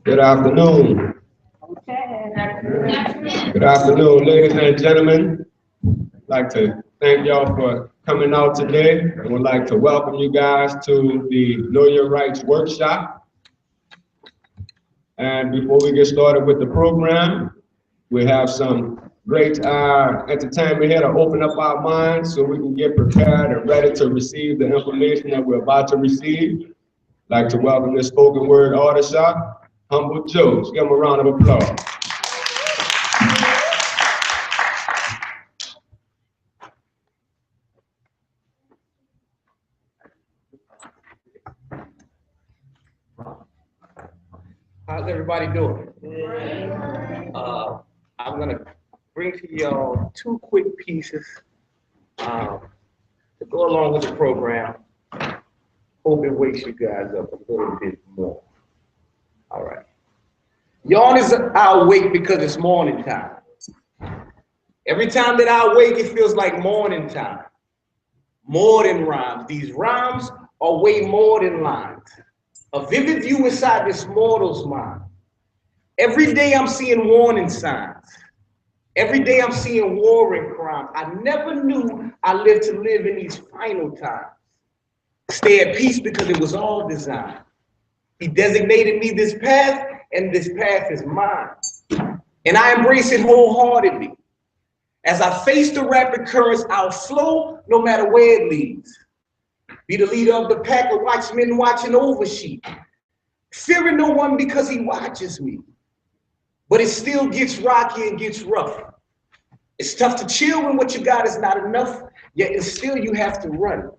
Good afternoon. Good afternoon, ladies and gentlemen. I'd like to thank y'all for coming out today. I would like to welcome you guys to the Know Your Rights workshop. And before we get started with the program, we have some great entertainment here to open up our minds so we can get prepared and ready to receive the information that we're about to receive. I'd like to welcome this spoken word artist shop, Humble Joe's. Give them a round of applause. How's everybody doing? I'm going to bring to y'all two quick pieces to go along with the program. Hope it wakes you guys up a little bit more. All right. Yawn is I awake because it's morning time. Every time that I wake, it feels like morning time. More than rhymes. These rhymes are way more than lines. A vivid view inside this mortal's mind. Every day I'm seeing warning signs. Every day I'm seeing war and crime. I never knew I lived to live in these final times. Stay at peace because it was all designed. He designated me this path, and this path is mine. And I embrace it wholeheartedly. As I face the rapid currents, I'll flow no matter where it leads. Be the leader of the pack of watchmen watching over sheep. Fearing no one because he watches me. But it still gets rocky and gets rough. It's tough to chill when what you got is not enough, yet and still you have to run.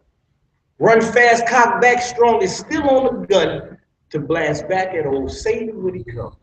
Run fast, cock back strong, is still on the gun to blast back at old Satan when he comes.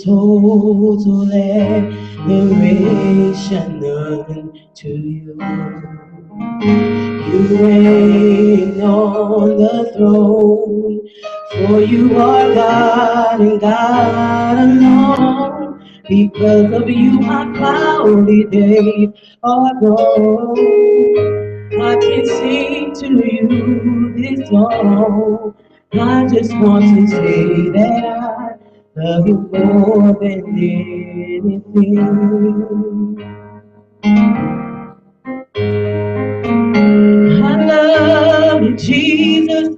Total admiration unto you. You reign on the throne, for you are God and God alone. Because of you, my cloudy days are gone. I can sing to you this song. I just want to say that I love you more than anything. I love you, Jesus.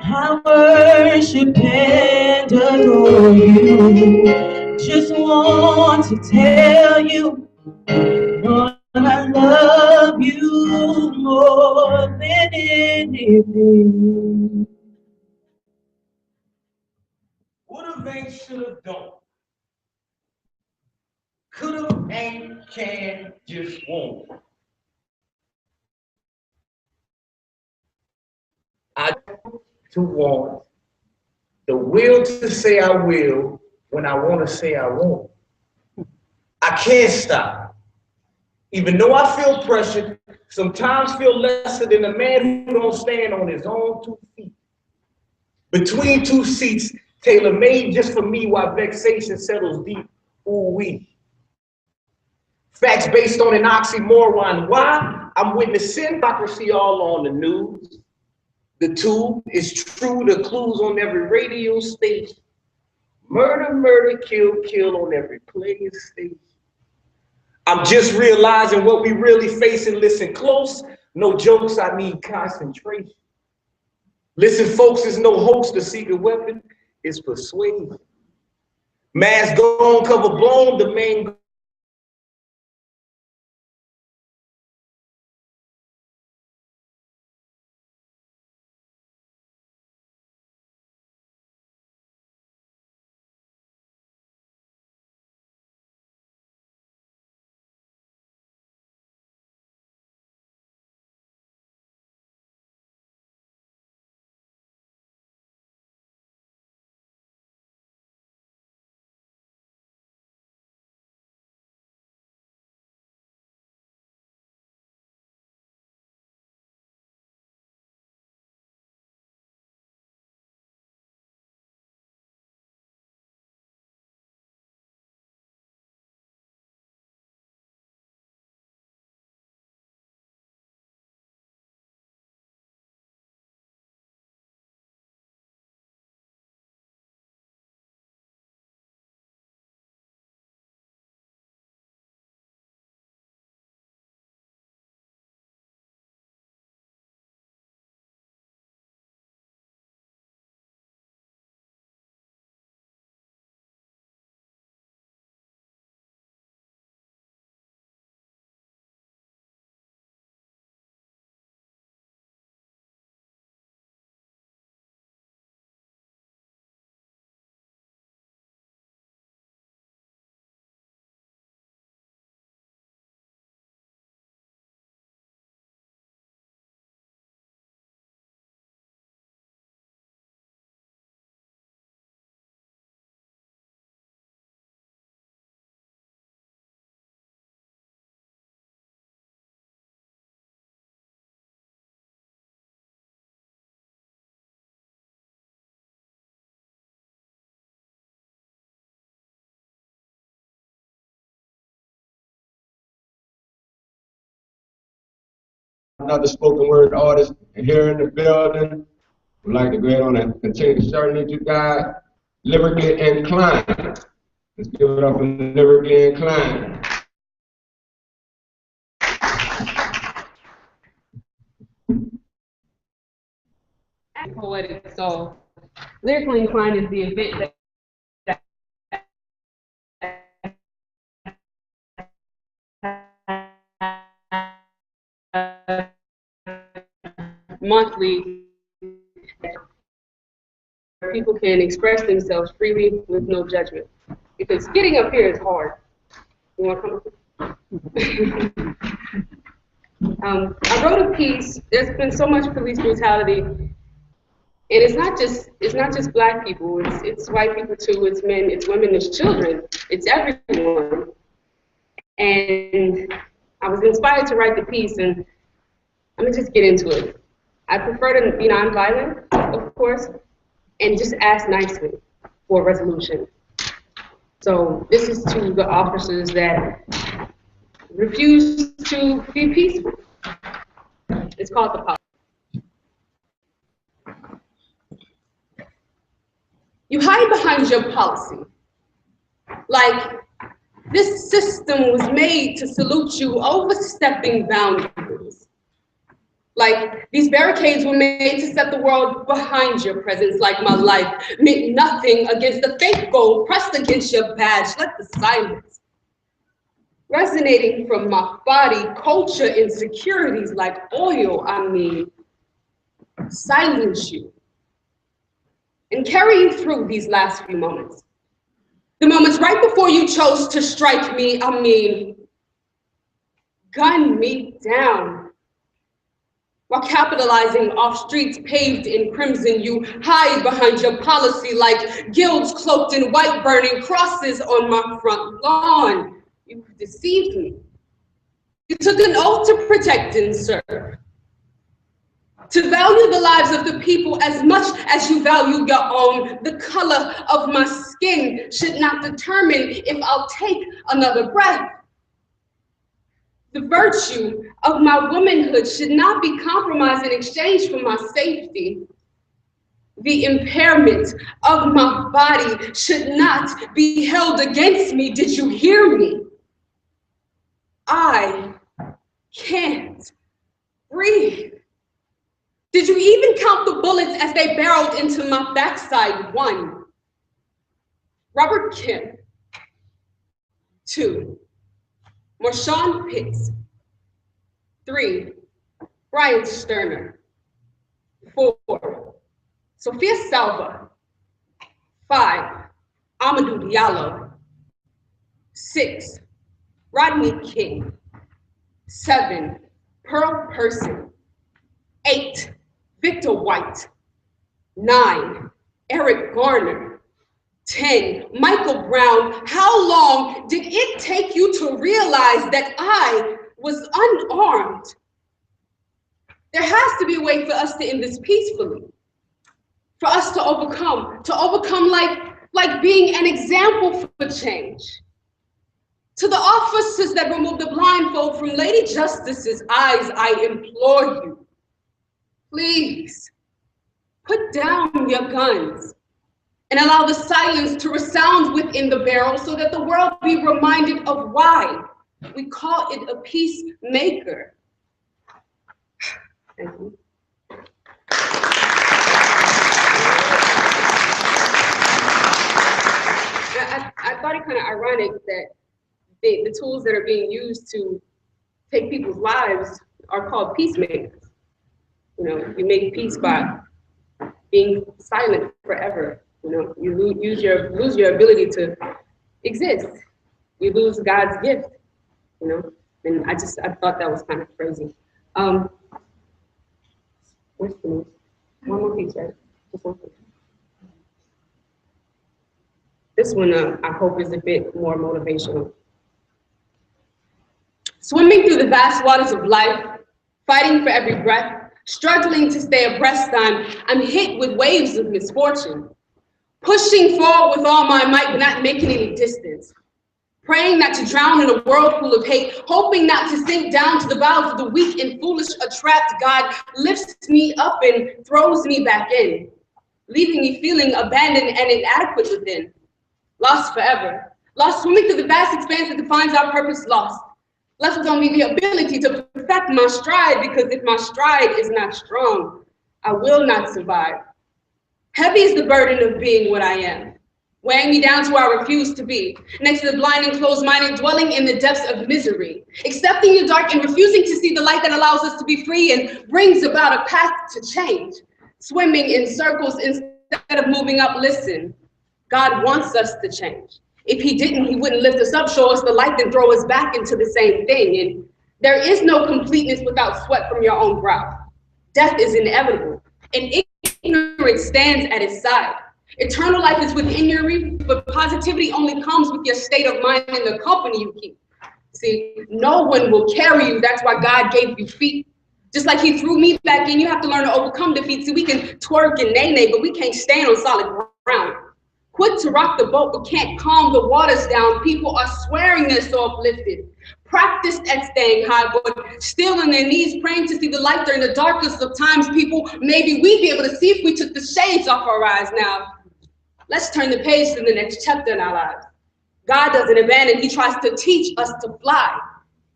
I worship and adore you. Just want to tell you, Lord, I love you more than anything. Would have, ain't, should have, don't. Could have, ain't, can, just won't. I to want, the will to say I will when I want to say I won't. I can't stop. Even though I feel pressured, sometimes feel lesser than a man who don't stand on his own 2 feet. Between 2 seats, tailor-made just for me while vexation settles deep. Ooh-wee. Facts based on an oxymoron. Why? I'm witnessing hypocrisy all on the news. The tube is true, the clues on every radio station. Murder, murder, kill, kill on every playing station. I'm just realizing what we really facing. Listen close, no jokes, I need concentration. Listen, folks, there's no hoax, the secret weapon is persuasion. Mask gone, cover blown, the main another spoken word artist here in the building. Would like to go ahead on and continue to serenade you guys. Lyrically inclined. Let's give it up for lyrically inclined. Poetic soul. Lyrically inclined is the event that monthly people can express themselves freely with no judgment. Because getting up here is hard. You want to come up? I wrote a piece. There's been so much police brutality. And it's not just black people, it's white people too, it's men, it's women, it's children, it's everyone. And I was inspired to write the piece, and let me just get into it. I prefer to be nonviolent, of course, and just ask nicely for a resolution. So this is to the officers that refuse to be peaceful. It's called the policy. You hide behind your policy. Like this system was made to salute you overstepping boundaries. Like these barricades were made to set the world behind your presence, like my life meant nothing against the fake gold pressed against your badge. Let the silence resonating from my body, culture insecurities like oil, silence you. And carry you through these last few moments. The moments right before you chose to strike me, gun me down. While capitalizing off streets paved in crimson, you hide behind your policy like guilds cloaked in white burning crosses on my front lawn. You deceived me. You took an oath to protect and serve. To value the lives of the people as much as you value your own. The color of my skin should not determine if I'll take another breath. The virtue of my womanhood should not be compromised in exchange for my safety. The impairment of my body should not be held against me. Did you hear me? I can't breathe. Did you even count the bullets as they barreled into my backside? 1, Robert Kim. 2, Marshawn Pitts. 3, Brian Sterner. 4, Sophia Salva. 5, Amadou Diallo. 6, Rodney King. 7, Pearl Person. 8, Victor White. 9, Eric Garner. 10, Michael Brown. How long did it take you to realize that I was unarmed? There has to be a way for us to end this peacefully. For us to overcome like being an example for change. To the officers that removed the blindfold from Lady Justice's eyes, I implore you, please, put down your guns and allow the silence to resound within the barrel so that the world be reminded of why we call it a peacemaker. Thank you. I thought it kind of ironic that the tools that are being used to take people's lives are called peacemakers. You know, you make peace by being silent forever. You know, you lose your ability to exist. You lose God's gift. You know, and I thought that was kind of crazy. Where's the news? One more piece, right? Just one piece. This one, I hope, is a bit more motivational. Swimming through the vast waters of life, fighting for every breath, struggling to stay abreast, I'm hit with waves of misfortune. Pushing forward with all my might, but not making any distance. praying not to drown in a whirlpool of hate, hoping not to sink down to the bowels of the weak and foolish or trapped. God lifts me up and throws me back in, leaving me feeling abandoned and inadequate within. Lost forever, lost swimming through the vast expanse that defines our purpose, lost. Left with only the ability to perfect my stride, because if my stride is not strong, I will not survive. Heavy is the burden of being what I am, weighing me down to where I refuse to be, next to the blind and closed-minded, dwelling in the depths of misery, accepting the dark and refusing to see the light that allows us to be free and brings about a path to change, swimming in circles instead of moving up. Listen, God wants us to change. If he didn't, he wouldn't lift us up, show us the light, then throw us back into the same thing. And there is no completeness without sweat from your own brow. Death is inevitable, and ignorance stands at its side. Eternal life is within your reach, but positivity only comes with your state of mind and the company you keep. See, no one will carry you. That's why God gave you feet. Just like he threw me back in, you have to learn to overcome defeat. See, we can twerk and nay-nay, but we can't stand on solid ground. Quick to rock the boat, but can't calm the waters down. People are swearing they're so uplifted, practiced at staying high, but still on their knees praying to see the light during the darkest of times. People, maybe we'd be able to see if we took the shades off our eyes. Now, let's turn the page to the next chapter in our lives. God doesn't abandon, he tries to teach us to fly.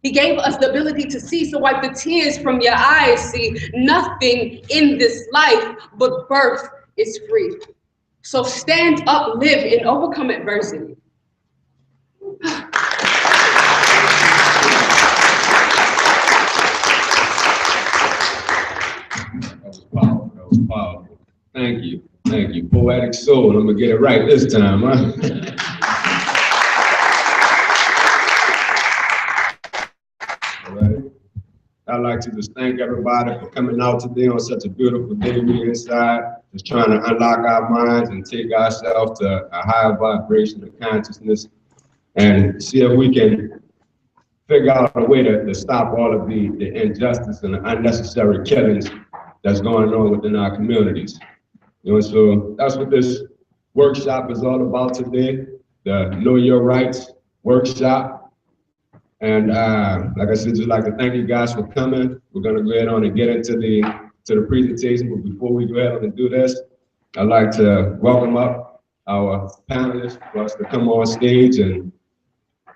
He gave us the ability to see, so wipe the tears from your eyes. See, nothing in this life but birth is free. So stand up, live, and overcome adversity. That was powerful. That was powerful. Thank you. Thank you. Poetic soul. I'm going to get it right this time, huh? All right. I'd like to just thank everybody for coming out today on such a beautiful day. We're inside, just trying to unlock our minds and take ourselves to a higher vibration of consciousness and see if we can figure out a way to stop all of the injustice and the unnecessary killings that's going on within our communities. You know, so that's what this workshop is all about today, the Know Your Rights workshop. And like I said, just like to thank you guys for coming. We're gonna go ahead on and get into the presentation, but before we go ahead on and do this, I'd like to welcome up our panelists for us to come on stage and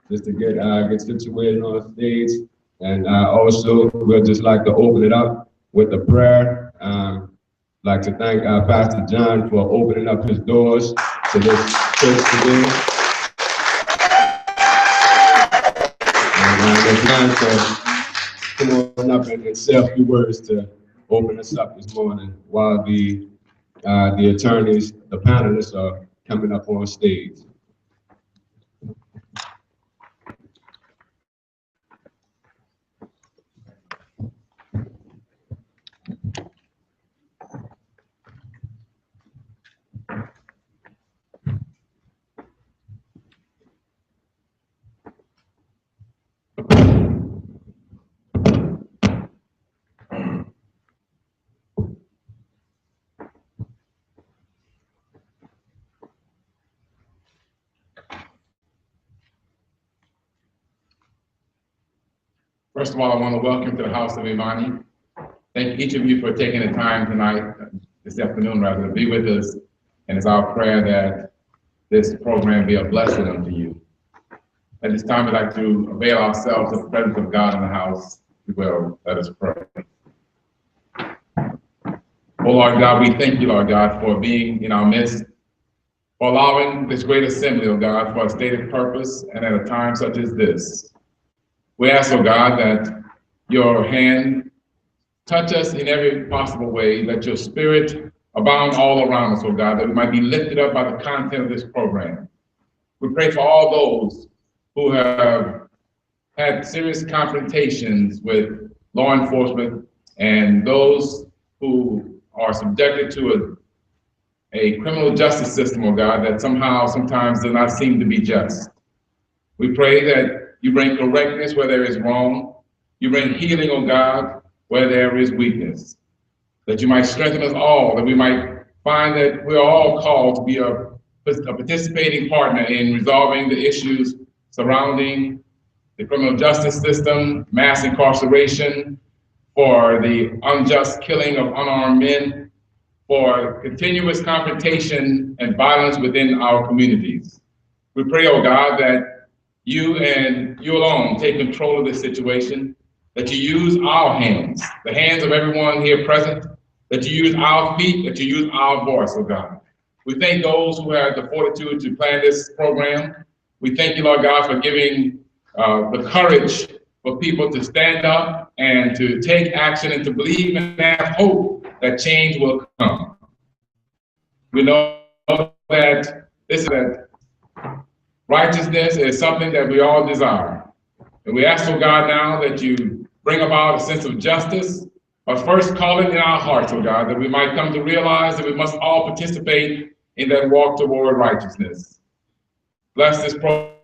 just to get situated on stage. And also, we'd just like to open it up with a prayer. Like to thank Pastor John for opening up his doors to this church today. John, so come on up and say a few words to open us up this morning while the attorneys, the panelists are coming up on stage. First of all, I want to welcome to the House of Imani. Thank each of you for taking the time tonight, this afternoon rather, to be with us. And it's our prayer that this program be a blessing unto you. At this time, we'd like to avail ourselves of the presence of God in the house. Well, let us pray. Oh Lord God, we thank you, Lord God, for being in our midst, for allowing this great assembly, oh God, for a stated purpose and at a time such as this. We ask, oh God, that your hand touch us in every possible way, let your spirit abound all around us, oh God, that we might be lifted up by the content of this program. We pray for all those who have had serious confrontations with law enforcement and those who are subjected to a criminal justice system, oh God, that somehow, sometimes does not seem to be just. We pray that you bring correctness where there is wrong. You bring healing, oh God, where there is weakness. That you might strengthen us all, that we might find that we are all called to be a participating partner in resolving the issues surrounding the criminal justice system, mass incarceration, for the unjust killing of unarmed men, for continuous confrontation and violence within our communities. We pray, oh God, that you and you alone take control of this situation, that you use our hands, the hands of everyone here present, that you use our feet, that you use our voice, oh God. We thank those who had the fortitude to plan this program. We thank you, Lord God, for giving the courage for people to stand up and to take action and to believe and have hope that change will come. We know that righteousness is something that we all desire. And we ask, oh God, now that you bring about a sense of justice, but first call it in our hearts, oh God, that we might come to realize that we must all participate in that walk toward righteousness. Bless this program.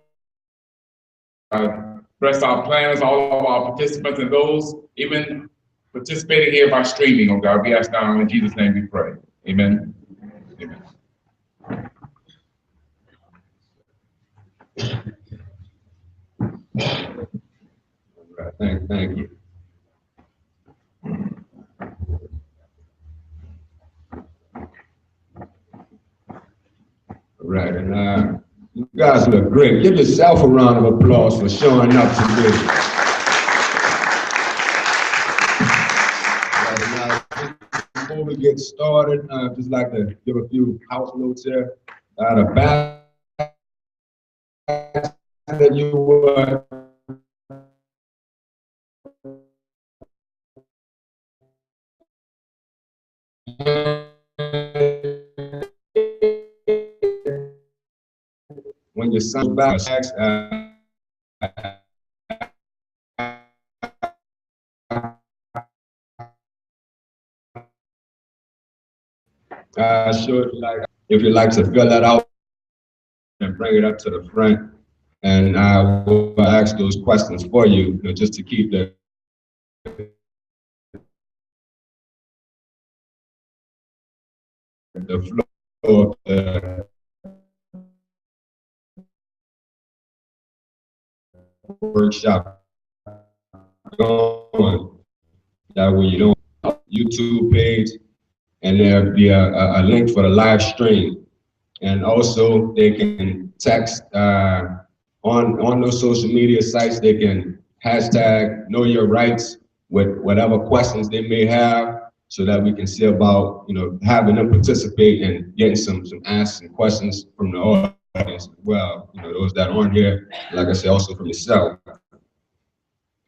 Bless our planners, all of our participants, and those even participating here by streaming, oh God. We ask now in Jesus' name we pray. Amen. Amen. Thank you. All right, and you guys look great. Give yourself a round of applause for showing up today. Right, now, before we get started, I'd just like to give a few house notes here. The back that you were when your son back, if you'd like to fill that out and bring it up to the front, and I will ask those questions for you, just to keep the flow of the workshop going. That way you don't YouTube page, and there'll be a link for the live stream. And also they can text on those social media sites, they can hashtag know your rights with whatever questions they may have, so that we can see about having them participate and getting some answers and questions from the audience as well. Those that aren't here, like I said, also from yourself.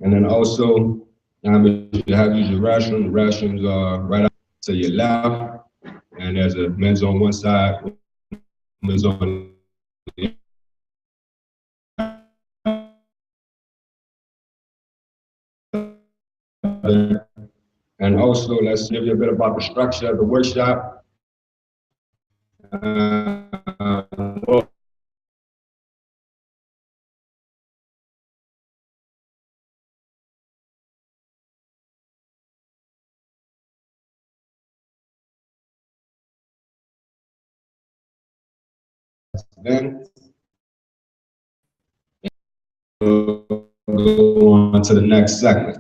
And then also, if you have used your restroom, the restrooms are right up to your left, and there's a men's on one side, women's on the other. And also, let's give you a bit about the structure of the workshop. Then we'll go on to the next segment.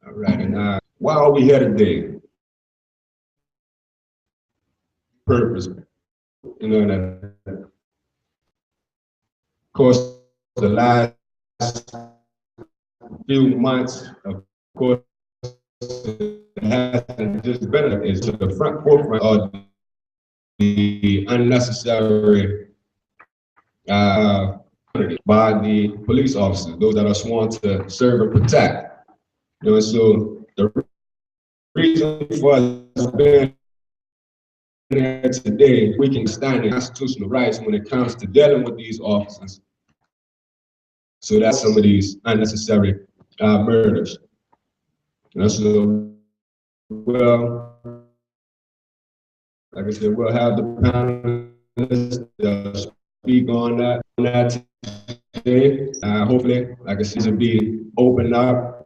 All right, and why are we here today? Purpose. That, of course, the last few months, of course, it hasn't just been is to the forefront of the unnecessary by the police officers, those that are sworn to serve and protect. So the reason for us being here today, we can stand the constitutional rights when it comes to dealing with these officers. So that's some of these unnecessary murders. So, well, like I said, we'll have the panelists speak on that today. Hopefully, like I said, to be open up,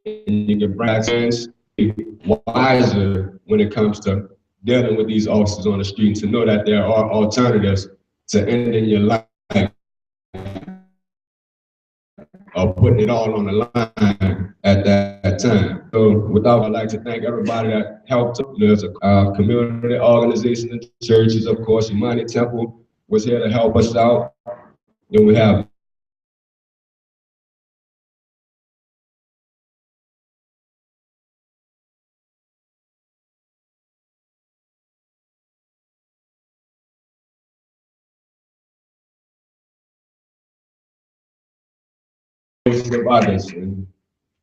and you can bring actions, be wiser when it comes to dealing with these officers on the street, to know that there are alternatives to ending your life or putting it all on the line at that time. So without, I'd like to thank everybody that helped. There's a community organization, and churches, of course. Imani Temple was here to help us out. Then we have of others. And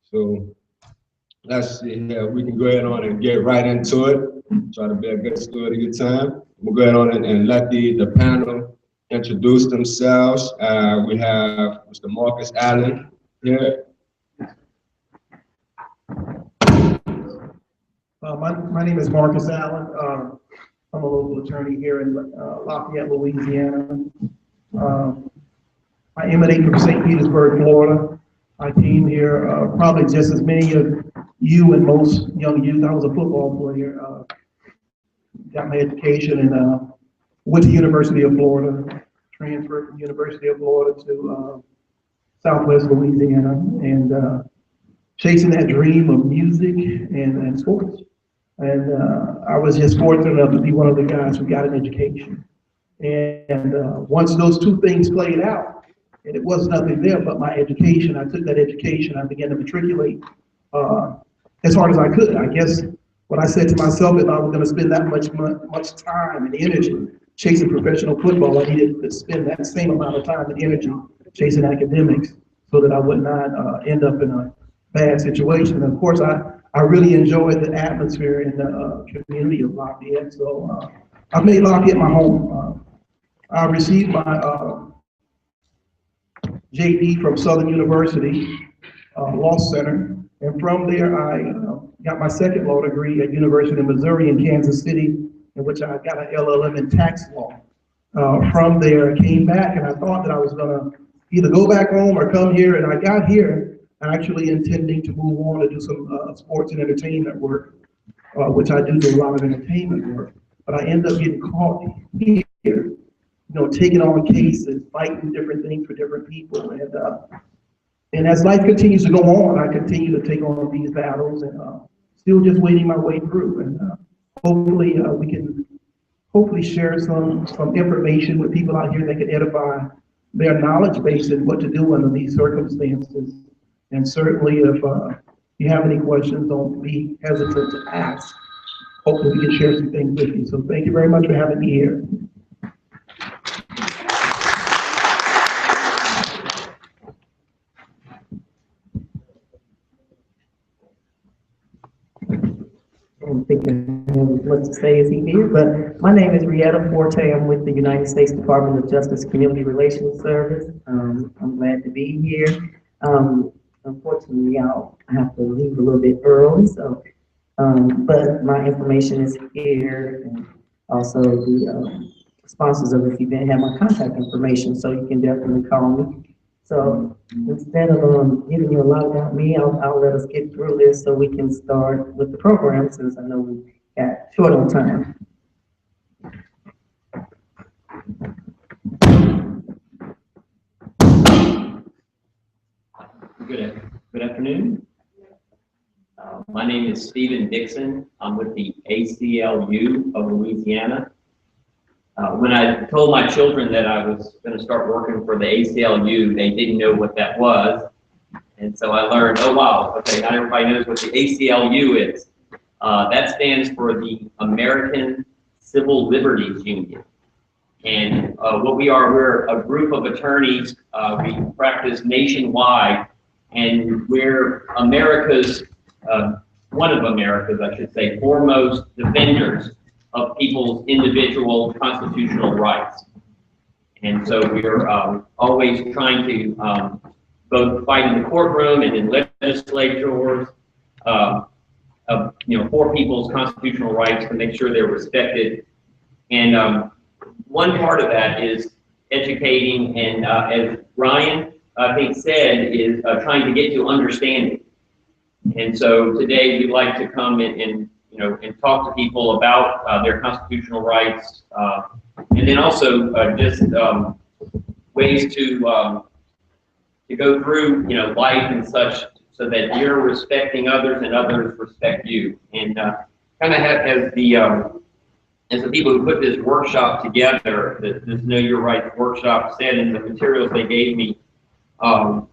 so let's see here. We can go ahead on and get right into it. Try to be a good steward of your time. We'll go ahead on and let the panel introduce themselves. We have Mr. Marcus Allen here. My name is Marcus Allen. I'm a local attorney here in Lafayette, Louisiana. I emanate from St. Petersburg, Florida. I came here probably just as many of you and most young youth. I was a football player. Got my education and went to University of Florida. Transferred from University of Florida to Southwest Louisiana, and chasing that dream of music and sports. And I was just fortunate enough to be one of the guys who got an education. And once those two things played out, and it was nothing there but my education, I took that education, I began to matriculate as hard as I could. I guess what I said to myself, if I was going to spend that much time and energy chasing professional football, I needed to spend that same amount of time and energy chasing academics so that I would not end up in a bad situation. And of course, I really enjoyed the atmosphere in the community of Lafayette. So I've made Lafayette my home. I received my JD from Southern University Law Center. And from there, I got my second law degree at University of Missouri in Kansas City, in which I got an LLM in tax law. From there, I came back and I thought that I was gonna either go back home or come here. And I got here actually intending to move on to do some sports and entertainment work, which I do a lot of entertainment work. But I ended up getting caught here, taking on cases, fighting different things for different people. And as life continues to go on, I continue to take on these battles and still just waiting my way through. And hopefully we can share some information with people out here that can edify their knowledge base and what to do under these circumstances. And certainly if you have any questions, don't be hesitant to ask. Hopefully we can share some things with you. So thank you very much for having me here. I don't think I have much to say as he did, but my name is Rietta Forte. I'm with the United States Department of Justice Community Relations Service. I'm glad to be here. Unfortunately, I have to leave a little bit early, so but my information is here, and also the sponsors of this event have my contact information, so you can definitely call me. So instead of giving you a lot about me, I'll let us get through this so we can start with the program, since I know we got short on time. Good afternoon. My name is Stephen Dixon. I'm with the ACLU of Louisiana. When I told my children that I was going to start working for the ACLU, they didn't know what that was. And so I learned, oh wow, okay, not everybody knows what the ACLU is. That stands for the American Civil Liberties Union. And what we are, we're a group of attorneys. We practice nationwide, and we're America's, one of America's, I should say, foremost defenders of people's individual constitutional rights. And so we're always trying to both fight in the courtroom and in legislatures, for people's constitutional rights, to make sure they're respected. And one part of that is educating, and as Ryan, I think, said, is trying to get to understanding. And so today we'd like to come and and talk to people about their constitutional rights, and then also just ways to go through, life and such, so that you're respecting others and others respect you. And kind of as the people who put this workshop together, this Know Your Rights workshop, said in the materials they gave me, that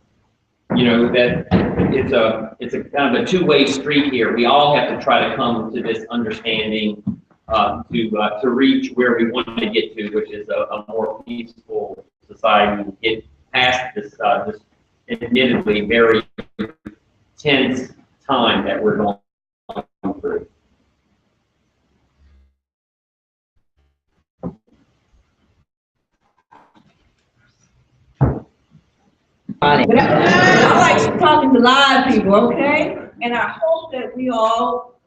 it's a kind of a two-way street here. We all have to try to come to this understanding to reach where we want to get to, which is a more peaceful society. Get past this admittedly very tense time that we're going through. But I like talking to live people, okay? And I hope that we all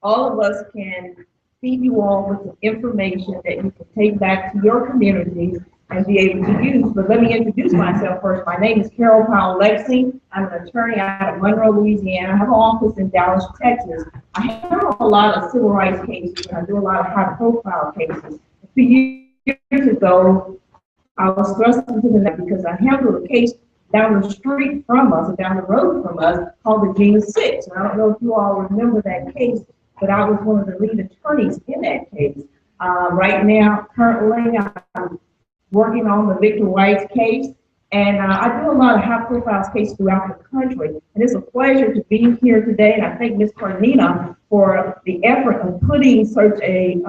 of us can feed you all with some information that you can take back to your communities and be able to use. But let me introduce myself first. My name is Carol Powell Lexing. I'm an attorney out of Monroe, Louisiana. I have an office in Dallas, Texas. I handle a lot of civil rights cases, and I do a lot of high-profile cases. A few years ago, I was thrust into the net because I handled a case down the street from us, or down the road from us, called the Gina 6. And I don't know if you all remember that case, but I was one of the lead attorneys in that case. Right now, currently, I'm working on the Victor White's case, and I do a lot of high-profile cases throughout the country. And it's a pleasure to be here today, and I thank Ms. Carnina for the effort of putting such a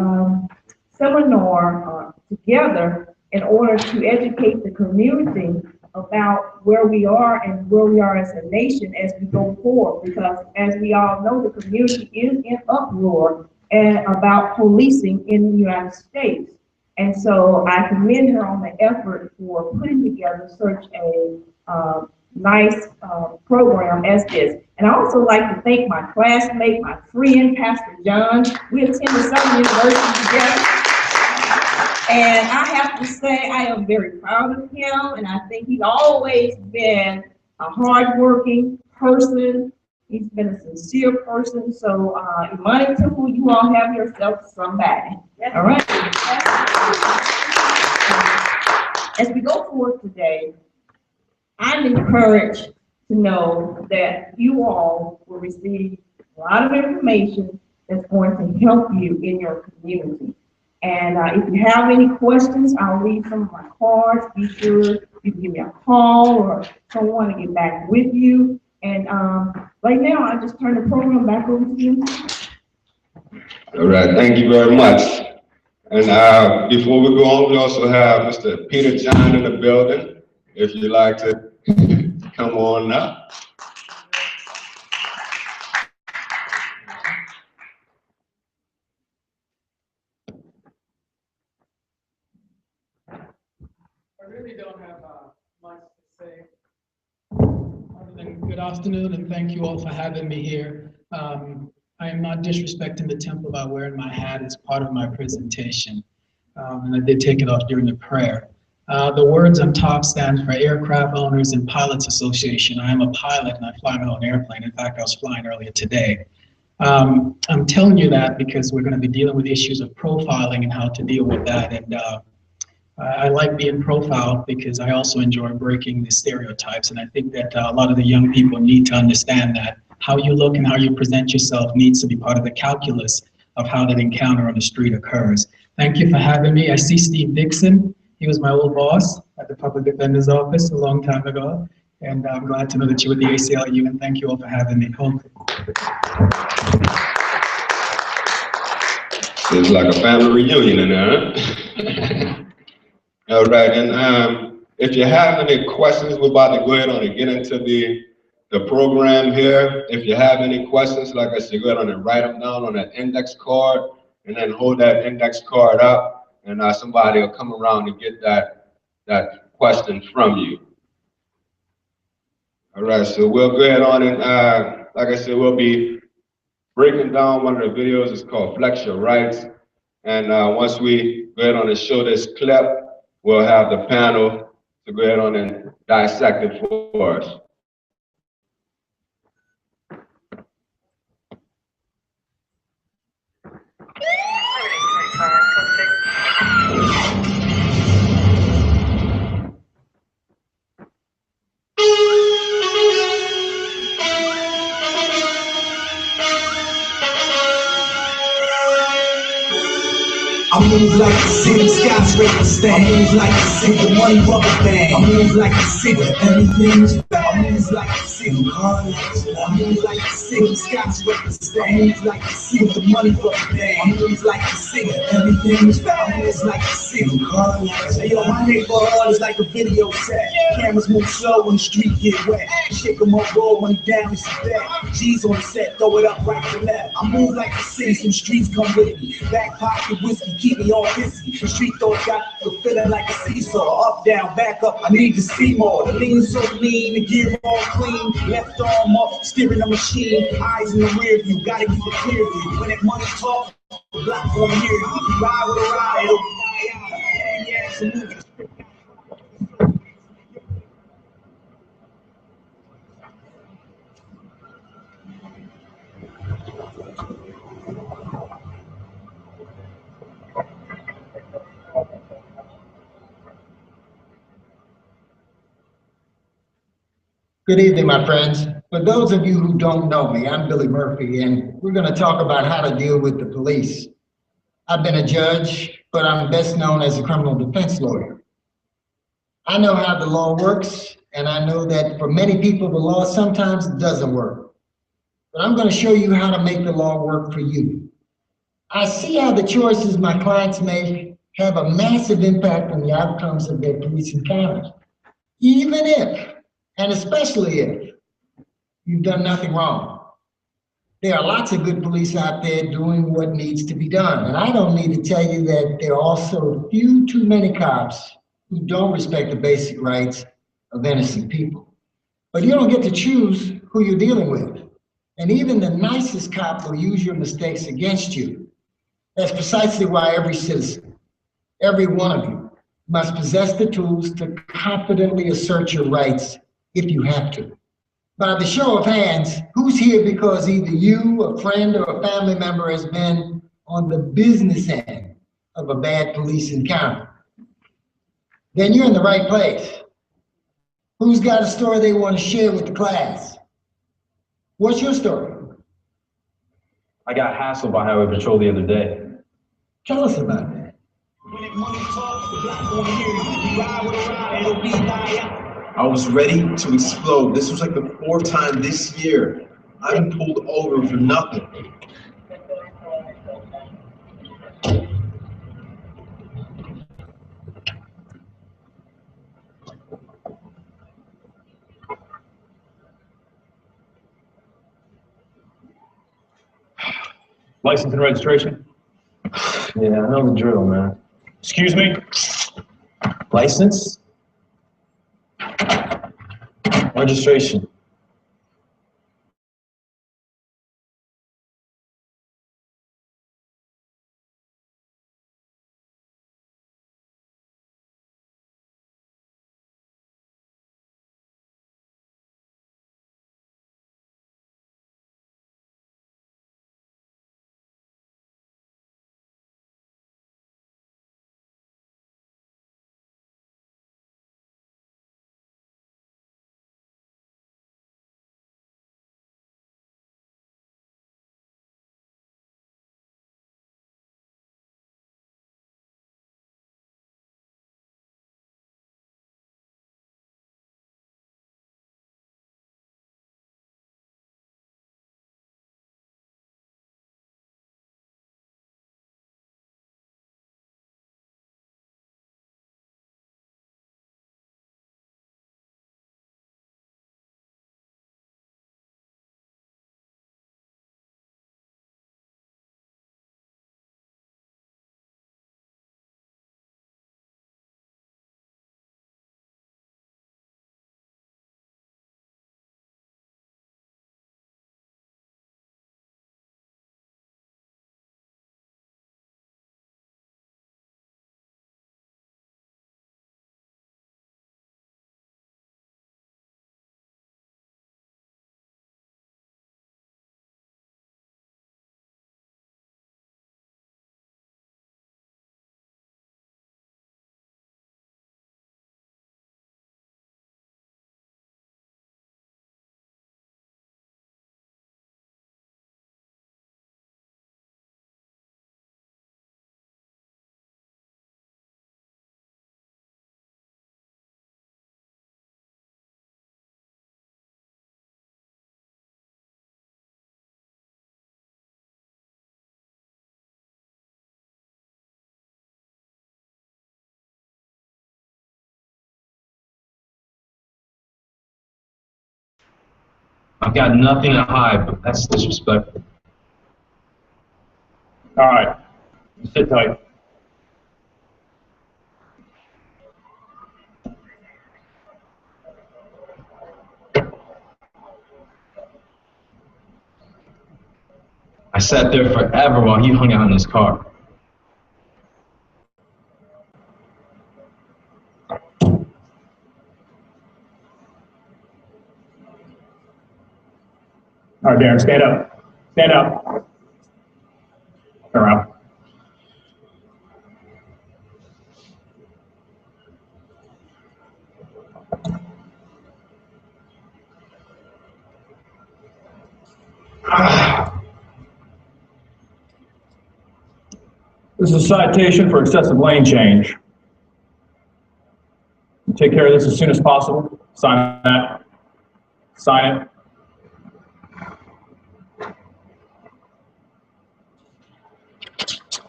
seminar together in order to educate the community about where we are and where we are as a nation as we go forward. Because as we all know, the community is in uproar about policing in the United States. And so I commend her on the effort for putting together such a nice program as this. And I also like to thank my classmate, my friend, Pastor John. We attended Southern University together. And I have to say, I am very proud of him, and I think he's always been a hardworking person. He's been a sincere person. So, Imani Temple, you all have yourself somebody. All right. As we go forward today, I'm encouraged to know that you all will receive a lot of information that's going to help you in your community. And if you have any questions, I'll leave some of my cards. Be sure you can give me a call or someone to get back with you. And right now, I just turn the program back over to you. All right, thank you very much. And before we go on, we also have Mr. Peter John in the building. If you'd like to come on up. I really don't have much to say, other than good afternoon and thank you all for having me here. I am not disrespecting the temple by wearing my hat as part of my presentation, and I did take it off during the prayer. The words on top stand for Aircraft Owners and Pilots Association. I am a pilot and I fly my own airplane. In fact, I was flying earlier today. I'm telling you that because we're going to be dealing with issues of profiling and how to deal with that. And I like being profiled because I also enjoy breaking the stereotypes. And I think that a lot of the young people need to understand that how you look and how you present yourself needs to be part of the calculus of how that encounter on the street occurs. Thank you for having me. I see Steve Dixon. He was my old boss at the Public Defender's Office a long time ago. And I'm glad to know that you're with the ACLU, and thank you all for having me. It's like a family reunion in there, huh? All right, and if you have any questions, we're about to go ahead on and get into the program here. If you have any questions, like I said, go ahead on and write them down on that index card, and then hold that index card up, and somebody will come around and get that question from you. All right, so we'll go ahead on and, like I said, we'll be breaking down one of the videos. It's called Flex Your Rights. And once we go ahead on and show this clip, we'll have the panel to go ahead on and dissect it for us. I move like the city skyscraper stand. I move like the city, the money rubber band. I move like the city, everything is bad. I move like the city, car lights. I move like the city skyscraper stand. I move like the city, the money rubber band. I move like the city, everything is bad. I move like the city, car lights. Hey yo, my neighborhood is like a video set. Cameras move slow when the street get wet. Shake 'em up, roll money down, it's a bet. G's on the set, throw it up right to left. I move like the city, some streets come with me. Back pocket whiskey, keep me all busy. The street thoughts got the feeling like a seesaw. Up, down, back up, I need to see more. The lean so lean, the gear all clean. Left arm up, steering the machine. Eyes in the rear view, gotta keep a clear view. When that money talk, the black won't hear you. Ride with a ride, it'll yeah, it's a movie. Good evening, my friends. For those of you who don't know me, I'm Billy Murphy, and we're going to talk about how to deal with the police. I've been a judge, but I'm best known as a criminal defense lawyer. I know how the law works, and I know that for many people, the law sometimes doesn't work. But I'm going to show you how to make the law work for you. I see how the choices my clients make have a massive impact on the outcomes of their police encounters, even if, and especially if, you've done nothing wrong. There are lots of good police out there doing what needs to be done. And I don't need to tell you that there are also few too many cops who don't respect the basic rights of innocent people. But you don't get to choose who you're dealing with. And even the nicest cop will use your mistakes against you. That's precisely why every citizen, every one of you, must possess the tools to confidently assert your rights if you have to. By the show of hands, who's here because either you, a friend, or a family member has been on the business end of a bad police encounter? Then you're in the right place. Who's got a story they want to share with the class? What's your story? I got hassled by highway patrol the other day. Tell us about that. I was ready to explode. This was like the fourth time this year I've been pulled over for nothing. License and registration? Yeah, I know the drill, man. Excuse me? License? Registration. got nothing to hide, but that's disrespectful. All right, sit tight. I sat there forever while he hung out in his car. All right, Darren, stand up. Stand up. Turn around. This is a citation for excessive lane change. Take care of this as soon as possible. Sign that. Sign it.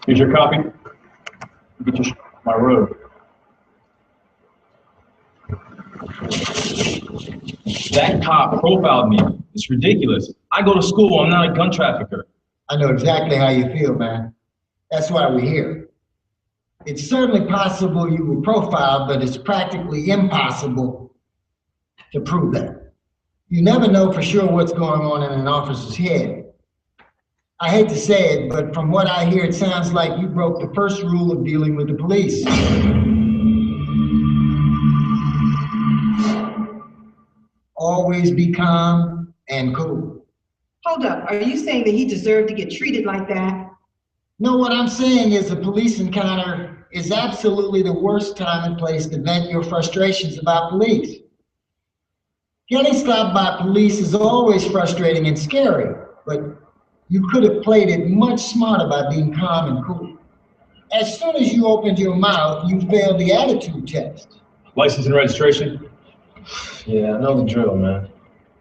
Here's your copy. Get your my road. That cop profiled me. It's ridiculous. I go to school. I'm not a gun trafficker. I know exactly how you feel, man. That's why we're here. It's certainly possible you were profiled, but it's practically impossible to prove that. You never know for sure what's going on in an officer's head. I hate to say it, but from what I hear, it sounds like you broke the first rule of dealing with the police. Always be calm and cool. Hold up, are you saying that he deserved to get treated like that? No, what I'm saying is a police encounter is absolutely the worst time and place to vent your frustrations about police. Getting stopped by police is always frustrating and scary, but you could have played it much smarter by being calm and cool. As soon as you opened your mouth, you failed the attitude test. License and registration? Yeah, I know the drill, man.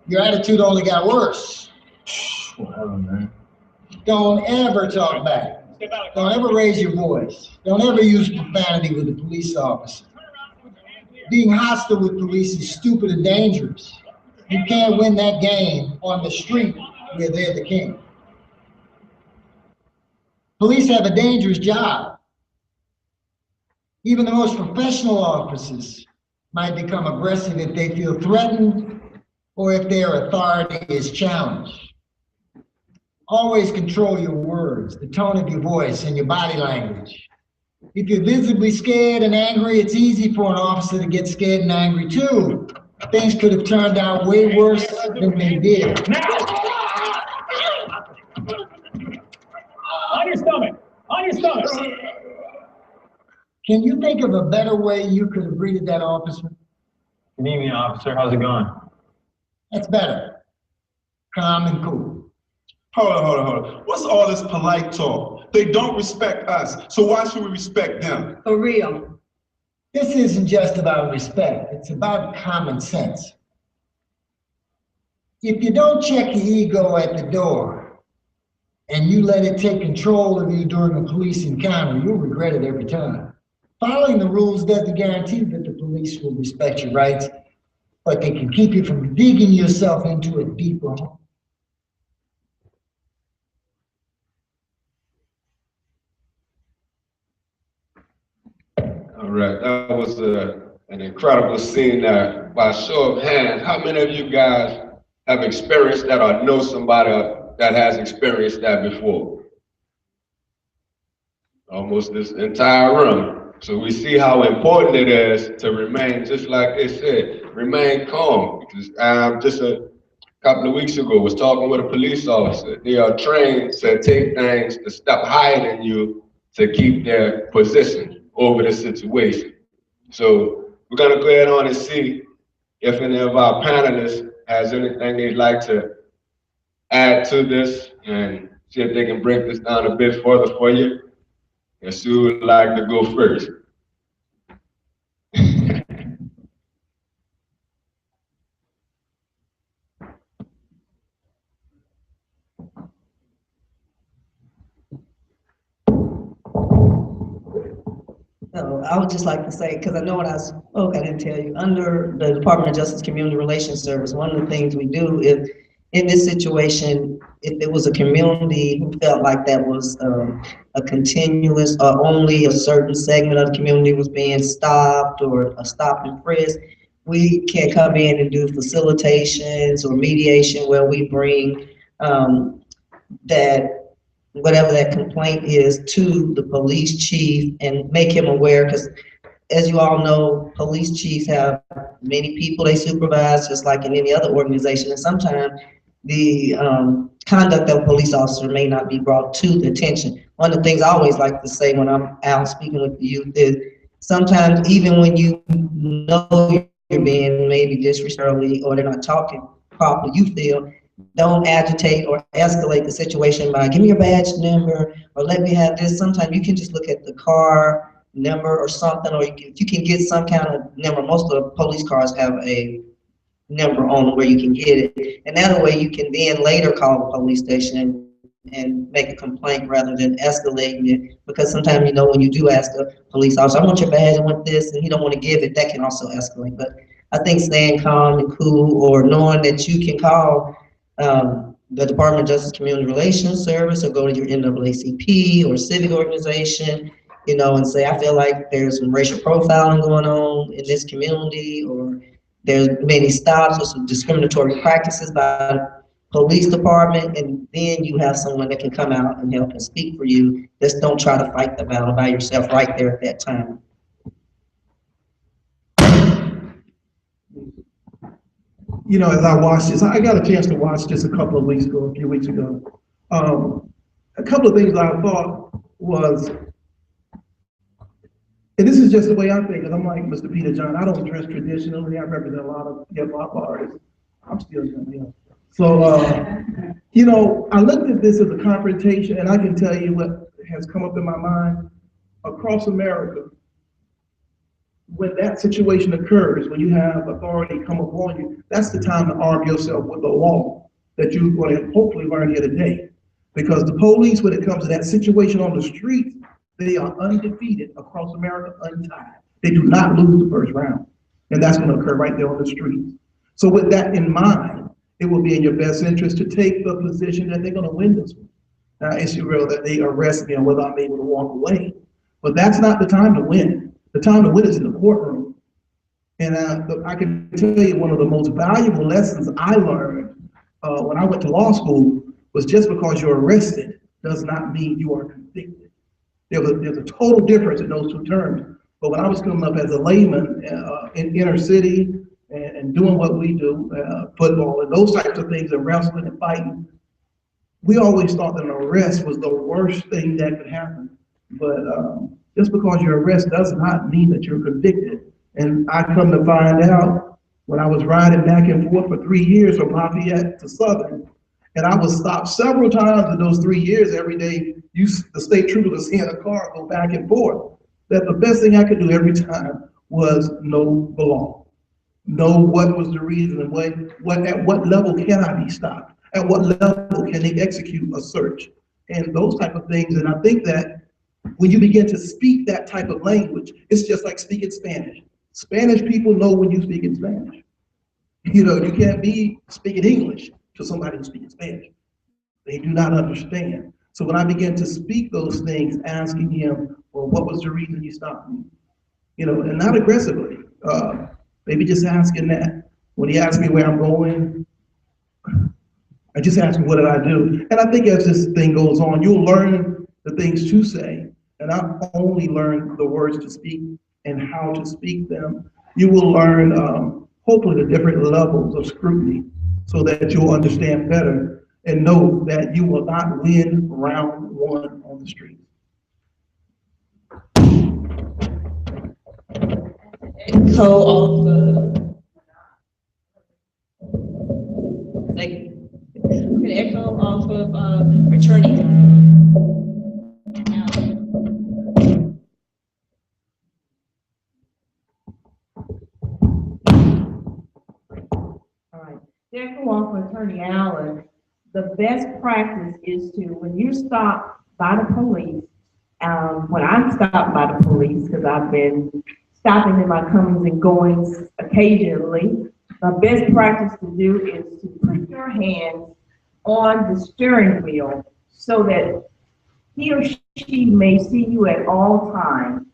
Your attitude only got worse. Whatever, man. Don't ever talk back. Don't ever raise your voice. Don't ever use profanity with a police officer. Being hostile with police is stupid and dangerous. You can't win that game on the street where they're the king. Police have a dangerous job. Even the most professional officers might become aggressive if they feel threatened or if their authority is challenged. Always control your words, the tone of your voice, and your body language. If you're visibly scared and angry, it's easy for an officer to get scared and angry too. Things could have turned out way worse than they did. On your stomach! On your stomach! Can you think of a better way you could have greeted that officer? Good evening, officer. How's it going? That's better. Calm and cool. Hold on. What's all this polite talk? They don't respect us, so why should we respect them? For real. This isn't just about respect, it's about common sense. If you don't check your ego at the door and you let it take control of you during a police encounter, you'll regret it every time. Following the rules doesn't guarantee that the police will respect your rights, but they can keep you from digging yourself into a deeper hole. All right, that was an incredible scene there. By show of hands, how many of you guys have experienced that or know somebody that has experienced that before? Almost this entire room. So we see how important it is to remain, just like they said, remain calm. Because just a couple of weeks ago was talking with a police officer. They are trained to take things a step higher than you to keep their position over the situation. So we're gonna go ahead on and see if any of our panelists has anything they'd like to add to this and see if they can break this down a bit further for you. And Sue would like to go first. So I would just like to say, because I know when I spoke, I didn't tell you, under the Department of Justice Community Relations Service, one of the things we do is in this situation, if it was a community who felt like that was a continuous or only a certain segment of the community was being stopped or a stop and frisk, we can come in and do facilitations or mediation where we bring that whatever that complaint is to the police chief and make him aware, because as you all know, police chiefs have many people they supervise, just like in any other organization, and sometimes the conduct of a police officer may not be brought to the attention. One of the things I always like to say when I'm out speaking with the youth is sometimes even when you know you're being maybe disrespectful or they're not talking properly, you feel, don't agitate or escalate the situation by give me your badge number or let me have this. Sometimes you can just look at the car number or something, or if you can get some kind of number. Most of the police cars have a number on where you can get it, and that way you can then later call the police station and make a complaint rather than escalating it, because sometimes, you know, when you do ask a police officer, I want your badge, I want this, and you don't want to give it, that can also escalate. But I think staying calm and cool, or knowing that you can call the Department of Justice Community Relations Service or go to your NAACP or civic organization, you know, and say, I feel like there's some racial profiling going on in this community, or there's many stops or some discriminatory practices by the police department, and then you have someone that can come out and help and speak for you. Just don't try to fight the battle by yourself right there at that time. You know, as I watched this, I got a chance to watch this a few weeks ago. A couple of things I thought was, and this is just the way I think, because I'm like Mr. Peter John, I don't dress traditionally. I represent a lot of hip hop artists. I'm still young, you know. So, you know, I looked at this as a confrontation, and I can tell you what has come up in my mind across America. When that situation occurs, when you have authority come upon you, that's the time to arm yourself with the law that you're going to hopefully learn here today. Because the police, when it comes to that situation on the street, they are undefeated across America, untied. They do not lose the first round. And that's going to occur right there on the streets. So with that in mind, it will be in your best interest to take the position that they're going to win this one. It's real that they arrest me and whether I'm able to walk away. But that's not the time to win. The time to win is in the courtroom. And I can tell you one of the most valuable lessons I learned when I went to law school was just because you're arrested does not mean you are convicted. There's a total difference in those two terms. But when I was coming up as a layman in inner city and doing what we do, football and those types of things, and wrestling and fighting, we always thought that an arrest was the worst thing that could happen. But just because you're arrested does not mean that you're convicted. And I come to find out when I was riding back and forth for 3 years from Lafayette to Southern, and I was stopped several times in those 3 years. Every day, the state trooper was seeing a car go back and forth. That the best thing I could do every time was know the law, know what was the reason, and at what level can I be stopped, at what level can they execute a search, and those type of things. And I think that when you begin to speak that type of language, it's just like speaking Spanish. Spanish people know when you speak in Spanish. You know, you can't be speaking English to somebody who's speaking Spanish. They do not understand. So when I began to speak those things, asking him, well, what was the reason you stopped me? You know, and not aggressively, maybe just asking that. When he asked me where I'm going, I just asked him, what did I do? And I think as this thing goes on, you'll learn the things to say, and not only learn the words to speak and how to speak them, you will learn hopefully the different levels of scrutiny so that you'll understand better and know that you will not win round one on the street. Echo of an echo off of attorney. All right, echo off of Attorney Allen. The best practice is to, when you're stopped by the police, when I'm stopped by the police, because I've been stopping in my comings and goings occasionally, the best practice to do is to put your hands on the steering wheel so that he or she may see you at all times.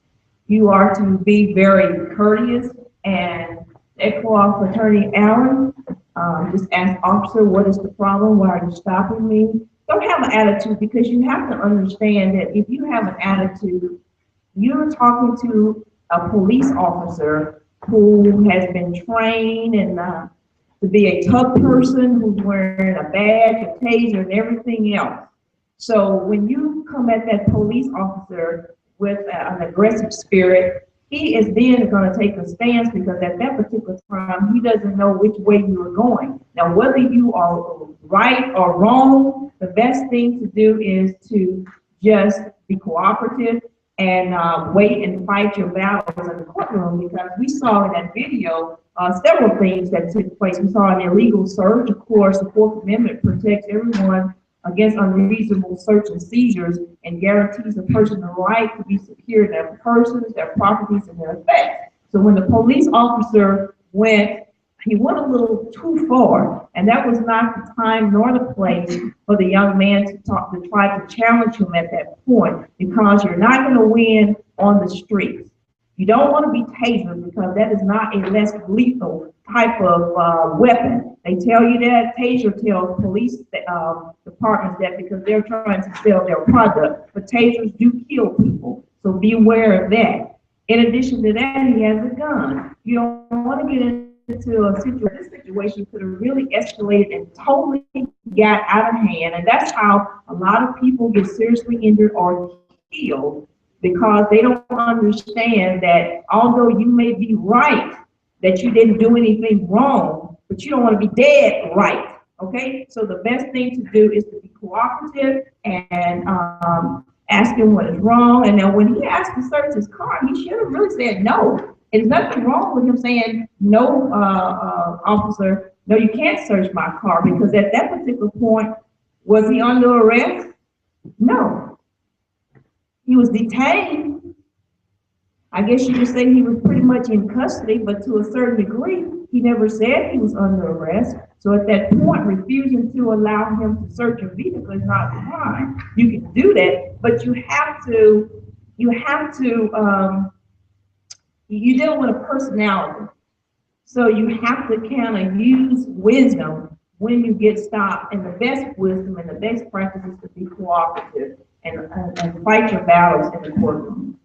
You are to be very courteous, and echo off Attorney Allen, just ask officer, what is the problem? Why are you stopping me? Don't have an attitude, because you have to understand that if you have an attitude, you're talking to a police officer who has been trained and to be a tough person, who's wearing a badge, a taser, and everything else. So when you come at that police officer with an aggressive spirit, he is then going to take a stance, because at that particular time, he doesn't know which way you are going. Now, whether you are right or wrong, the best thing to do is to just be cooperative and wait and fight your battles in the courtroom, because we saw in that video several things that took place. We saw an illegal search. Of course, the Fourth Amendment protects everyone against unreasonable search and seizures and guarantees a person the right to be secure in their persons, their properties, and their effects. So when the police officer he went a little too far, and that was not the time nor the place for the young man to try to challenge him at that point, because you're not going to win on the streets. You don't want to be tasered, because that is not a less lethal type of weapon. They tell you that. Taser tells police departments that, because they're trying to sell their product. But tasers do kill people, so be aware of that. In addition to that, he has a gun. You don't want to get into a situation. This situation could have really escalated and totally got out of hand, and that's how a lot of people get seriously injured or killed, because they don't understand that although you may be right, that you didn't do anything wrong, but you don't want to be dead right, okay? So the best thing to do is to be cooperative and ask him what is wrong. And now when he asked to search his car, he should have really said no. There's nothing wrong with him saying, no, officer, no, you can't search my car, because at that particular point, was he under arrest? No. He was detained. I guess you could say he was pretty much in custody, but to a certain degree, he never said he was under arrest. So at that point, refusing to allow him to search your vehicle is not a crime. You can do that, but you deal with a personality. So you have to kind of use wisdom when you get stopped, and the best wisdom and the best practice is to be cooperative and fight your battles in the courtroom.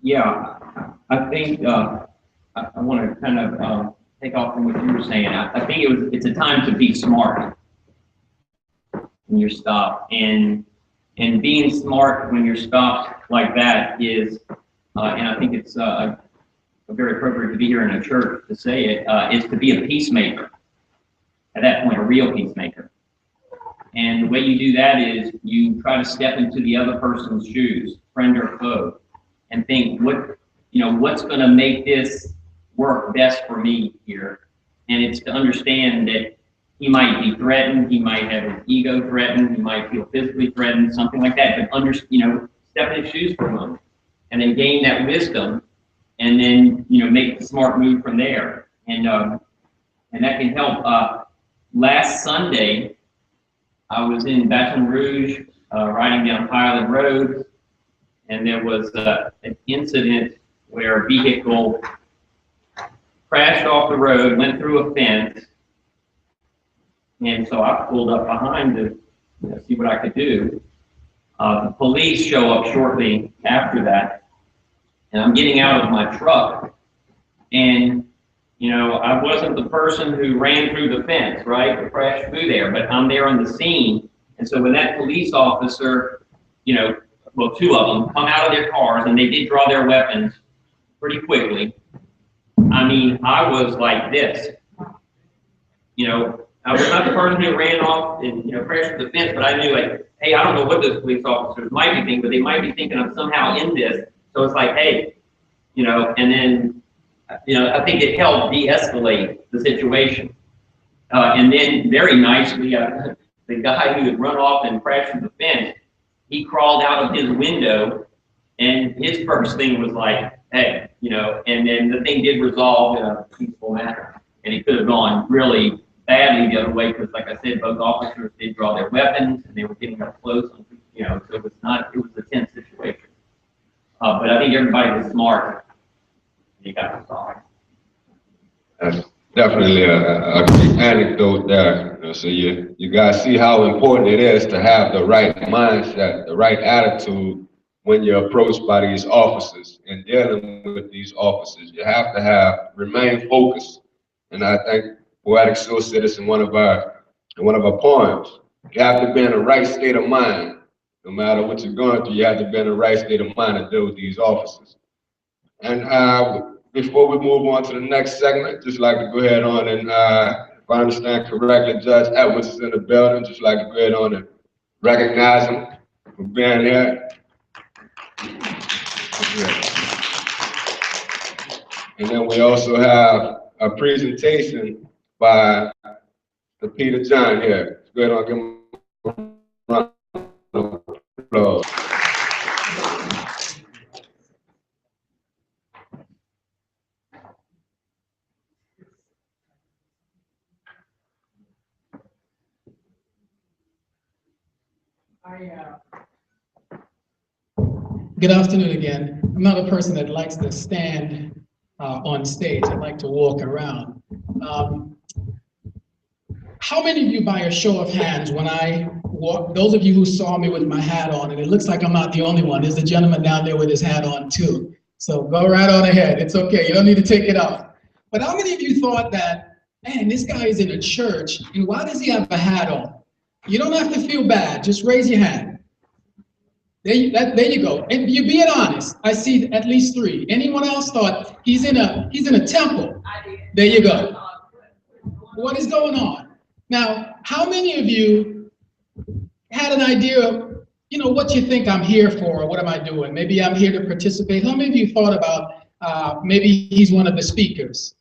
Yeah, I think I want to kind of take off from what you were saying. I think it's a time to be smart when you're stopped, and being smart when you're stopped like that is, and I think it's very appropriate to be here in a church to say it, is to be a peacemaker. At that point, a real peacemaker. And the way you do that is you try to step into the other person's shoes, friend or foe, and think what's going to make this work best for me here. And it's to understand that he might be threatened, he might have his ego threatened, he might feel physically threatened, something like that. But step in his shoes for a moment, and then gain that wisdom, and then make the smart move from there. And that can help. Last Sunday, I was in Baton Rouge, riding down Highland Road, and there was an incident where a vehicle crashed off the road, went through a fence, and so I pulled up behind to see what I could do. The police show up shortly after that, and I'm getting out of my truck, and I wasn't the person who ran through the fence, right, or crashed through there, but I'm there on the scene. And so when that police officer, well, two of them come out of their cars, and they did draw their weapons pretty quickly. I mean, I was like this. I was not the person who ran off and crashed through the fence, but I knew, like, hey, I don't know what those police officers might be thinking, but they might be thinking I'm somehow in this. So it's like, hey, and then I think it helped de-escalate the situation. And then very nicely, the guy who had run off and crashed through the fence, he crawled out of his window And his first thing was like, hey, and then the thing did resolve in a peaceful manner. And it could have gone really badly the other way because, like I said, both officers did draw their weapons and they were getting up close. So it was a tense situation. But I think everybody was smart. And it got resolved. That's definitely a great anecdote there. So you guys see how important it is to have the right mindset, the right attitude when you're approached by these officers and dealing with these officers. You have to remain focused. And I think Poetic Soul said this in one of our poems. You have to be in the right state of mind. No matter what you're going through, you have to be in the right state of mind to deal with these officers. And before we move on to the next segment, just like to go ahead on and, if I understand correctly, Judge Edwards is in the building. Just like to go ahead on and recognize him for being here. And then we also have a presentation by the Peter John here. Let's go ahead and give him a round of applause. Good afternoon again. I'm not a person that likes to stand on stage. I like to walk around. How many of you, by a show of hands, when I walk, those of you who saw me with my hat on, and it looks like I'm not the only one, there's a gentleman down there with his hat on too. So go right on ahead. It's okay. You don't need to take it off. But how many of you thought that, man, this guy is in a church, and why does he have a hat on? You don't have to feel bad. Just raise your hand. There you go. And you're being honest. I see at least 3. Anyone else thought he's in a temple? There you go. What is going on? Now, how many of you had an idea of, what you think I'm here for, or what am I doing? Maybe I'm here to participate. How many of you thought about maybe he's one of the speakers?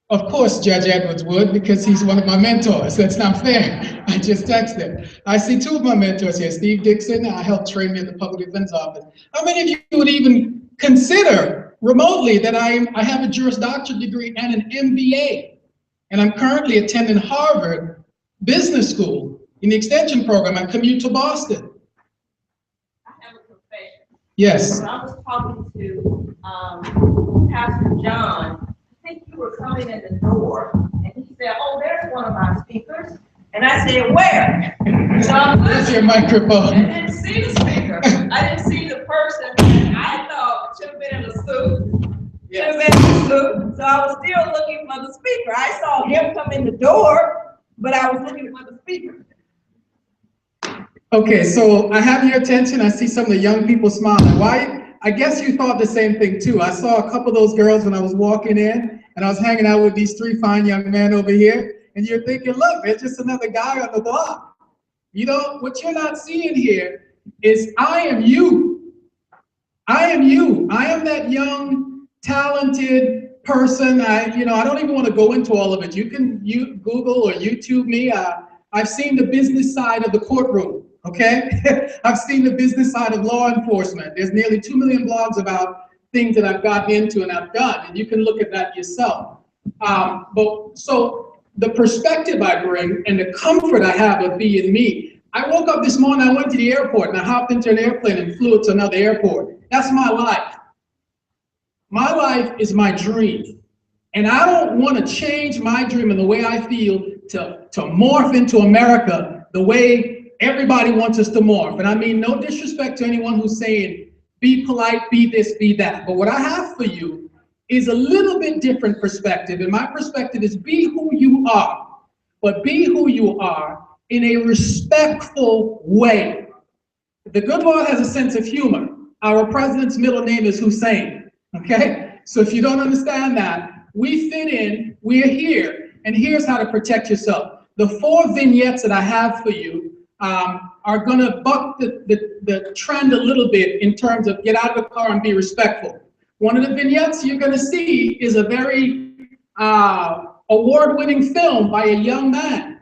Of course, Judge Edwards would, because he's one of my mentors. That's not fair. I just texted. I see 2 of my mentors here. Steve Dixon, I helped train me at the Public Defense Office. How many of you would even consider remotely that I have a Juris Doctorate degree and an MBA? And I'm currently attending Harvard Business School in the extension program. I commute to Boston. I have a confession. Yes. When I was talking to Pastor John, I think you were coming in the door, and he said, "Oh, there's one of my speakers." And I said, "Where?" So Where's your microphone? I didn't see the speaker. I didn't see the person. I thought it should have been in a suit. Should have been in a suit. So I was still looking for the speaker. I saw him come in the door, but I was looking for the speaker. Okay, so I have your attention. I see some of the young people smiling. Why? I guess you thought the same thing too. I saw a couple of those girls when I was walking in, and I was hanging out with these 3 fine young men over here, and you're thinking, look, there's just another guy on the block. What you're not seeing here is I am you. I am you. I am that young, talented person. I don't even want to go into all of it. You can Google or YouTube me. I've seen the business side of the courtroom. Okay, I've seen the business side of law enforcement. There's nearly 2 million blogs about things that I've gotten into and I've done, and you can look at that yourself. So the perspective I bring and the comfort I have of being me. I woke up this morning, I went to the airport and I hopped into an airplane and flew to another airport. That's my life. My life is my dream. And I don't want to change my dream and the way I feel to morph into America the way everybody wants us to morph. And I mean, no disrespect to anyone who's saying, be polite, be this, be that. But what I have for you is a little bit different perspective. And my perspective is be who you are, but be who you are in a respectful way. The good Lord has a sense of humor. Our president's middle name is Hussein, okay? So if you don't understand that, we fit in, we're here, and here's how to protect yourself. The 4 vignettes that I have for you are gonna buck the trend a little bit in terms of get out of the car and be respectful. One of the vignettes you're gonna see is a very award-winning film by a young man.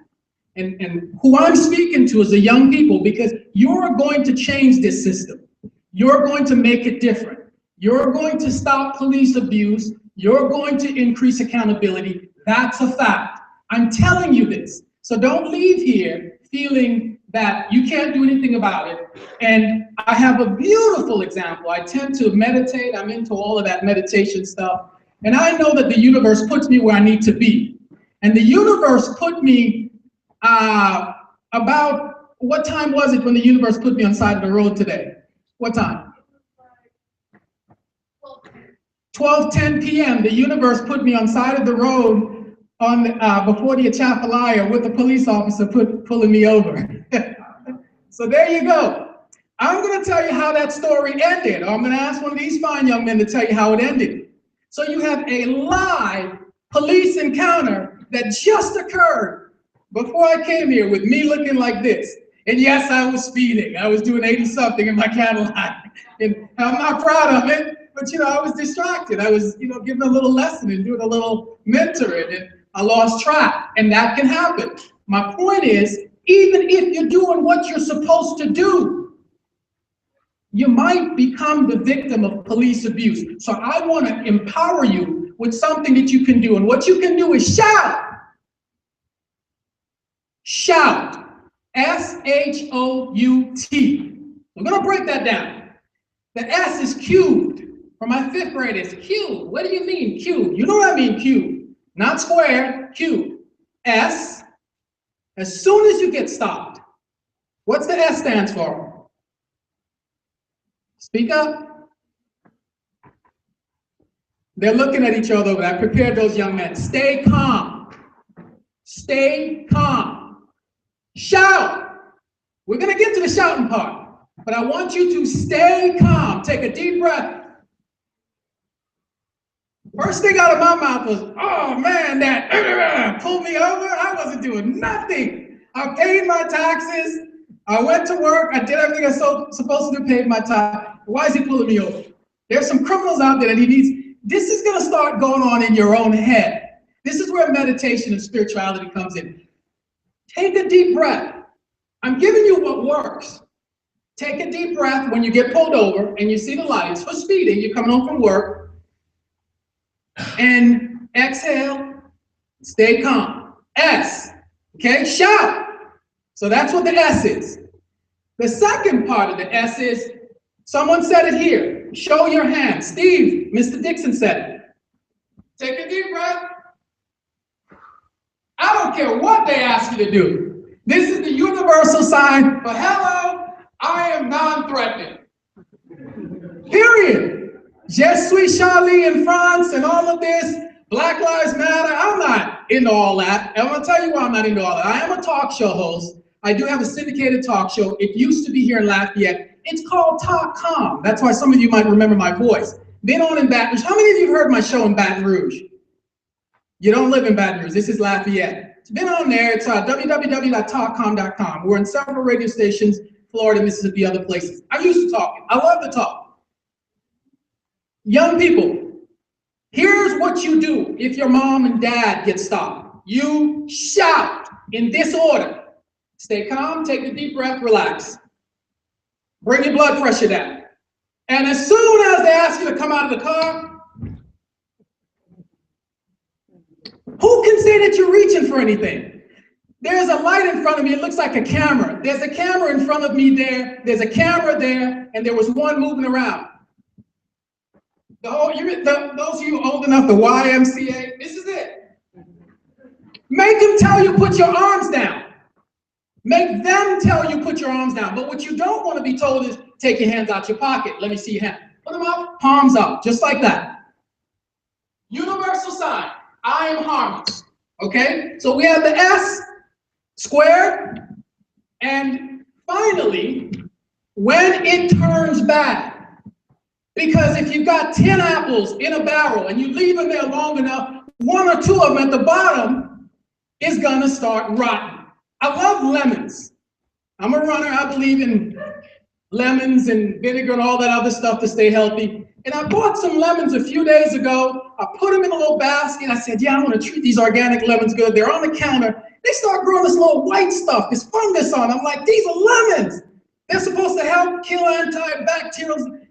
And who I'm speaking to is the young people, because you're going to change this system. You're going to make it different. You're going to stop police abuse. You're going to increase accountability. That's a fact. I'm telling you this. So don't leave here feeling that you can't do anything about it. And I have a beautiful example. I tend to meditate. I'm into all of that meditation stuff. And I know that the universe puts me where I need to be. And the universe put me about, what time was it when the universe put me on the side of the road today? What time? 12:10 p.m. The universe put me on the side of the road on before the Atchafalaya with a police officer pulling me over. So there you go. I'm going to tell you how that story ended. Or I'm going to ask one of these fine young men to tell you how it ended. So you have a live police encounter that just occurred before I came here with me looking like this. And yes, I was speeding. I was doing 80-something in my Cadillac. And I'm not proud of it. But, I was distracted. I was, giving a little lesson and doing a little mentoring, and I lost track, and that can happen. My point is, even if you're doing what you're supposed to do, you might become the victim of police abuse. So I want to empower you with something that you can do, and what you can do is shout. Shout. S-H-O-U-T. We're going to break that down. The S is cubed. For my 5th graders, cube. What do you mean, cube? You know what I mean, cube. Not square, cube. S, as soon as you get stopped. What's the S stands for? Speak up. They're looking at each other over there. I prepared those young men. Stay calm. Stay calm. Shout. We're going to get to the shouting part, but I want you to stay calm. Take a deep breath. First thing out of my mouth was, oh man, that pulled me over. I wasn't doing nothing. I paid my taxes. I went to work. I did everything I was supposed to do, paid my time. Why is he pulling me over? There's some criminals out there that he needs. This is going to start going on in your own head. This is where meditation and spirituality comes in. Take a deep breath. I'm giving you what works. Take a deep breath when you get pulled over and you see the lights for speeding. You're coming home from work. And exhale, stay calm. S, okay, shout. So that's what the S is. The second part of the S is, someone said it here, show your hand. Steve, Mr. Dixon said it. Take a deep breath. I don't care what they ask you to do. This is the universal sign for hello, I am non-threatening. Period. Je suis Charlie in France and all of this, Black Lives Matter. I'm not into all that. And I'm going to tell you why I'm not into all that. I am a talk show host. I do have a syndicated talk show. It used to be here in Lafayette. It's called Talk Calm. That's why some of you might remember my voice. Been on in Baton Rouge. How many of you have heard my show in Baton Rouge? You don't live in Baton Rouge. This is Lafayette. It's been on there. It's www.talkcalm.com. We're in several radio stations, Florida, Mississippi, other places. I'm used to talking. I love to talk. Young people, here's what you do if your mom and dad get stopped. You shout in this order. Stay calm, take a deep breath, relax. Bring your blood pressure down. And as soon as they ask you to come out of the car, who can say that you're reaching for anything? There's a light in front of me. It looks like a camera. There's a camera in front of me there. There's a camera there, and there was one moving around. Those of you old enough, the YMCA, this is it. Make them tell you put your arms down. Make them tell you put your arms down. But what you don't want to be told is take your hands out your pocket. Let me see your hand. Put them up, palms up, just like that. Universal sign. I am harmless. Okay? So we have the S squared. And finally, when it turns bad, because if you've got 10 apples in a barrel and you leave them there long enough, 1 or 2 of them at the bottom is gonna start rotting. I love lemons. I'm a runner. I believe in lemons and vinegar and all that other stuff to stay healthy. And I bought some lemons a few days ago. I put them in a little basket. I said, yeah, I want to treat these organic lemons good. They're on the counter. They start growing this little white stuff, this fungus on them. I'm like, these are lemons. They're supposed to help kill antibacterials.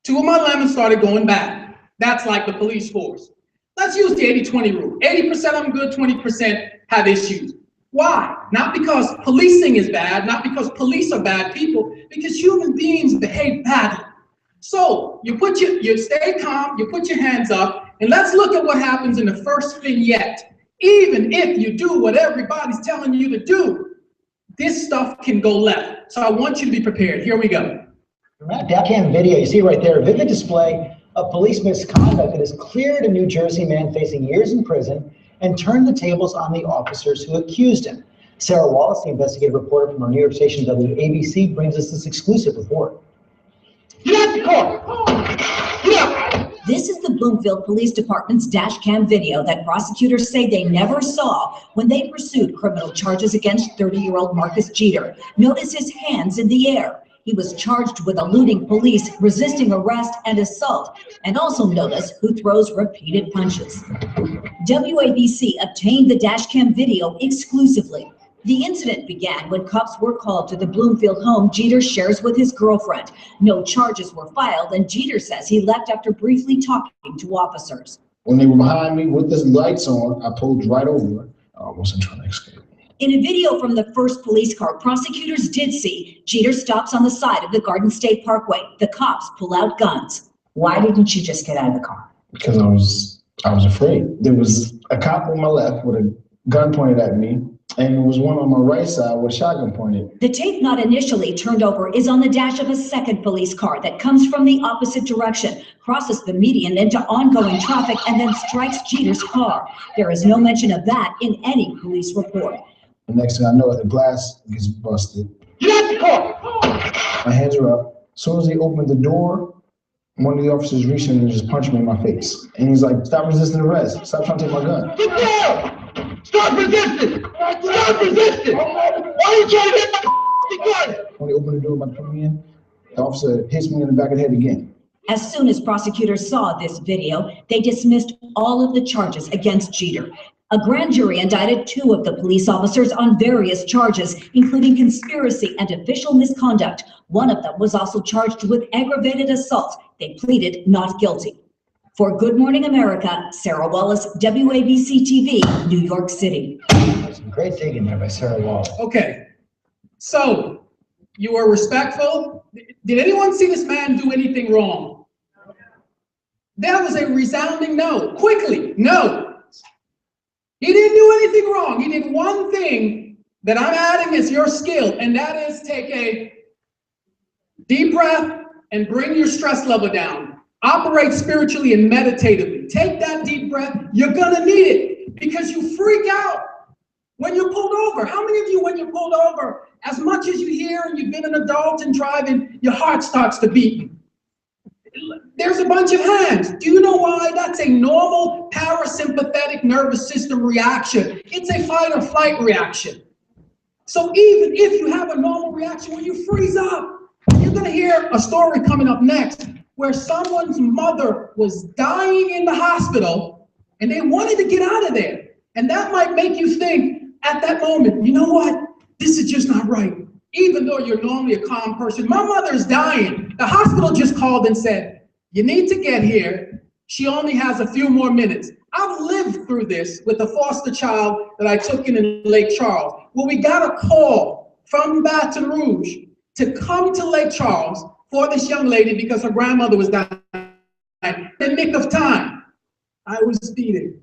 2 of my lemons started going bad. That's like the police force. Let's use the 80-20 rule. 80% of them good, 20% have issues. Why? Not because policing is bad, not because police are bad people, because human beings behave badly. So you stay calm, you put your hands up, and let's look at what happens in the first vignette. Even if you do what everybody's telling you to do, this stuff can go left. So I want you to be prepared. Here we go. That cam video you see right there, a vivid display of police misconduct that has cleared a New Jersey man facing years in prison and turned the tables on the officers who accused him. Sarah Wallace, the investigative reporter from our New York station WABC, brings us this exclusive report. Get out the car! Get out! This is the Bloomfield Police Department's dash cam video that prosecutors say they never saw when they pursued criminal charges against 30-year-old Marcus Jeter. Notice his hands in the air. He was charged with eluding police, resisting arrest, and assault. And also notice who throws repeated punches. WABC obtained the dashcam video exclusively. The incident began when cops were called to the Bloomfield home Jeter shares with his girlfriend. No charges were filed, and Jeter says he left after briefly talking to officers. When they were behind me with the lights on, I pulled right over. I wasn't trying to escape. In a video from the first police car, prosecutors did see Jeter stops on the side of the Garden State Parkway. The cops pull out guns. Why didn't you just get out of the car? Because I was afraid. There was a cop on my left with a gun pointed at me, and there was one on my right side with a shotgun pointed. The tape not initially turned over is on the dash of a second police car that comes from the opposite direction, crosses the median into ongoing traffic, and then strikes Jeter's car. There is no mention of that in any police report. The next thing I know, the glass gets busted. Get out the car! My hands are up. As soon as they opened the door, one of the officers reached in and just punched me in my face. And he's like, "Stop resisting arrest. Stop trying to take my gun." Get down! Stop resisting! Stop resisting! Why are you trying to hit my gun? When they opened the door about to put me in, the officer hits me in the back of the head again. As soon as prosecutors saw this video, they dismissed all of the charges against Jeter. A grand jury indicted 2 of the police officers on various charges, including conspiracy and official misconduct. One of them was also charged with aggravated assault. They pleaded not guilty. For Good Morning America, Sarah Wallace, WABC TV, New York City. Some great digging there by Sarah Wallace. Okay, so you were respectful. Did anyone see this man do anything wrong? That was a resounding no. Quickly, no. He didn't do anything wrong. He did one thing that I'm adding as your skill, and that is take a deep breath and bring your stress level down. Operate spiritually and meditatively. Take that deep breath. You're gonna need it because you freak out when you're pulled over. How many of you, when you're pulled over, as much as you hear and you've been an adult and driving, your heart starts to beat? There's a bunch of hands. Do you know why? That's a normal parasympathetic nervous system reaction. It's a fight or flight reaction. So even if you have a normal reaction, when you freeze up, you're gonna hear a story coming up next where someone's mother was dying in the hospital and they wanted to get out of there. And that might make you think at that moment, you know what? This is just not right. Even though you're normally a calm person, my mother's dying. The hospital just called and said, you need to get here. She only has a few more minutes. I've lived through this with a foster child that I took in Lake Charles. Well, we got a call from Baton Rouge to come to Lake Charles for this young lady because her grandmother was dying. In the nick of time, I was speeding.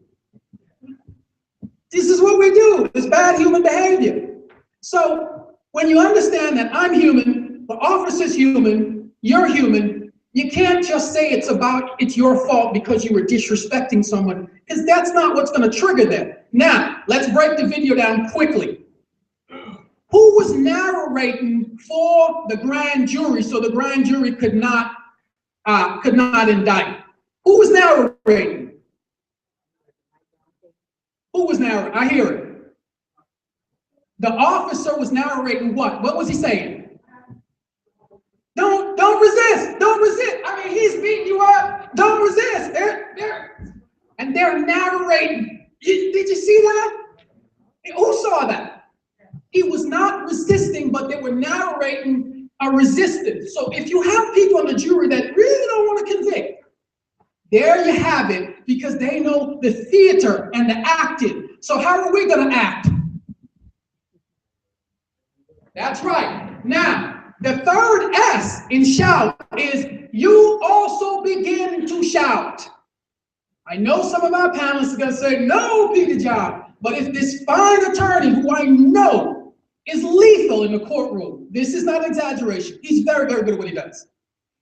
This is what we do. It's bad human behavior. So when you understand that I'm human, the officer's human, you're human, you can't just say it's your fault because you were disrespecting someone, because that's not what's going to trigger that. Now, let's break the video down quickly. Who was narrating for the grand jury so the grand jury could not indict? Who was narrating? Who was narrating? I hear it. The officer was narrating what? What was he saying? Don't resist. Don't resist. I mean, he's beating you up. Don't resist. And they're narrating. Did you see that? Who saw that? He was not resisting, but they were narrating a resistance. So if you have people on the jury that really don't want to convict, there you have it, because they know the theater and the acting. So how are we going to act? That's right. Now, the third S in shout is you also begin to shout. I know some of our panelists are going to say, no, Peter John, but if this fine attorney, who I know is lethal in the courtroom, this is not exaggeration, he's very, very good at what he does.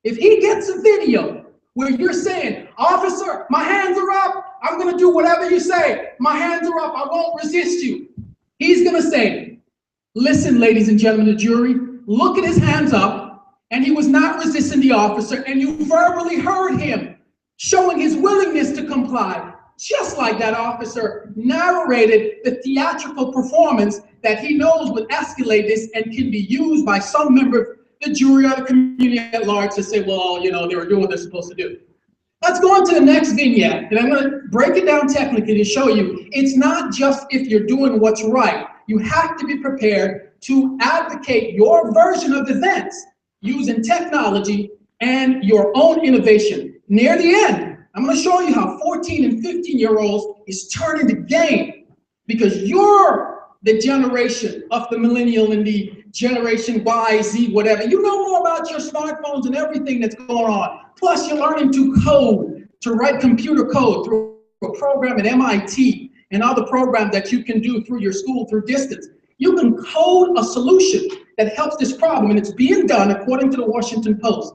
If he gets a video where you're saying, officer, my hands are up, I'm going to do whatever you say, my hands are up, I won't resist you, he's going to say, listen, ladies and gentlemen of the jury, look at his hands up, and he was not resisting the officer, and you verbally heard him showing his willingness to comply, just like that officer narrated the theatrical performance that he knows would escalate this and can be used by some member of the jury or the community at large to say, well, you know, they were doing what they're supposed to do. Let's go on to the next vignette, and I'm going to break it down technically to show you it's not just if you're doing what's right. You have to be prepared to advocate your version of events using technology and your own innovation. Near the end, I'm going to show you how 14 and 15-year-olds is turning the game, because you're the generation of the millennial and the generation Y, Z, whatever. You know more about your smartphones and everything that's going on. Plus, you're learning to code, to write computer code through a program at MIT and other programs that you can do through your school through distance. You can code a solution that helps this problem, and it's being done according to the Washington Post.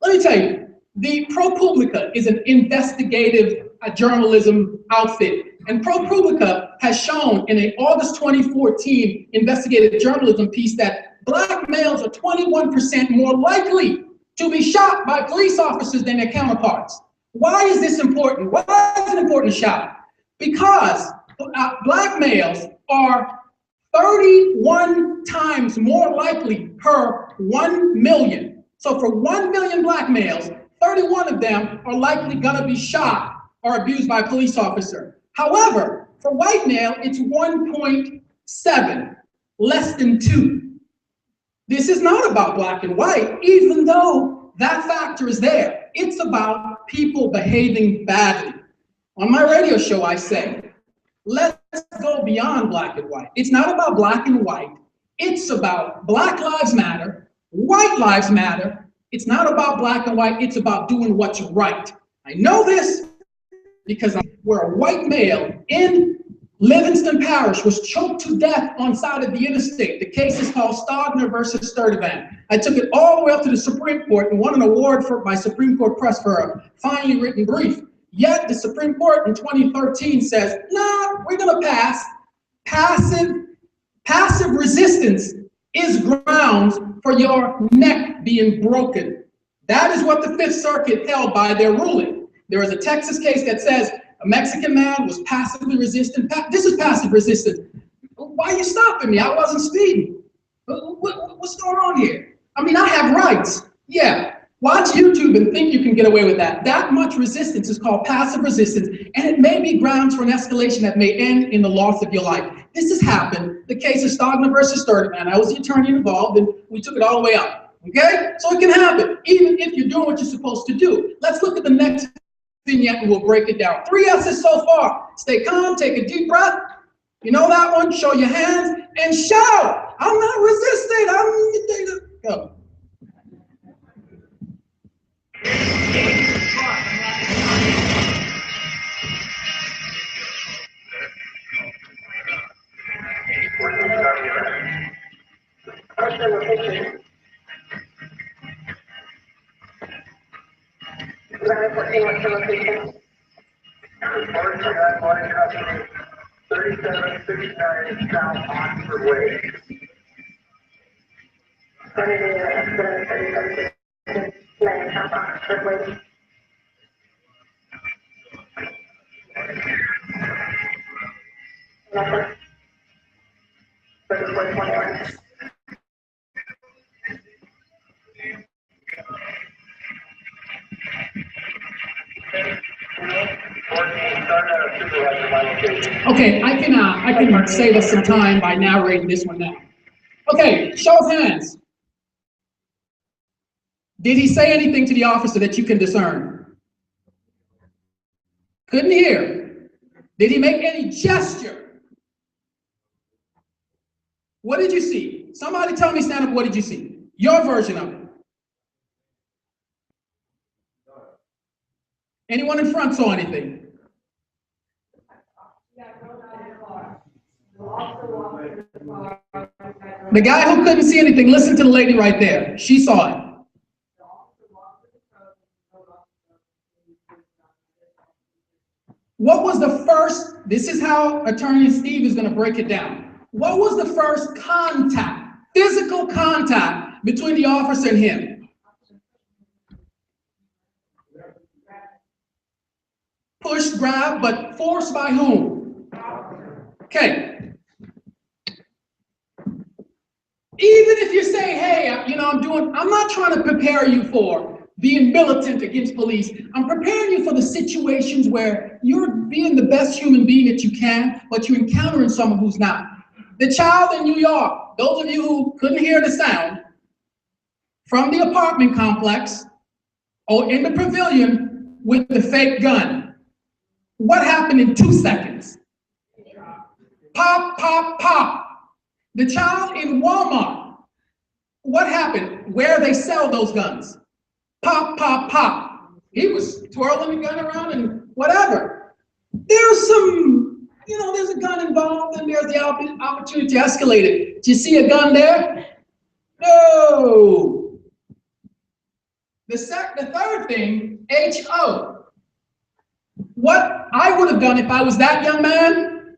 Let me tell you, the ProPublica is an investigative journalism outfit, and ProPublica has shown in an August 2014 investigative journalism piece that Black males are 21% more likely to be shot by police officers than their counterparts. Why is this important? Why is it important to shout? Because Black males are 31 times more likely per 1 million. So for 1 million Black males, 31 of them are likely gonna be shot or abused by a police officer. However, for white male, it's 1.7, less than 2. This is not about Black and white, even though that factor is there. It's about people behaving badly. On my radio show, I say, let's go beyond Black and white. It's not about Black and white. It's about Black Lives Matter, White Lives Matter. It's not about Black and white. It's about doing what's right. I know this because where a white male in Livingston Parish was choked to death on side of the interstate. The case is called Stogner versus Sturtevant. I took it all the way up to the Supreme Court and won an award for my Supreme Court press for a finely written brief. Yet the Supreme Court in 2013 says, no, we're gonna pass. Passive resistance is grounds for your neck being broken. That is what the Fifth Circuit held by their ruling. There is a Texas case that says a Mexican man was passively resistant. This is passive resistance. Why are you stopping me? I wasn't speeding. What's going on here? I mean, I have rights. Yeah. Watch YouTube and think you can get away with that. That much resistance is called passive resistance, and it may be grounds for an escalation that may end in the loss of your life. This has happened. The case of Stogner versus Sturtevant. I was the attorney involved, and we took it all the way up. Okay? So it can happen, even if you're doing what you're supposed to do. Let's look at the next vignette and we'll break it down. 3 S's so far. Stay calm, take a deep breath. You know that one? Show your hands and shout. I'm not resisting. Go. Location. 3769 South Oxford Way. South Oxford Way. Number 3421. Okay, I can save us some time by narrating this one now. Okay, show of hands. Did he say anything to the officer that you can discern? Couldn't hear. Did he make any gesture? What did you see? Somebody tell me, stand up, what did you see? Your version of it. Anyone in front saw anything? The guy who couldn't see anything, listen to the lady right there. She saw it. What was the first, this is how Attorney Steve is going to break it down. What was the first contact, physical contact between the officer and him? Push, grab, but forced by whom? Okay. Even if you say, hey, I'm not trying to prepare you for being militant against police. I'm preparing you for the situations where you're being the best human being that you can, but you're encountering someone who's not. The child in New York, those of you who couldn't hear the sound, from the apartment complex or in the pavilion with the fake gun. What happened in 2 seconds? Pop, pop, pop. The child in Walmart, what happened? Where they sell those guns? Pop, pop, pop. He was twirling the gun around and whatever. There's some, there's a gun involved and there's the opportunity to escalate it. Do you see a gun there? No. The third thing, H-O. What I would have done if I was that young man,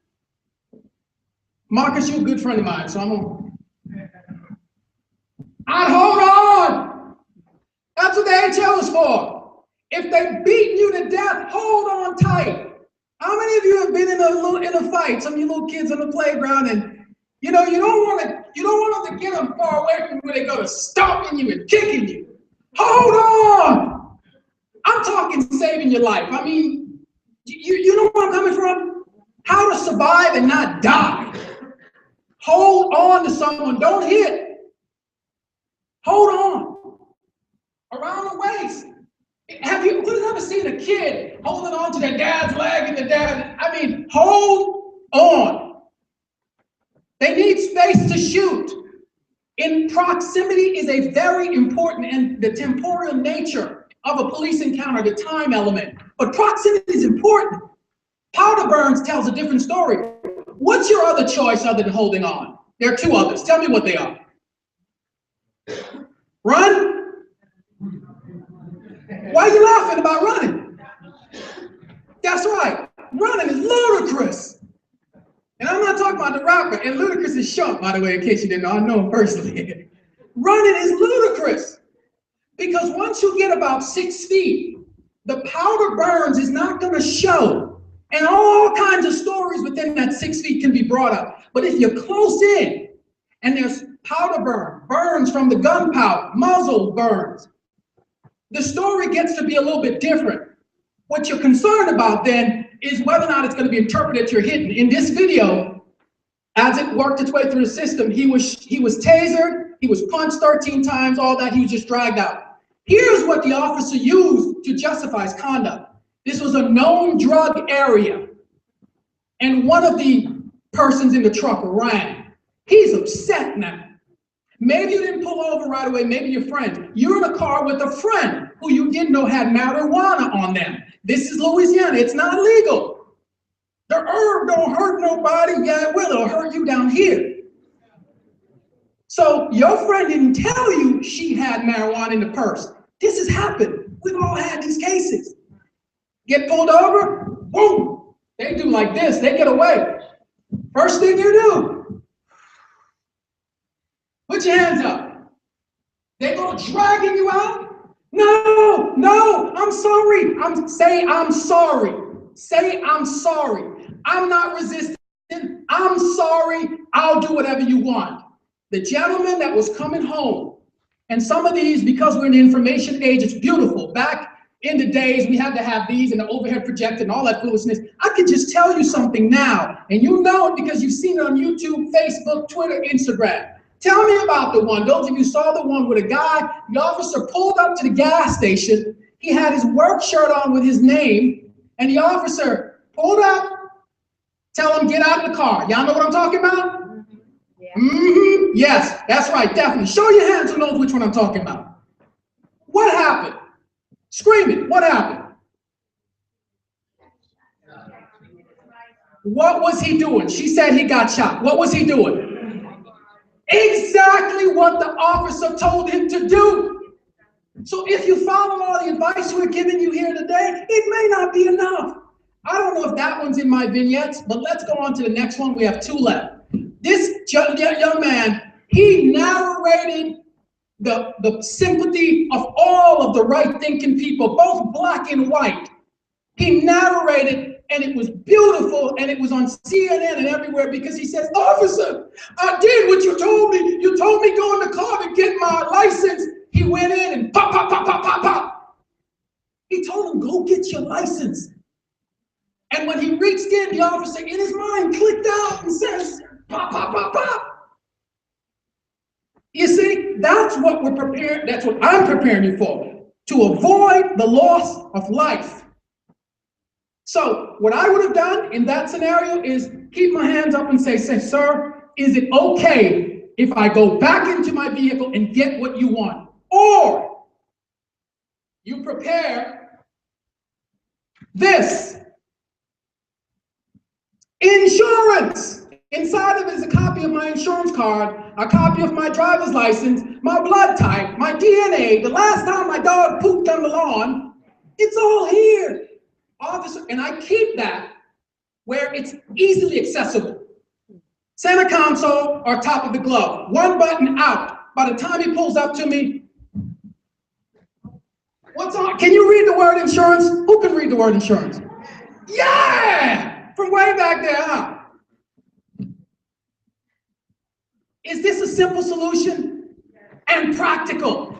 Marcus, you're a good friend of mine, so I'd hold on. That's what the HL is for. If they beat you to death, hold on tight. How many of you have been in a fight? Some of you little kids on the playground, and you don't want them to get them far away from where they go to stomping you and kicking you. Hold on. I'm talking saving your life. I mean, you know where I'm coming from? How to survive and not die. Hold on to someone. Don't hit. Hold on. Around the waist. Have you ever seen a kid holding on to their dad's leg and hold on. They need space to shoot. In proximity is a very important, and the temporal nature of a police encounter, the time element. But proximity is important. Powder burns tells a different story. What's your other choice other than holding on? There are two others. Tell me what they are. Run? Why are you laughing about running? That's right. Running is ludicrous. And I'm not talking about the rapper. And Ludacris is short, by the way, in case you didn't know. I know him personally. Running is ludicrous. Because once you get about 6 feet, the powder burns is not going to show. And all kinds of stories within that 6 feet can be brought up. But if you're close in, and there's powder burns from the gunpowder, muzzle burns, the story gets to be a little bit different. What you're concerned about then is whether or not it's going to be interpreted you're hidden. In this video, as it worked its way through the system, he was tasered, he was punched 13 times, all that, he was just dragged out. Here's what the officer used to justify his conduct. This was a known drug area, and one of the persons in the truck ran. He's upset now. Maybe you didn't pull over right away, maybe your friend. You're in a car with a friend who you didn't know had marijuana on them. This is Louisiana, it's not legal. The herb don't hurt nobody, yeah it will, it'll hurt you down here. So your friend didn't tell you she had marijuana in the purse. This has happened, we've all had these cases. Get pulled over, boom, they do like this, they get away. First thing you do, put your hands up. They go dragging you out? No, I'm sorry. Say I'm sorry. Say I'm sorry. I'm not resisting. I'm sorry. I'll do whatever you want. The gentleman that was coming home, and some of these, because we're in the information age, it's beautiful. Back in the days, we had to have these and the overhead projector and all that foolishness. I could just tell you something now, and you know it because you've seen it on YouTube, Facebook, Twitter, Instagram. Tell me about the one. Those of you saw the one with a guy, the officer pulled up to the gas station. He had his work shirt on with his name, and the officer pulled up, tell him, get out of the car. Y'all know what I'm talking about? Mm-hmm. Yes, that's right, definitely. Show your hands who knows which one I'm talking about. What happened? Scream it. What happened? What was he doing? She said he got shot. What was he doing? Exactly what the officer told him to do. So if you follow all the advice we're giving you here today, it may not be enough. I don't know if that one's in my vignettes, but let's go on to the next one. We have 2 left. This young man, he narrated the sympathy of all of the right-thinking people, both black and white. He narrated, and it was beautiful, and it was on CNN and everywhere, because he says, officer, I did what you told me. You told me go in the car to get my license. He went in and pop, pop, pop, pop, pop, pop. He told him, go get your license. And when he reached in, the officer in his mind clicked out and says, pop, pop, pop, pop. You see, that's what we're prepared, that's what I'm preparing you for, to avoid the loss of life. So what I would have done in that scenario is keep my hands up and say, sir, is it okay if I go back into my vehicle and get what you want? Or you prepare this. Insurance. Inside of it is a copy of my insurance card, a copy of my driver's license, my blood type, my DNA, the last time my dog pooped on the lawn. It's all here. Officer, and I keep that where it's easily accessible. Center console or top of the glove. One button out. By the time he pulls up to me, what's on? Can you read the word insurance? Who can read the word insurance? Yeah! From way back there, huh? Is this a simple solution? And practical.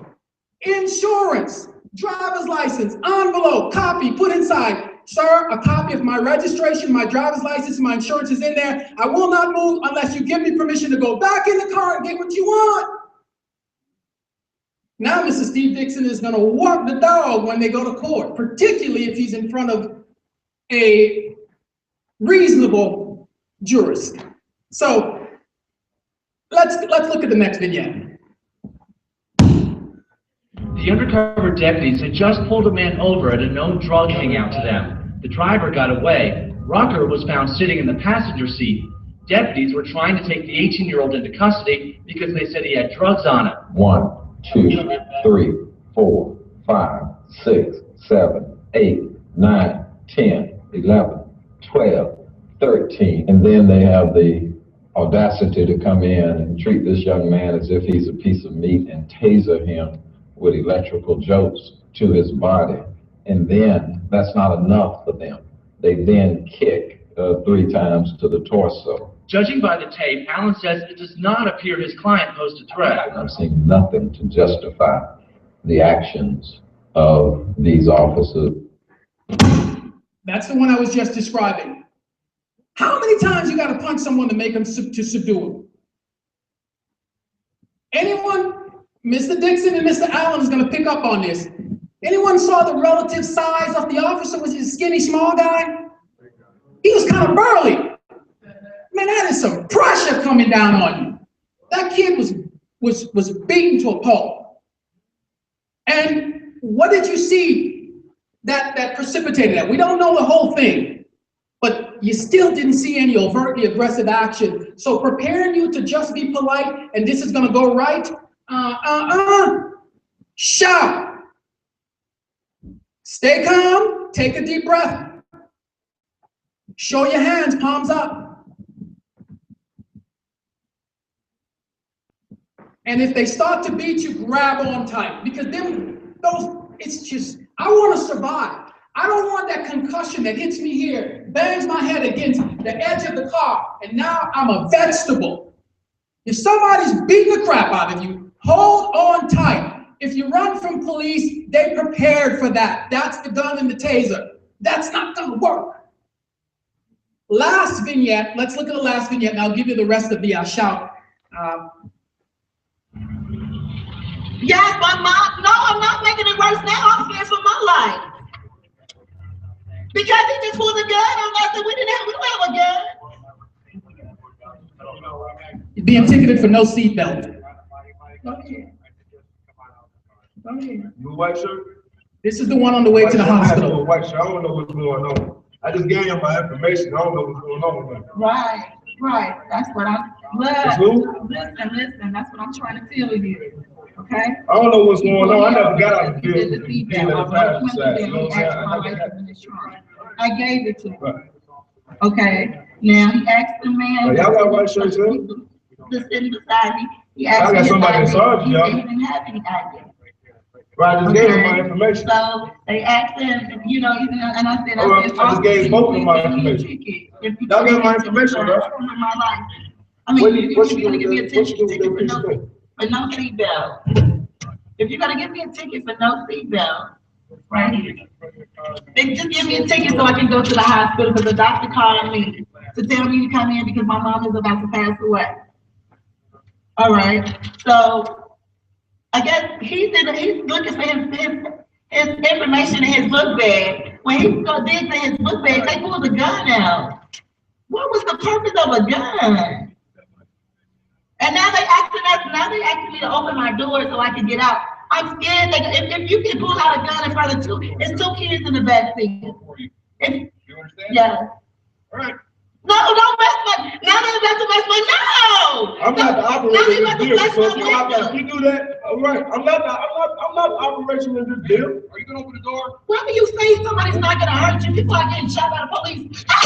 Insurance, driver's license, envelope, copy, put inside. Sir, a copy of my registration, my driver's license, my insurance is in there. I will not move unless you give me permission to go back in the car and get what you want. Now, Mr. Steve Dixon is going to walk the dog when they go to court, particularly if he's in front of a reasonable jurist. So let's look at the next vignette. The undercover deputies had just pulled a man over at a known drug hangout to them. The driver got away. Rucker was found sitting in the passenger seat. Deputies were trying to take the 18-year-old into custody because they said he had drugs on him. 1, 2, 3, 4, 5, 6, 7, 8, 9, 10, 11, 12, 13. And then they have the audacity to come in and treat this young man as if he's a piece of meat and taser him with electrical jokes to his body. And then that's not enough for them. They then kick 3 times to the torso. Judging by the tape, Allen says it does not appear his client posed a threat. I've seen nothing to justify the actions of these officers. That's the one I was just describing. How many times you got to punch someone to make them to subdue them? Anyone? Mr. Dixon and Mr. Allen is going to pick up on this. Anyone saw the relative size of the officer? Was he a skinny, small guy? He was kind of burly. Man, that is some pressure coming down on you. That kid was beaten to a pulp. And what did you see that precipitated that? We don't know the whole thing, but you still didn't see any overtly aggressive action. So preparing you to just be polite and this is going to go right, shout. Stay calm, take a deep breath. Show your hands, palms up. And if they start to beat you, grab on tight, because then it's just, I want to survive. I don't want that concussion that hits me here, bangs my head against the edge of the car, and now I'm a vegetable. If somebody's beating the crap out of you, hold on tight. If you run from police, they prepared for that. That's the gun and the taser. That's not gonna work. Last vignette, let's look at the last vignette, and I'll give you the rest of the shout. Yes, my mom, no, I'm not making it worse now. I'm scared for my life. Because he just pulled a gun on us and we don't have a gun. You're being ticketed for no seatbelt. You a white shirt? This is the one on the way to the hospital. White shirt. I don't know what's going on. I just gave you my information. I don't know what's going on with that. Right. That's what I'm, listen, that's what I'm trying to tell you. Okay? I don't know what's going on. I never got out of the Did building. the feedback. I gave it to him. Okay. Now he asked the man. Y'all got white shirts too? Just sitting beside me. He asked me. I got somebody in charge, He y'all. didn't have any idea. Right, I just gave him my information. So they asked him, and I said, I just gave both of them my information. Y'all got my information, bro. I mean, if you're gonna give me a ticket for no seatbelt. If you're gonna give me a ticket for no seatbelt, right here. Then just give me a ticket so I can go to the hospital because the doctor called me to tell me to come in because my mom is about to pass away. All right, so I guess he's looking for his information in his book bag. When he digs in his book bag, they pulled a gun out. What was the purpose of a gun? And now they asking me to open my door so I can get out. I'm scared that if you can pull out a gun in front of it's two kids in the back seat. Yeah. All right. No, don't mess my, now they're about to mess my, no! I'm not the operator in this deal, so if you do that, all right. I'm not the operation in this deal. Are you gonna open the door? Whenever you say somebody's not gonna hurt you, people are getting shot by the police. Oh,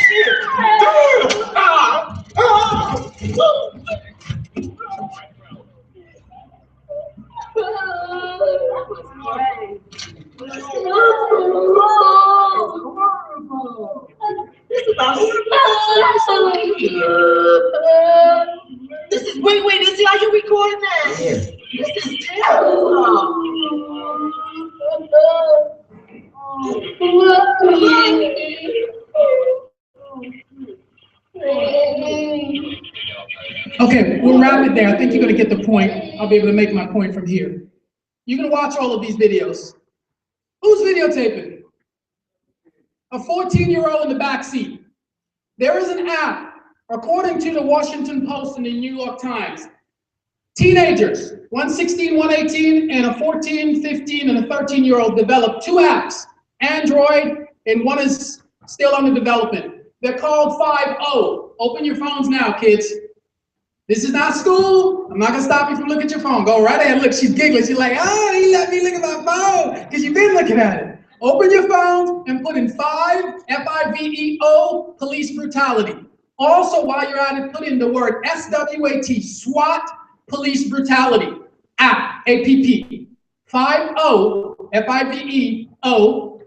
shit! This is wait, this is how you recording that? Yeah. This is terrible. Okay, we'll wrap it there. I think you're gonna get the point. I'll be able to make my point from here. You can watch all of these videos. Who's videotaping? A 14-year-old in the back seat. There is an app, according to the Washington Post and the New York Times. Teenagers, 116, 118, and a 14, 15, and a 13-year-old developed two apps, Android, and one is still under development. They're called 5.0. Open your phones now, kids. This is not school. I'm not gonna stop you from looking at your phone. Go right ahead. Look, she's giggling. She's like, oh, he let me look at my phone because you've been looking at it. Open your phones and put in 5, F-I-V-E-O, police brutality. Also, while you're at it, put in the word S-W-A-T, SWAT, police brutality, app, A-P-P. 5.0, F-I-V-E-O,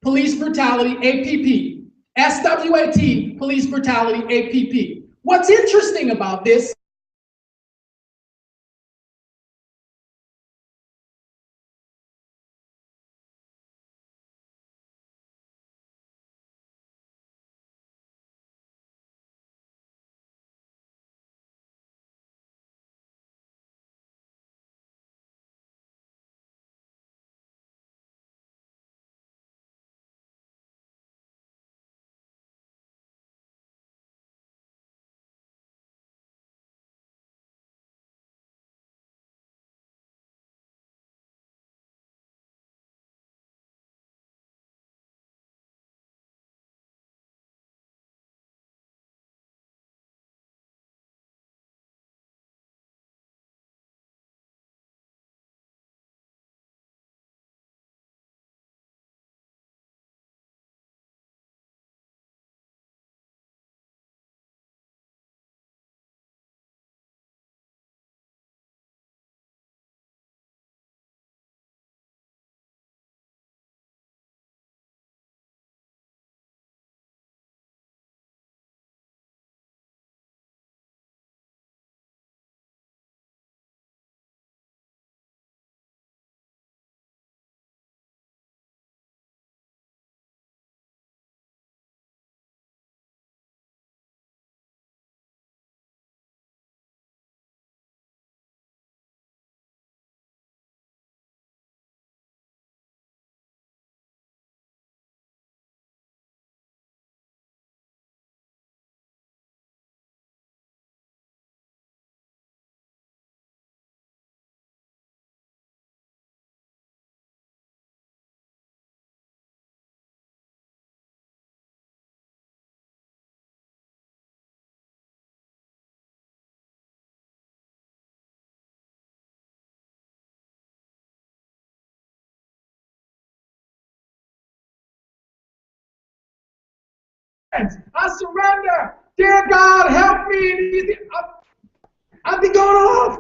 police brutality, A-P-P. S-W-A-T, police brutality, A-P-P. What's interesting about this hands. I surrender. Dear God, help me. I'd be going off.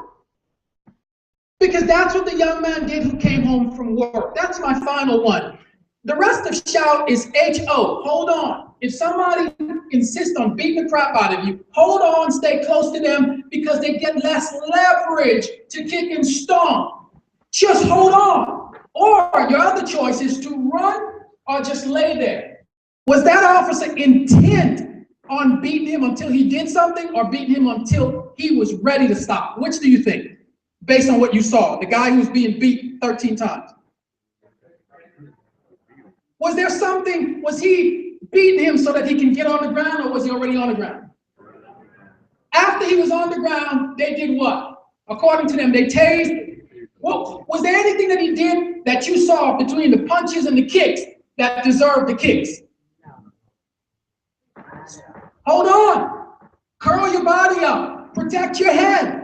Because that's what the young man did who came home from work. That's my final one. The rest of shout is H-O, hold on. If somebody insists on beating the crap out of you, hold on, stay close to them because they get less leverage to kick and stomp. Just hold on. Or your other choice is to run or just lay there. Was that officer intent on beating him until he did something or beating him until he was ready to stop? Which do you think? Based on what you saw, the guy who's being beat 13 times. Was there something, was he beating him so that he can get on the ground, or was he already on the ground? After he was on the ground, they did what? According to them, they tased. Well, was there anything that he did that you saw between the punches and the kicks that deserved the kicks? Hold on. Curl your body up. Protect your head.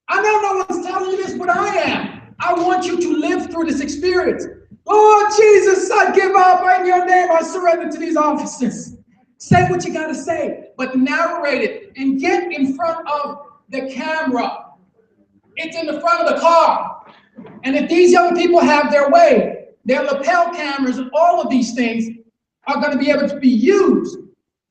I know no one's telling you this, but I am. I want you to live through this experience. Lord Jesus, I give up. In your name, I surrender to these officers. Say what you got to say, but narrate it and get in front of the camera. It's in the front of the car. And if these young people have their way, their lapel cameras and all of these things are going to be able to be used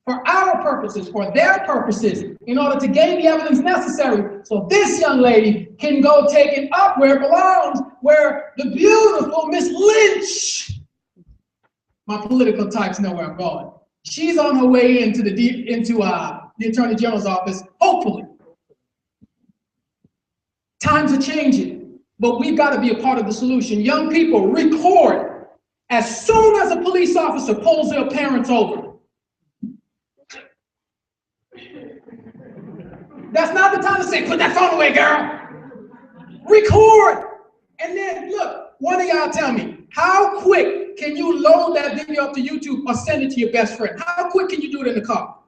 for our purposes, for their purposes, in order to gain the evidence necessary. So this young lady can go take it up where it belongs, where the beautiful Miss Lynch, my political types know where I'm going. She's on her way into the Attorney General's office, hopefully. Times are changing, but we've got to be a part of the solution. Young people, record as soon as a police officer pulls their parents over. That's not the time to say, put that phone away, girl. Record. And then, look, one of y'all tell me, how quick can you load that video up to YouTube or send it to your best friend? How quick can you do it in the car?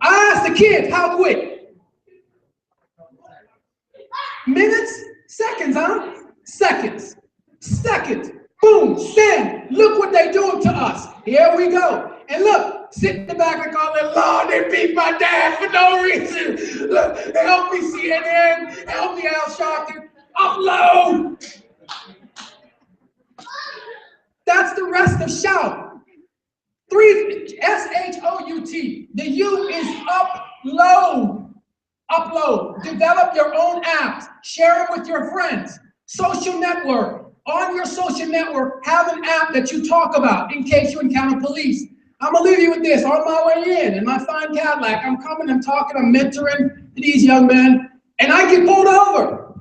I asked the kids, how quick? Minutes? Seconds, huh? Seconds. Seconds. Boom, send. Look what they're doing to us. Here we go. And look, sit in the back and call it, Lord, they beat my dad for no reason. Look, help me CNN, help me Al Sharpton, upload. That's the rest of shout. 3 S-H-O-U-T. The U is upload. Upload. Develop your own apps. Share them with your friends. Social network. On your social network, have an app that you talk about in case you encounter police. I'm gonna leave you with this. On my way in my fine Cadillac, I'm coming, I'm talking, I'm mentoring these young men, and I get pulled over.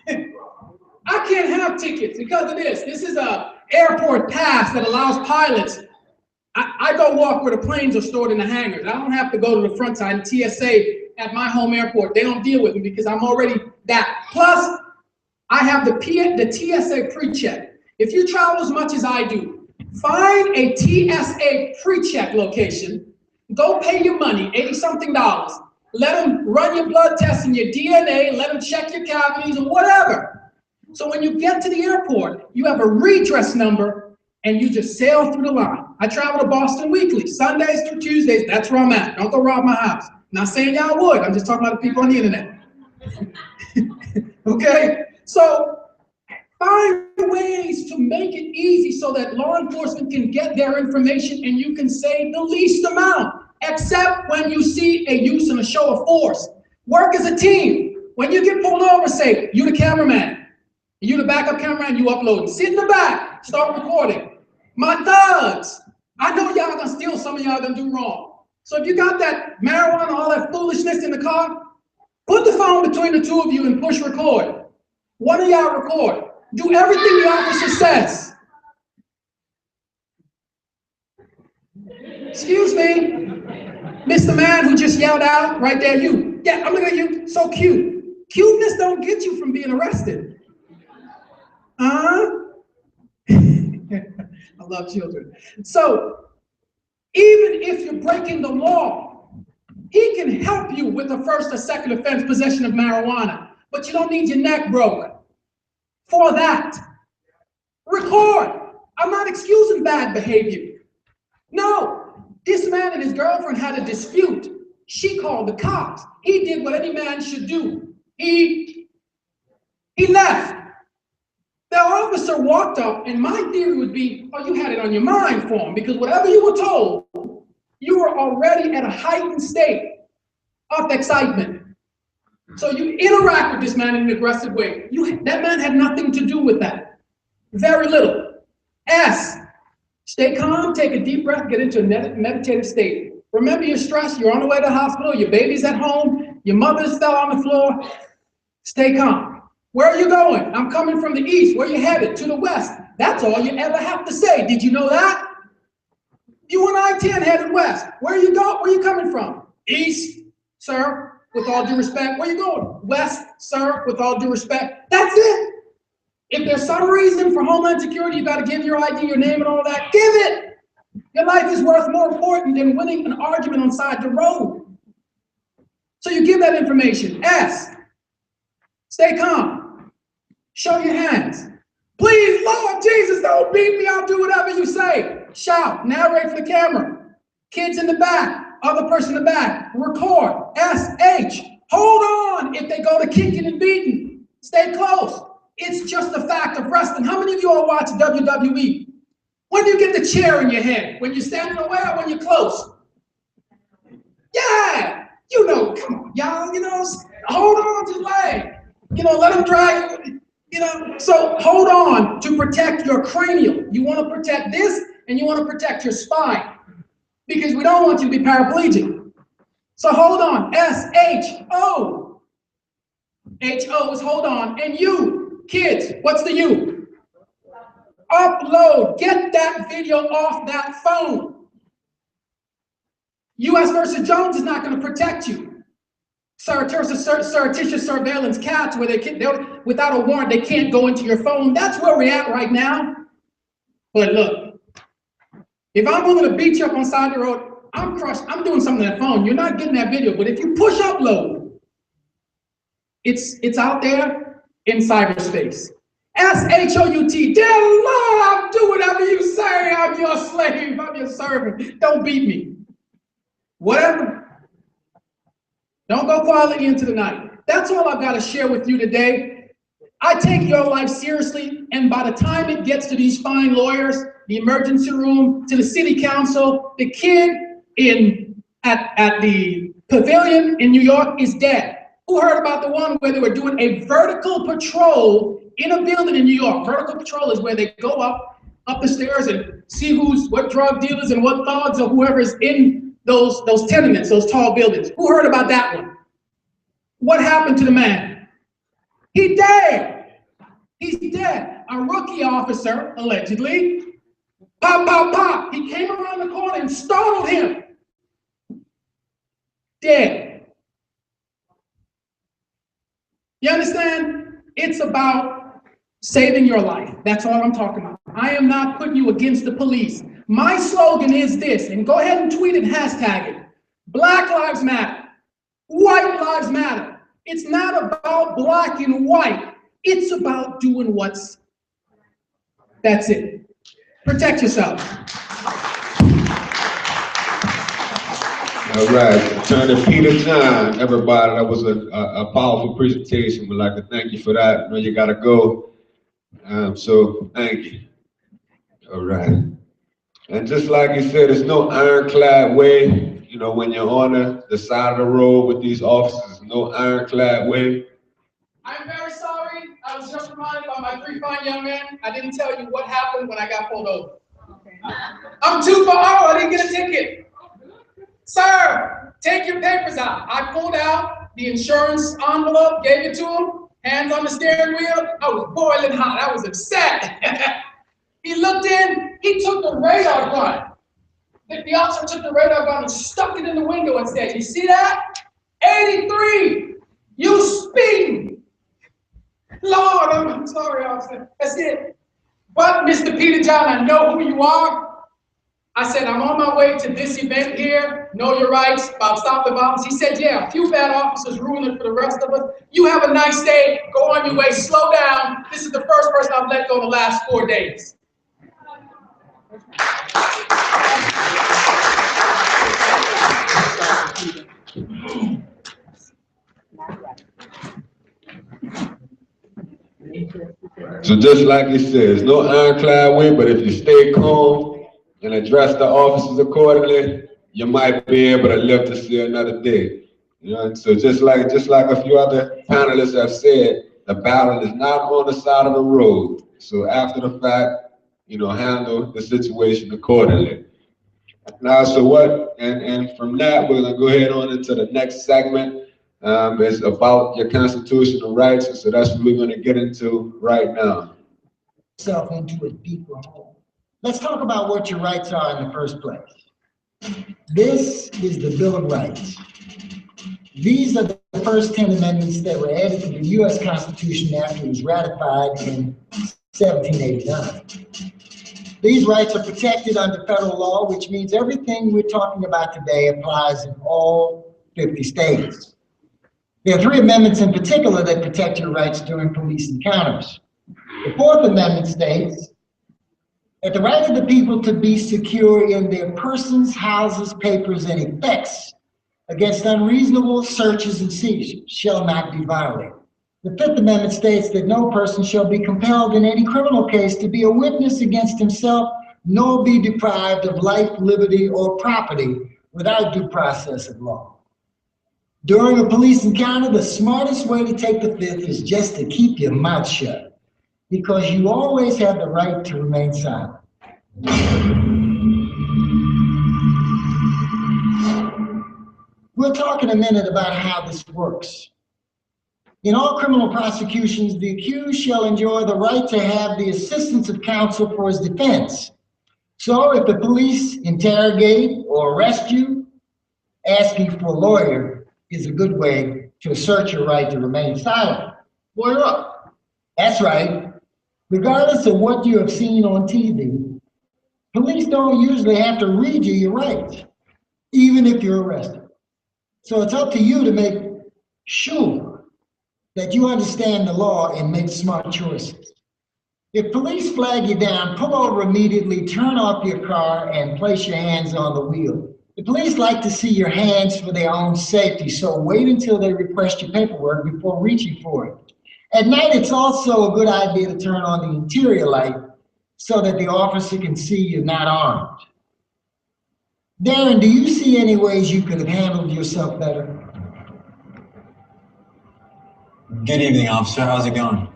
I can't have tickets because of this. This is a airport pass that allows pilots. I go walk where the planes are stored in the hangars. I don't have to go to the front side. TSA at my home airport, they don't deal with me because I'm already that. Plus, I have the TSA pre-check. If you travel as much as I do, find a TSA pre-check location, go pay your money, $80-something. Let them run your blood tests and your DNA, let them check your cavities and whatever. So when you get to the airport, you have a redress number and you just sail through the line. I travel to Boston weekly, Sundays through Tuesdays, that's where I'm at. Don't go rob my house. Not saying y'all would, I'm just talking about the people on the internet. Okay? So find ways to make it easy so that law enforcement can get their information and you can save the least amount, except when you see a use and a show of force. Work as a team. When you get pulled over, say, you the cameraman, you the backup cameraman, you upload. Sit in the back, start recording. My thugs, I know y'all gonna steal, some of y'all gonna do wrong. So if you got that marijuana, all that foolishness in the car, put the phone between the two of you and push record. One of y'all record. Do everything the officer says. Excuse me, Mr. Man who just yelled out right there, you. Yeah, I'm looking at you, so cute. Cuteness don't get you from being arrested. I love children. So, even if you're breaking the law, he can help you with a first or second offense possession of marijuana, but you don't need your neck broke for that. Record. I'm not excusing bad behavior. No, this man and his girlfriend had a dispute. She called the cops. He did what any man should do. He left. The officer walked up, and my theory would be, oh, you had it on your mind for him, because whatever you were told, you were already at a heightened state of excitement. So you interact with this man in an aggressive way. That man had nothing to do with that. Very little. S, stay calm, take a deep breath, get into a meditative state. Remember your stress, you're on the way to the hospital, your baby's at home, your mother's fell on the floor. Stay calm. Where are you going? I'm coming from the east. Where are you headed? To the west. That's all you ever have to say. Did you know that? You and I-10 headed west. Where are you going? Where are you coming from? East, sir, with all due respect. Where are you going? West, sir, with all due respect. That's it. If there's some reason for Homeland Security, you got to give your ID, your name, and all that, give it. Your life is worth more important than winning an argument on side the road. So you give that information. S, stay calm. Show your hands. Please, Lord Jesus, don't beat me. I'll do whatever you say. Shout, narrate for the camera. Kids in the back, other person in the back, record. S-H, hold on if they go to kicking and beating. Stay close. It's just a fact of wrestling. How many of you all watch WWE? When do you get the chair in your head? When you're standing away or when you're close? Yeah, you know, come on, y'all, you know, hold on to the leg. You know, let them drag you, you know. So hold on to protect your cranial. You want to protect this and you want to protect your spine because we don't want you to be paraplegic. So hold on, S-H-O. H-O is hold on. And you, kids, what's the U? Upload, get that video off that phone. U.S. versus Jones is not going to protect you. Surreptitious surveillance cats where without a warrant, they can't go into your phone. That's where we're at right now. But look, if I'm willing to beat you up on the side of the road, I'm crushed. I'm doing something on that phone. You're not getting that video. But if you push upload, it's out there in cyberspace. S-H-O-U-T. Dear Lord, I'll do whatever you say. I'm your slave. I'm your servant. Don't beat me. Whatever. Don't go quietly into the night. That's all I've got to share with you today. I take your life seriously, and by the time it gets to these fine lawyers, the emergency room, to the city council, the kid at the pavilion in New York is dead. Who heard about the one where they were doing a vertical patrol in a building in New York? Vertical patrol is where they go up the stairs and see what drug dealers and what thugs or whoever is in those tenements, those tall buildings. Who heard about that one? What happened to the man? He dead. He's dead. A rookie officer, allegedly, pop, pop, pop. He came around the corner and startled him. Dead. You understand? It's about saving your life. That's all I'm talking about. I am not putting you against the police. My slogan is this, and go ahead and tweet it, hashtag it. Black lives matter. White lives matter. It's not about black and white. It's about doing that's it. Protect yourself. All right, Attorney Peter John, everybody, that was a powerful presentation. We'd like to thank you for that. I know you gotta go, so thank you. All right, and just like you said, there's no ironclad way. You know, when you're on the side of the road with these officers, no ironclad way. I'm very sorry. I was just reminded by my three fine young men. I didn't tell you what happened when I got pulled over. I'm 2 for 0. I didn't get a ticket. Sir, take your papers out. I pulled out the insurance envelope, gave it to him, hands on the steering wheel. I was boiling hot. I was upset. He looked in, he took the radar gun. The officer took the radar gun and stuck it in the window and said, you see that? 83, you speeding. Lord, I'm sorry, officer. That's it. But Mr. Peter John, I know who you are. I said, I'm on my way to this event here, know your rights, about stop the violence. He said, yeah, a few bad officers ruined it for the rest of us. You have a nice day, go on your way, slow down. This is the first person I've let go the last 4 days. So just like it says, no ironclad way, but if you stay calm and address the officers accordingly, you might be able to live to see another day. You know, so just like a few other panelists have said, the battle is not on the side of the road. So after the fact, you know, handle the situation accordingly. Now, so what, and from that, we're gonna go ahead on into the next segment. It's about your constitutional rights, so that's what we're gonna get into right now. Yourself into a deeper hole. Let's talk about what your rights are in the first place. This is the Bill of Rights. These are the first 10 amendments that were added to the U.S. Constitution after it was ratified in 1789. These rights are protected under federal law, which means everything we're talking about today applies in all 50 states. There are 3 amendments in particular that protect your rights during police encounters. The 4th Amendment states that the right of the people to be secure in their persons, houses, papers, and effects against unreasonable searches and seizures shall not be violated. The 5th Amendment states that no person shall be compelled in any criminal case to be a witness against himself, nor be deprived of life, liberty, or property without due process of law. During a police encounter, the smartest way to take the 5th is just to keep your mouth shut, because you always have the right to remain silent. We'll talk in a minute about how this works. In all criminal prosecutions, the accused shall enjoy the right to have the assistance of counsel for his defense. So if the police interrogate or arrest you, asking for a lawyer is a good way to assert your right to remain silent. Lawyer up. That's right. Regardless of what you have seen on TV, police don't usually have to read you your rights, even if you're arrested. So it's up to you to make sure that you understand the law and make smart choices. If police flag you down, pull over immediately, turn off your car, and place your hands on the wheel. The police like to see your hands for their own safety, so wait until they request your paperwork before reaching for it. At night, it's also a good idea to turn on the interior light so that the officer can see you're not armed. Darren, do you see any ways you could have handled yourself better? Good evening, officer. How's it going?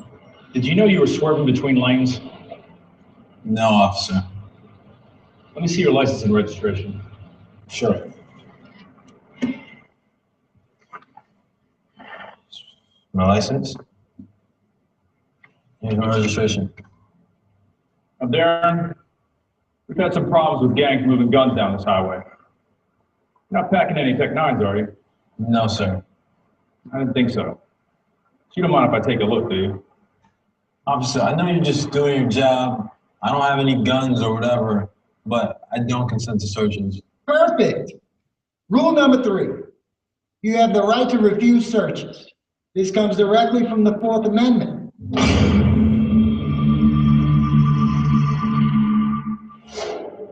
Did you know you were swerving between lanes? No, officer. Let me see your license and registration. Sure. My license? Here's my registration. Now, Darren, we've had some problems with gangs moving guns down this highway. You're not packing any Tech 9s, are you? No, sir. I didn't think so. You don't mind if I take a look, do you? Officer, I know you're just doing your job. I don't have any guns or whatever, but I don't consent to searches. Perfect. Rule number 3, you have the right to refuse searches. This comes directly from the 4th Amendment.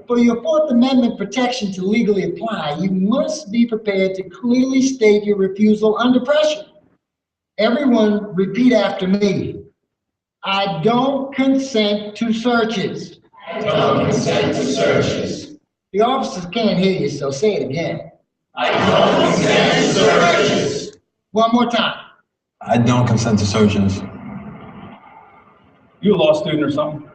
For your 4th Amendment protection to legally apply, you must be prepared to clearly state your refusal under pressure. Everyone repeat after me. I don't consent to searches. I don't consent to searches. The officers can't hear you, so say it again. I don't consent to searches. One more time. I don't consent to searches. You a law student or something?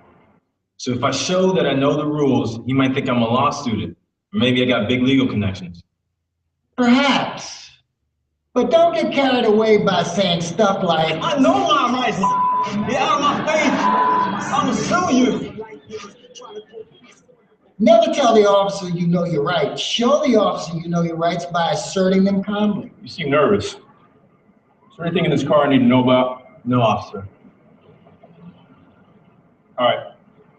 So if I show that I know the rules, you might think I'm a law student. Or maybe I got big legal connections. Perhaps. But don't get carried away by saying stuff like, I know my rights. Get out of my face. I'm gonna sue you. Never tell the officer you know your rights. Show the officer you know your rights by asserting them calmly. You seem nervous. Is there anything in this car I need to know about? No, officer. All right.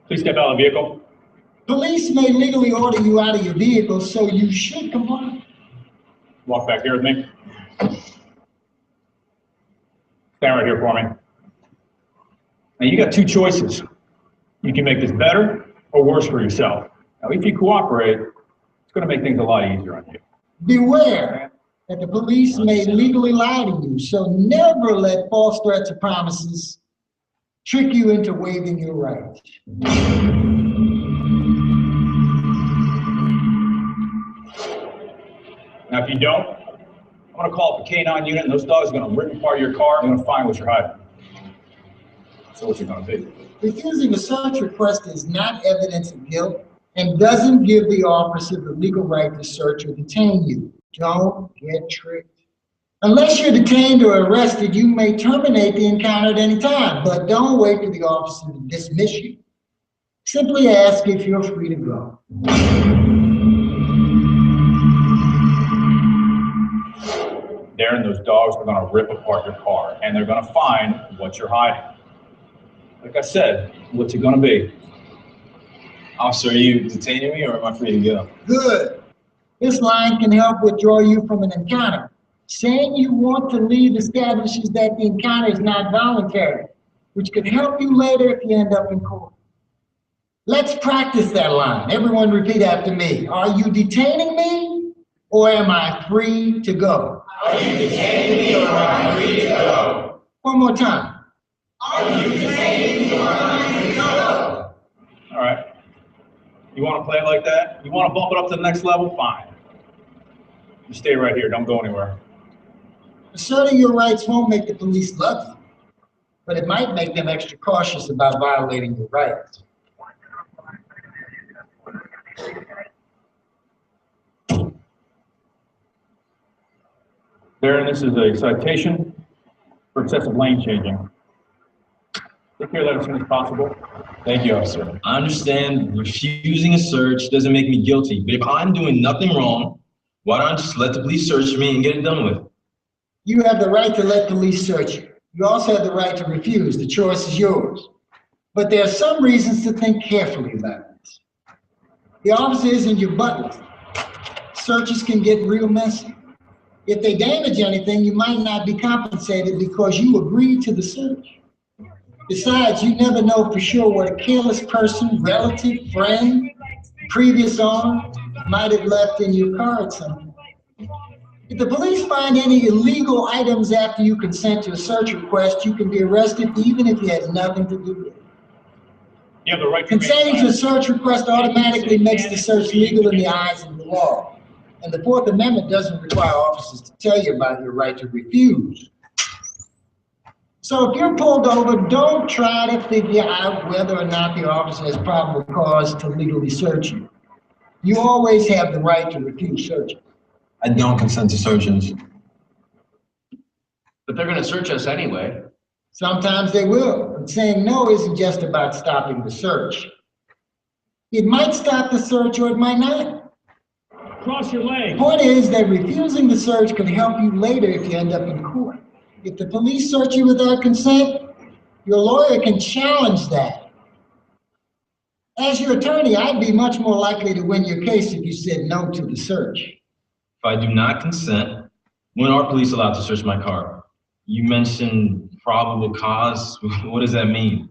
Please step out of the vehicle. Police may legally order you out of your vehicle, so you should comply. Walk back here with me. Stand right here for me. Now you got 2 choices. You can make this better, or worse for yourself. Now, if you cooperate, it's going to make things a lot easier on you. Beware that the police may legally lie to you, so never let false threats or promises trick you into waiving your rights. Now, if you don't, I'm going to call up the K9 unit, and those dogs are going to rip apart your car and they're going to find what you're hiding. So what's it going to be? Refusing a search request is not evidence of guilt and doesn't give the officer the legal right to search or detain you. Don't get tricked. Unless you're detained or arrested, you may terminate the encounter at any time, but don't wait for the officer to dismiss you. Simply ask if you're free to go. Darren, those dogs are going to rip apart your car and they're going to find what you're hiding. Like I said, what's it going to be? Officer, are you detaining me or am I free to go? Good. This line can help withdraw you from an encounter. Saying you want to leave establishes that the encounter is not voluntary, which could help you later if you end up in court. Let's practice that line. Everyone repeat after me. Are you detaining me or am I free to go? Are you detaining me or am I free to go? One more time. Are you detaining me or am I free to go? All right. You want to play it like that? You want to bump it up to the next level? Fine. You stay right here. Don't go anywhere. Asserting your rights won't make the police love you, but it might make them extra cautious about violating your rights. Darren, this is a citation for excessive lane changing. Take care of that as soon as possible. Thank you, officer. I understand refusing a search doesn't make me guilty, but if I'm doing nothing wrong, why don't I just let the police search me and get it done with? You have the right to let police search you. You also have the right to refuse. The choice is yours. But there are some reasons to think carefully about this. The officer isn't your butler. Searches can get real messy. If they damage anything, you might not be compensated because you agreed to the search. Besides, you never know for sure what a careless person, relative, friend, previous owner might have left in your car at some point. If the police find any illegal items after you consent to a search request, you can be arrested even if you had nothing to do with it. You have the right to Consenting to a search request automatically makes the search legal in the eyes of the law. And the Fourth Amendment doesn't require officers to tell you about your right to refuse. So if you're pulled over, don't try to figure out whether or not the officer has probable cause to legally search you. You always have the right to refuse searching. I don't consent to searches. But they're gonna search us anyway. Sometimes they will, but saying no isn't just about stopping the search. It might stop the search or it might not. Cross your legs. The point is that refusing the search can help you later if you end up in court. If the police search you without consent, your lawyer can challenge that. As your attorney, I'd be much more likely to win your case if you said no to the search. If I do not consent, when are police allowed to search my car? You mentioned probable cause. What does that mean?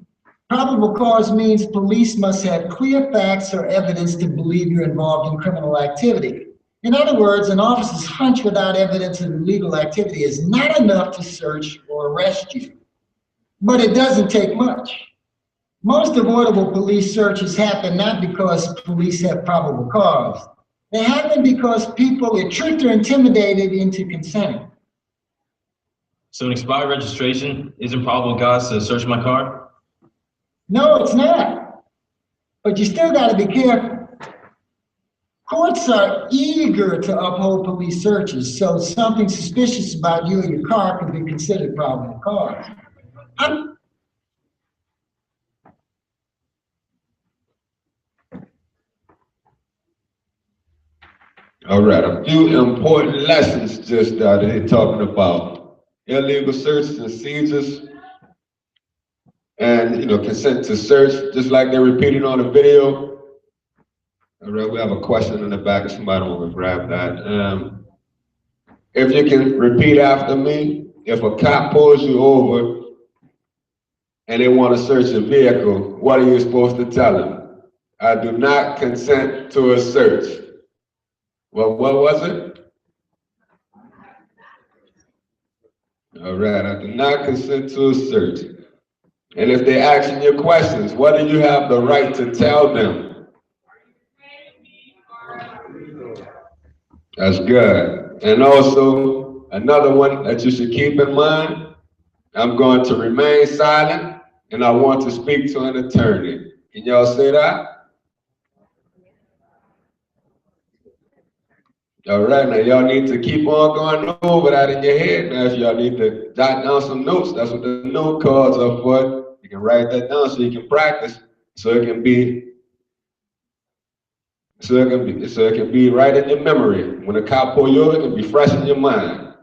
Probable cause means police must have clear facts or evidence to believe you're involved in criminal activity. In other words, an officer's hunch without evidence of illegal activity is not enough to search or arrest you. But it doesn't take much. Most avoidable police searches happen not because police have probable cause. They happen because people are tricked or intimidated into consenting. So an expired registration isn't probable cause to search my car? No, it's not. But you still got to be careful. Courts are eager to uphold police searches, so something suspicious about you or your car can be considered probable cause. All right, a few important lessons just they're talking about illegal searches and seizures, and consent to search, just like they're repeating on the video. All right, we have a question in the back. If somebody want to grab that. If you can repeat after me, if a cop pulls you over and they want to search your vehicle, what are you supposed to tell them? I do not consent to a search. Well, what was it? All right, I do not consent to a search. And if they're asking you questions, what do you have the right to tell them? That's good. And also, another one that you should keep in mind, I'm going to remain silent and I want to speak to an attorney. Can y'all say that? All right, now y'all need to keep on going over that in your head. Now, if y'all need to jot down some notes, that's what the note cards are for. You can write that down so you can practice, so it can be right in your memory. When a cop pull you over, it can be fresh in your mind.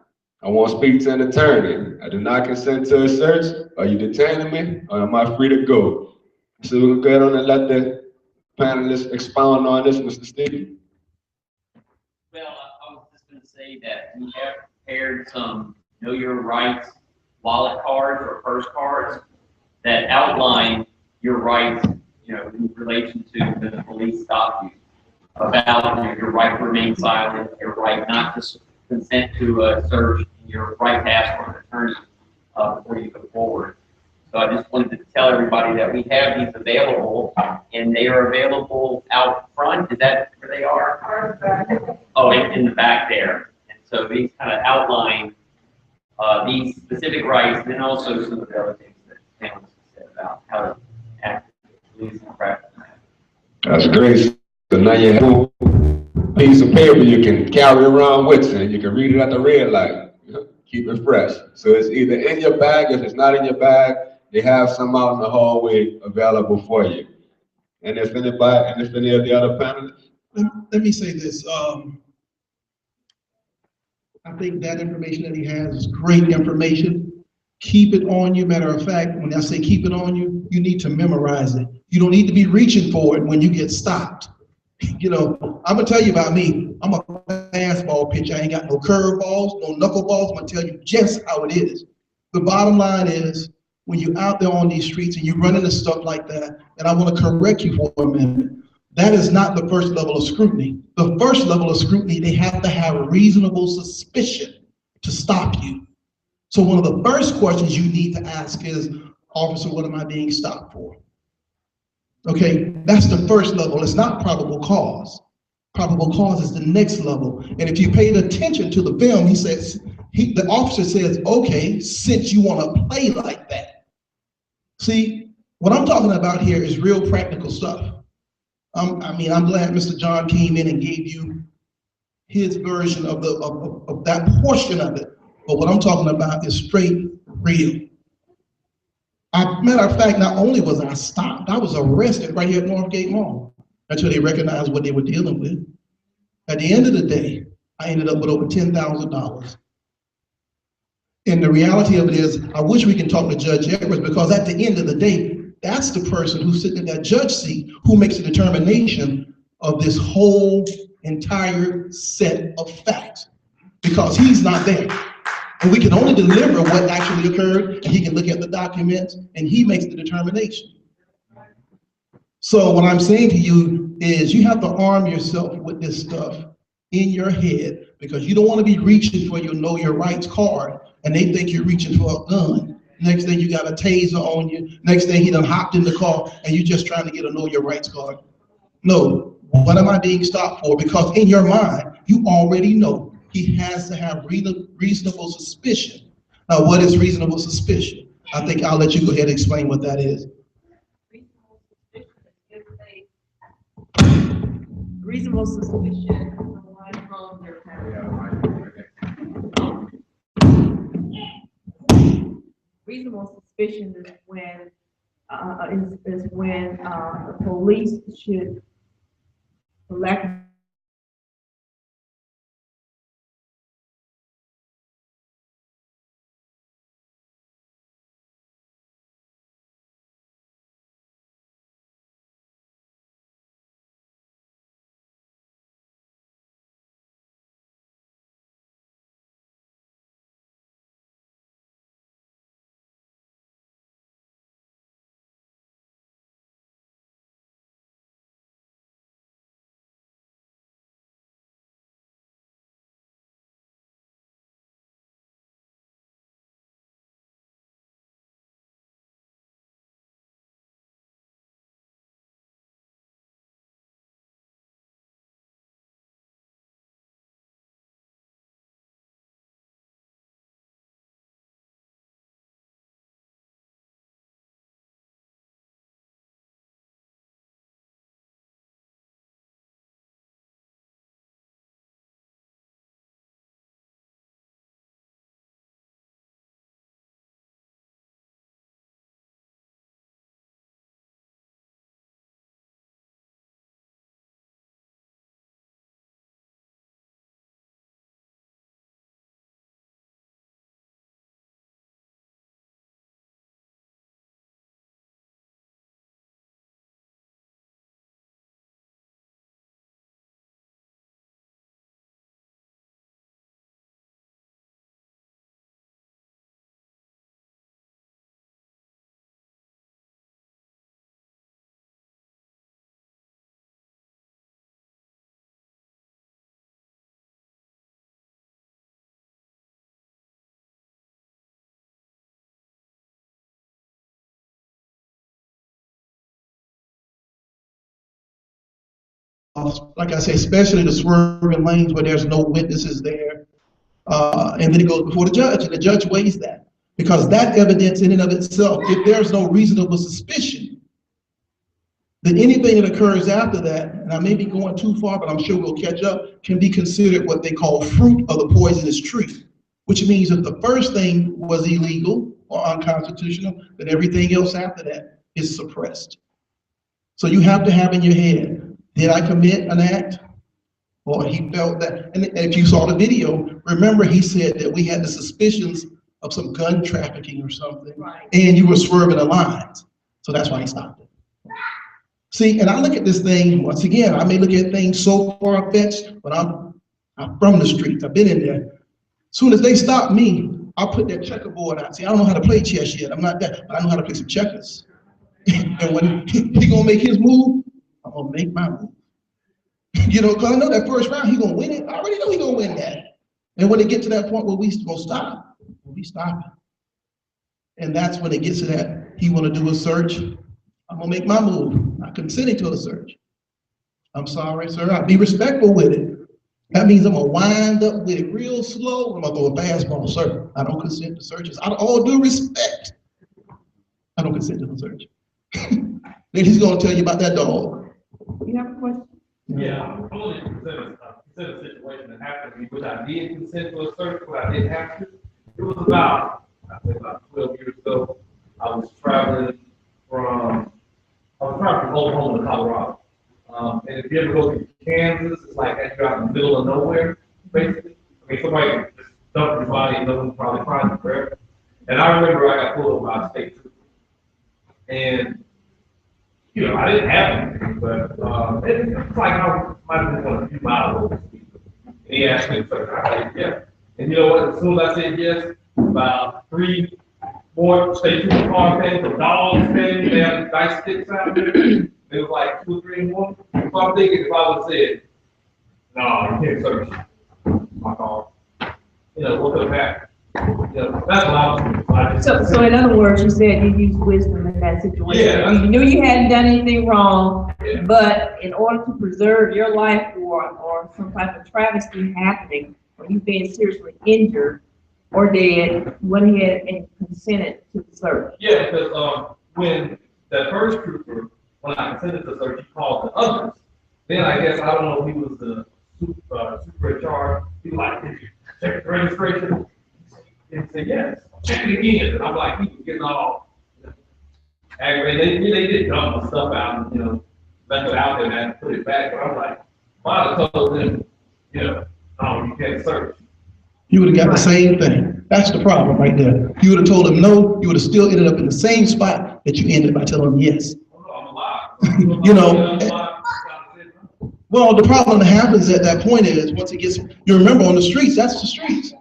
I want to speak to an attorney. I do not consent to a search. Are you detaining me, or am I free to go? So we'll go ahead on and let the panelists expound on this, Mr. Stevie. Well, I was just going to say that we have prepared some Know Your Rights wallet cards or purse cards that outline your rights, in relation to when the police stop you, about your right to remain silent, your right not to consent to a search, and your right to ask for an attorney before you go forward. So I just wanted to tell everybody that we have these available, and they are available out front. Is that where they are? Oh, in the back there. And so these kind of outline these specific rights, and then also some of the other things that panelists said about how to act police and practice that. That's great. So now you have a piece of paper you can carry around with you, and you can read it at the red light. Keep it fresh. So it's either in your bag. If it's not in your bag, they have some out in the hallway available for you. And if any of the other panelists? Let me say this. I think that information that he has is great information. Keep it on you. Matter of fact, when I say keep it on you, you need to memorize it. You don't need to be reaching for it when you get stopped. I'm gonna tell you about me. I'm a fastball pitcher. I ain't got no curveballs, no knuckleballs. I'm gonna tell you just how it is. The bottom line is, when you're out there on these streets and you run into stuff like that, and I want to correct you for a minute, that is not the first level of scrutiny. The first level of scrutiny, they have to have reasonable suspicion to stop you. So one of the first questions you need to ask is, officer, what am I being stopped for? Okay, that's the first level. It's not probable cause. Probable cause is the next level. And if you paid attention to the film, the officer says, okay, since you want to play like that. See, what I'm talking about here is real practical stuff. I'm glad Mr. John came in and gave you his version of that portion of it. But what I'm talking about is straight real. Matter of fact, not only was I stopped, I was arrested right here at Northgate Mall until they recognized what they were dealing with. At the end of the day, I ended up with over $10,000. And the reality of it is, I wish we can talk to Judge Edwards, because at the end of the day, that's the person who's sitting in that judge seat who makes the determination of this whole entire set of facts, because he's not there. And we can only deliver what actually occurred, and he can look at the documents and he makes the determination. So what I'm saying to you is, you have to arm yourself with this stuff in your head, because you don't want to be reaching for your Know Your Rights card and they think you're reaching for a gun. Next thing you got a taser on you. Next thing he done hopped in the car and you're just trying to get a Know Your Rights card. No, what am I being stopped for? Because in your mind, you already know he has to have reasonable suspicion. Now, what is reasonable suspicion? I think I'll let you go ahead and explain what that is. Reasonable suspicion from their reasonable suspicion is when the police should, for lack of like I say, especially the swerving lanes where there's no witnesses there. And then it goes before the judge, and the judge weighs that. Because that evidence in and of itself, if there's no reasonable suspicion, then anything that occurs after that, and I may be going too far, but I'm sure we'll catch up, can be considered what they call fruit of the poisonous tree, which means if the first thing was illegal or unconstitutional, then everything else after that is suppressed. So you have to have in your head, did I commit an act? Or he felt that, and if you saw the video, remember he said that we had the suspicions of some gun trafficking or something, and you were swerving the lines. So that's why he stopped it. See, and I look at this thing, once again, I may look at things so far-fetched, but I'm from the streets, I've been in there. As soon as they stop me, I'll put that checkerboard out. See, I don't know how to play chess yet, I'm not that, but I know how to play some checkers. And when he gonna make his move, I'm gonna make my move. You know, because I know that first round, he's gonna win it. I already know he's gonna win that. And when it get to that point where we gonna stop, we stop it. And that's when it gets to that, he wanna do a search, I'm gonna make my move. I consented to a search. I'm sorry, sir, I'll be respectful with it. That means I'm gonna wind up with it real slow. I'm gonna go a fastball, sir. I don't consent to searches. Out of all due respect, I don't consent to the search. Then he's gonna tell you about that dog. You have a question? Yeah, I'm only consider a situation that happened to me, which I did consent to a search, but I didn't have to. It was about 12 years ago. I was traveling from Oklahoma to Colorado. And if you ever go to Kansas, it's like that you're out in the middle of nowhere, basically. I mean, somebody just dumped your body and no one's probably find you forever. And I remember I got pulled over by a state trooper. And you know, I didn't have anything, but it's like I might have been going a few miles over the speed. And he asked me, I said, yeah. And you know what? As soon as I said yes, about 3 more state trooper cars came, the dogs came, they had dice sticks out there. It was like 2 or 3 more. So I'm thinking if I would have said, no, you can't search my car, you know, what could have happened? You know, that's what I was doing. So in other words, you said you used wisdom in that situation. Yeah. You knew you hadn't done anything wrong, but in order to preserve your life or some type of travesty happening, or you being seriously injured or dead, went ahead and consented to the search. Yeah, because when that first trooper, when I consented to the search, he called the others. Then I guess, I don't know if he was the super in charge. He was like, did you check the registration? And said, yes, check it again. And I'm like, he was getting all aggravated. They did dump the stuff out and, you know, left it out there and had to put it back. But I'm like, I told them, you know, no, you can't search. You would have got the same thing. That's the problem right there. You would have told them no, you would have still ended up in the same spot that you ended by telling them yes. You know, well, the problem that happens at that point is once it gets, you remember on the streets, that's the streets.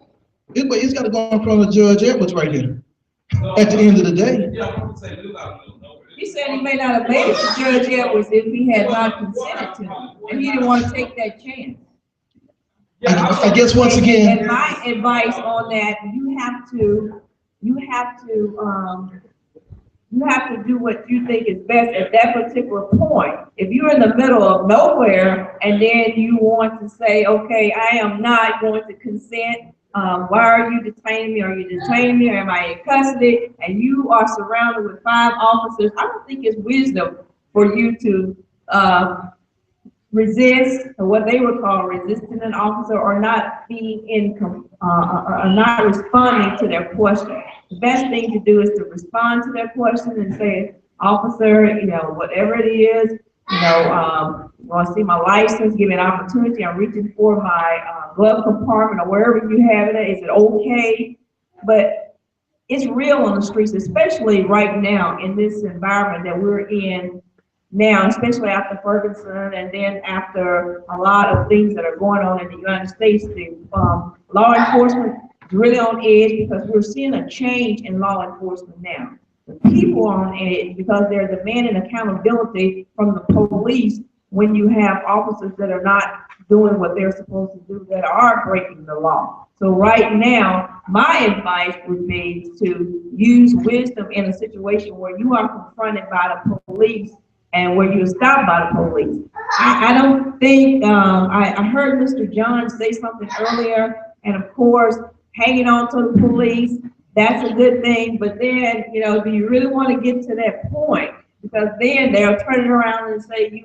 It's got to go in front of Judge Edwards right here. At the end of the day. He said he may not have made it to Judge Edwards if he had not consented to it, and he didn't want to take that chance. I guess once again. And my advice on that, you have to do what you think is best at that particular point. If you're in the middle of nowhere and then you want to say, okay, I am not going to consent. Why are you detaining me? Are you detaining me? Or am I in custody? And you are surrounded with 5 officers. I don't think it's wisdom for you to resist, or what they would call resisting an officer, or not being or not responding to their question. The best thing to do is to respond to their question and say, officer, you know, whatever it is, you know, you want to see my license, give me an opportunity. I'm reaching for my glove compartment or wherever you have it. Is it okay? But it's real on the streets, especially right now in this environment that we're in now, especially after Ferguson, and then after a lot of things that are going on in the United States. The law enforcement is really on edge because we're seeing a change in law enforcement now. The people are on edge because they're demanding accountability from the police when you have officers that are not doing what they're supposed to do, that are breaking the law. So right now, my advice would be to use wisdom in a situation where you are confronted by the police and where you're stopped by the police. I don't think, I heard Mr. John say something earlier, and of course, hanging on to the police, that's a good thing, but then, you know, do you really want to get to that point? Because then they'll turn it around and say you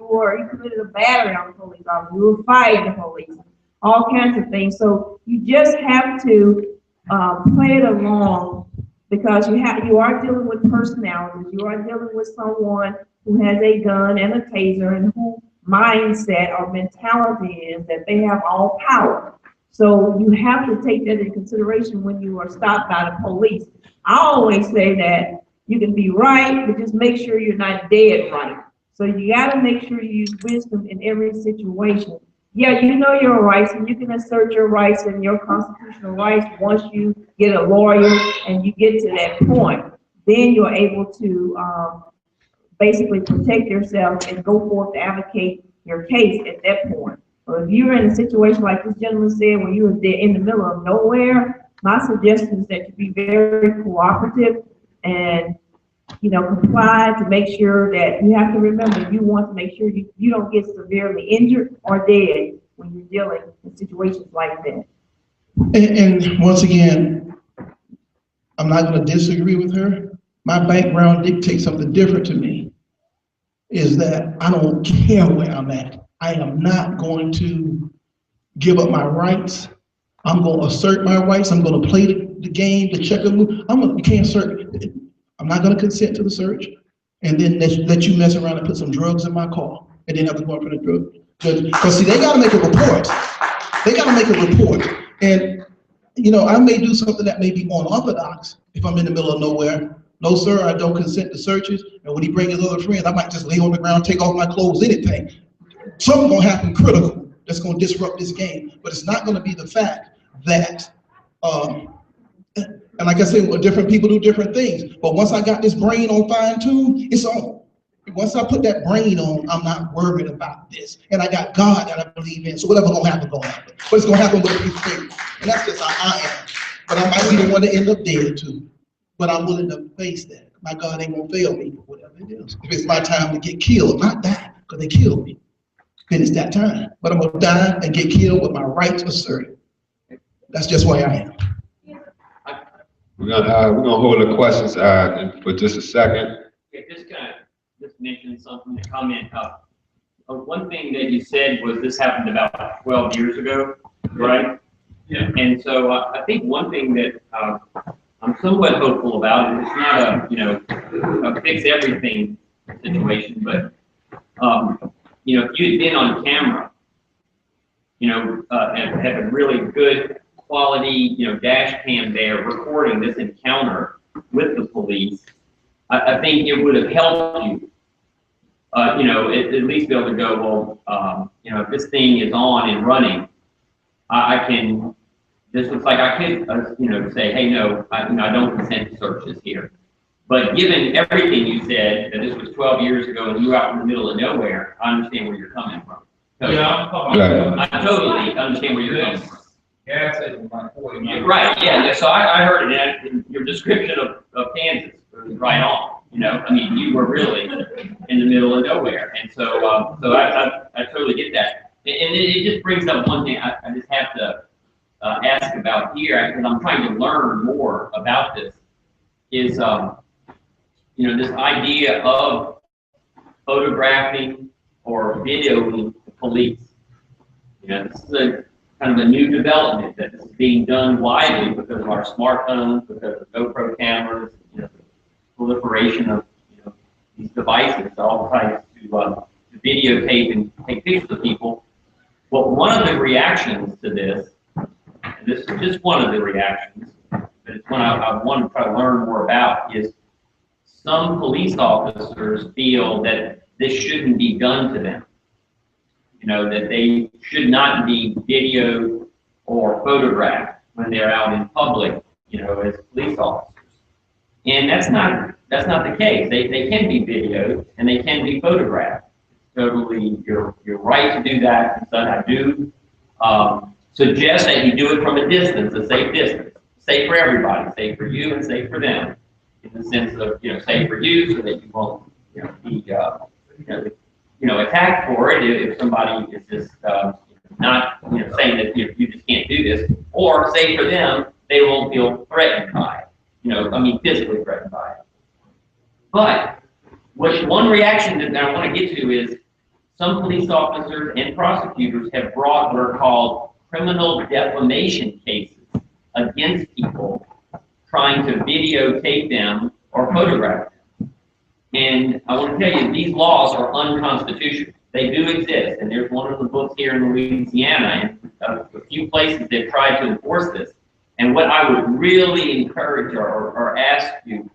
committed a battery on the police, or you were fighting the police, all kinds of things. So you just have to play it along, because you are dealing with personalities. You are dealing with someone who has a gun and a taser, and whose mindset or mentality is that they have all power. So you have to take that into consideration when you are stopped by the police. I always say that you can be right, but just make sure you're not dead right. So you got to make sure you use wisdom in every situation. Yeah, you know your rights, and you can assert your rights and your constitutional rights once you get a lawyer and you get to that point. Then you're able to basically protect yourself and go forth to advocate your case at that point. But if you're in a situation like this gentleman said, where you were there in the middle of nowhere, my suggestion is that you be very cooperative and, you know, comply, to make sure that you have to remember, you want to make sure you don't get severely injured or dead when you're dealing in situations like that. And once again, I'm not going to disagree with her. My background dictates something different to me, is that I don't care where I'm at. I am not going to give up my rights. I'm going to assert my rights. I'm going to play the game, the checker move. You can't search. I'm not going to consent to the search, and then let you mess around and put some drugs in my car, and then have to go up for the drug. Because see, they got to make a report. They got to make a report. And, you know, I may do something that may be unorthodox if I'm in the middle of nowhere. No, sir, I don't consent to searches. And when he brings his other friends, I might just lay on the ground, take off my clothes, anything. Something's going to happen critical that's going to disrupt this game. But it's not going to be the fact that, and like I said, different people do different things. But once I got this brain on fine tune, it's on. Once I put that brain on, I'm not worried about this. And I got God that I believe in. So whatever's going to happen, going to happen. But it's going to happen with a favor. And that's just how I am. But I might be the one to end up dead too. But I'm willing to face that. My God ain't going to fail me for whatever it is. If it's my time to get killed, not die, because they killed me, then it's that time. But I'm going to die and get killed with my rights asserted. That's just where I am. We're gonna hold the questions for just a second. Yeah, just mention something to comment. One thing that you said was this happened about 12 years ago, right? Yeah. And so I think one thing that I'm somewhat hopeful about, and it's not a fix everything situation, but you know, if you had been on camera, you know, and have a really good quality, you know, dash cam there recording this encounter with the police, I think it would have helped you, you know, at least be able to go, well, you know, if this thing is on and running, I can, this looks like I could, you know, say, hey, no, I don't consent to searches here. But given everything you said, that this was 12 years ago and you were out in the middle of nowhere, I understand where you're coming from. Yeah, I totally understand where you're coming from. Gas station like 40 miles. Right, yeah, so I heard it in your description of Kansas, right on, you know, I mean, you were really in the middle of nowhere, and so I totally get that. And it just brings up one thing I just have to ask about here, because I'm trying to learn more about this, is, you know, this idea of photographing or videoing the police. You know, this is a kind of a new development that is being done widely because of our smartphones, because of GoPro cameras, you know, the proliferation of, you know, these devices, all types to videotape and take pictures of people. Well, one of the reactions to this, and this is just one of the reactions, but it's one I want to try to learn more about, is some police officers feel that this shouldn't be done to them. You know, that they should not be videoed or photographed when they're out in public, you know, as police officers. And that's not the case. They can be videoed and they can be photographed. It's totally your right to do that. So I do suggest that you do it from a distance, a safe distance. Safe for everybody, safe for you and safe for them. In the sense of, you know, safe for you so that you won't, you know, be attacked for it if somebody is just not saying that you just can't do this, or say for them they won't feel threatened by it. Physically threatened by it. But one reaction that I want to get to is some police officers and prosecutors have brought what are called criminal defamation cases against people trying to videotape them or photograph them. And I want to tell you, these laws are unconstitutional. They do exist, and there's one of the books here in Louisiana, and a few places they've tried to enforce this. And what I would really encourage or ask you,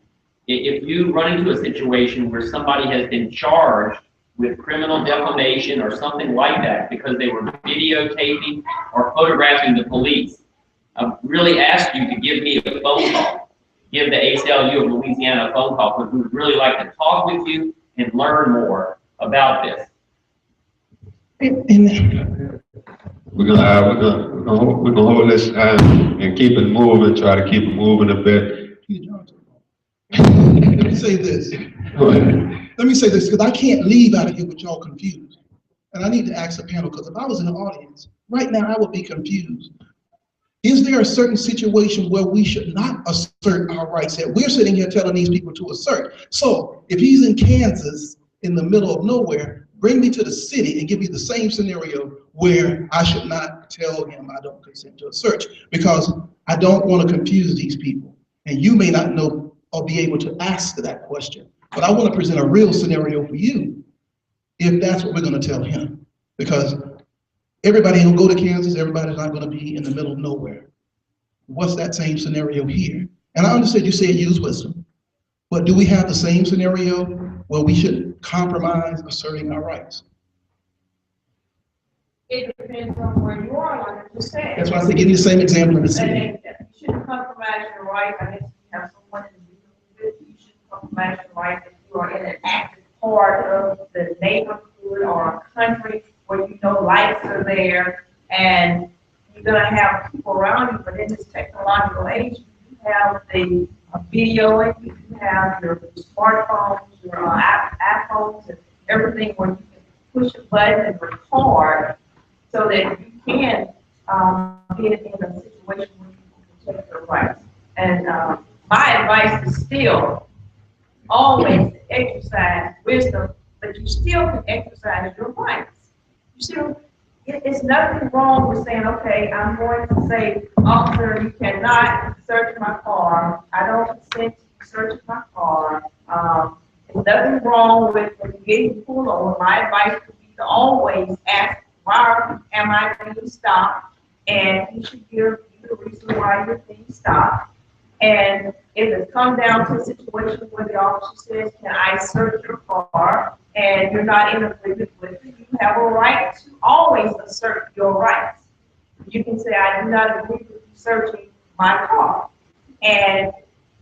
if you run into a situation where somebody has been charged with criminal defamation or something like that because they were videotaping or photographing the police, I really ask you to give me a phone call. Give the ACLU of Louisiana a phone call, because we would really like to talk with you and learn more about this. We're gonna hold this and keep it moving. Try to keep it moving a bit. Let me say this. Go ahead. Let me say this, because I can't leave out of here with y'all confused. And I need to ask the panel, because if I was in the audience, right now I would be confused. Is there a certain situation where we should not assert our rights that we're sitting here telling these people to assert? So if he's in Kansas, in the middle of nowhere, bring me to the city and give me the same scenario where I should not tell him I don't consent to a search, because I don't want to confuse these people. And you may not know or be able to ask that question. But I want to present a real scenario for you, if that's what we're going to tell him. Because everybody who'll go to Kansas, everybody's not going to be in the middle of nowhere. What's that same scenario here? And I understand you say use wisdom, but do we have the same scenario where we should compromise asserting our rights? It depends on where you are, like I just said. That's why I say give me the same example in the city. You shouldn't compromise your right. I guess you have someone to deal with. You shouldn't compromise your right if you are in an active part of the neighborhood or a country where you know lights are there and you're going to have people around you. But in this technological age, you have the videoing, you have your smartphones, your iPhones, and everything where you can push a button and record so that you can get in a situation where you can protect your rights. And my advice is still always to exercise wisdom, but you still can exercise your rights. You still, it's nothing wrong with saying, okay, I'm going to say, officer, you cannot search my car. I don't consent to you searching my car. There's nothing wrong with when you're getting pulled over. My advice would be to always ask, why am I being stopped? And you should give you the reason why you're being stopped. And if it's come down to a situation where the officer says, can I search your car? And you're not in agreement with it, you have a right to always assert your rights. You can say, I do not agree with you searching my car. And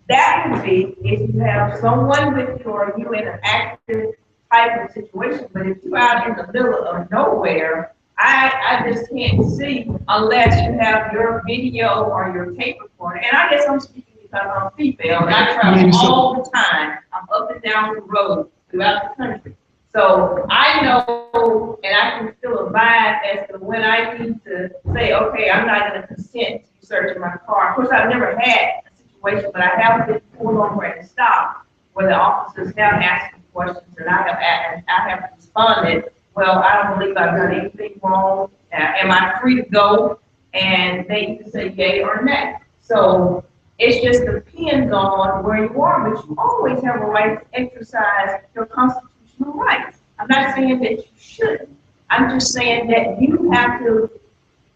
that would be if you have someone with you or you in an active type of situation. But if you're out in the middle of nowhere, I just can't see unless you have your video or your tape recorder. And I guess I'm speaking because I'm female and I travel all the time. I'm up and down the road throughout the country. So I know and I can feel a vibe as to when I need to say, okay, I'm not going to consent to you searching my car. Of course, I've never had a situation, but I have been pulled over and stopped where the officers have asked me questions and I have responded, well, I don't believe I've done anything wrong. Am I free to go? And they either say yay or nay. So it just depends on where you are, but you always have a right to exercise your constitutional rights. I'm not saying that you shouldn't. I'm just saying that you have to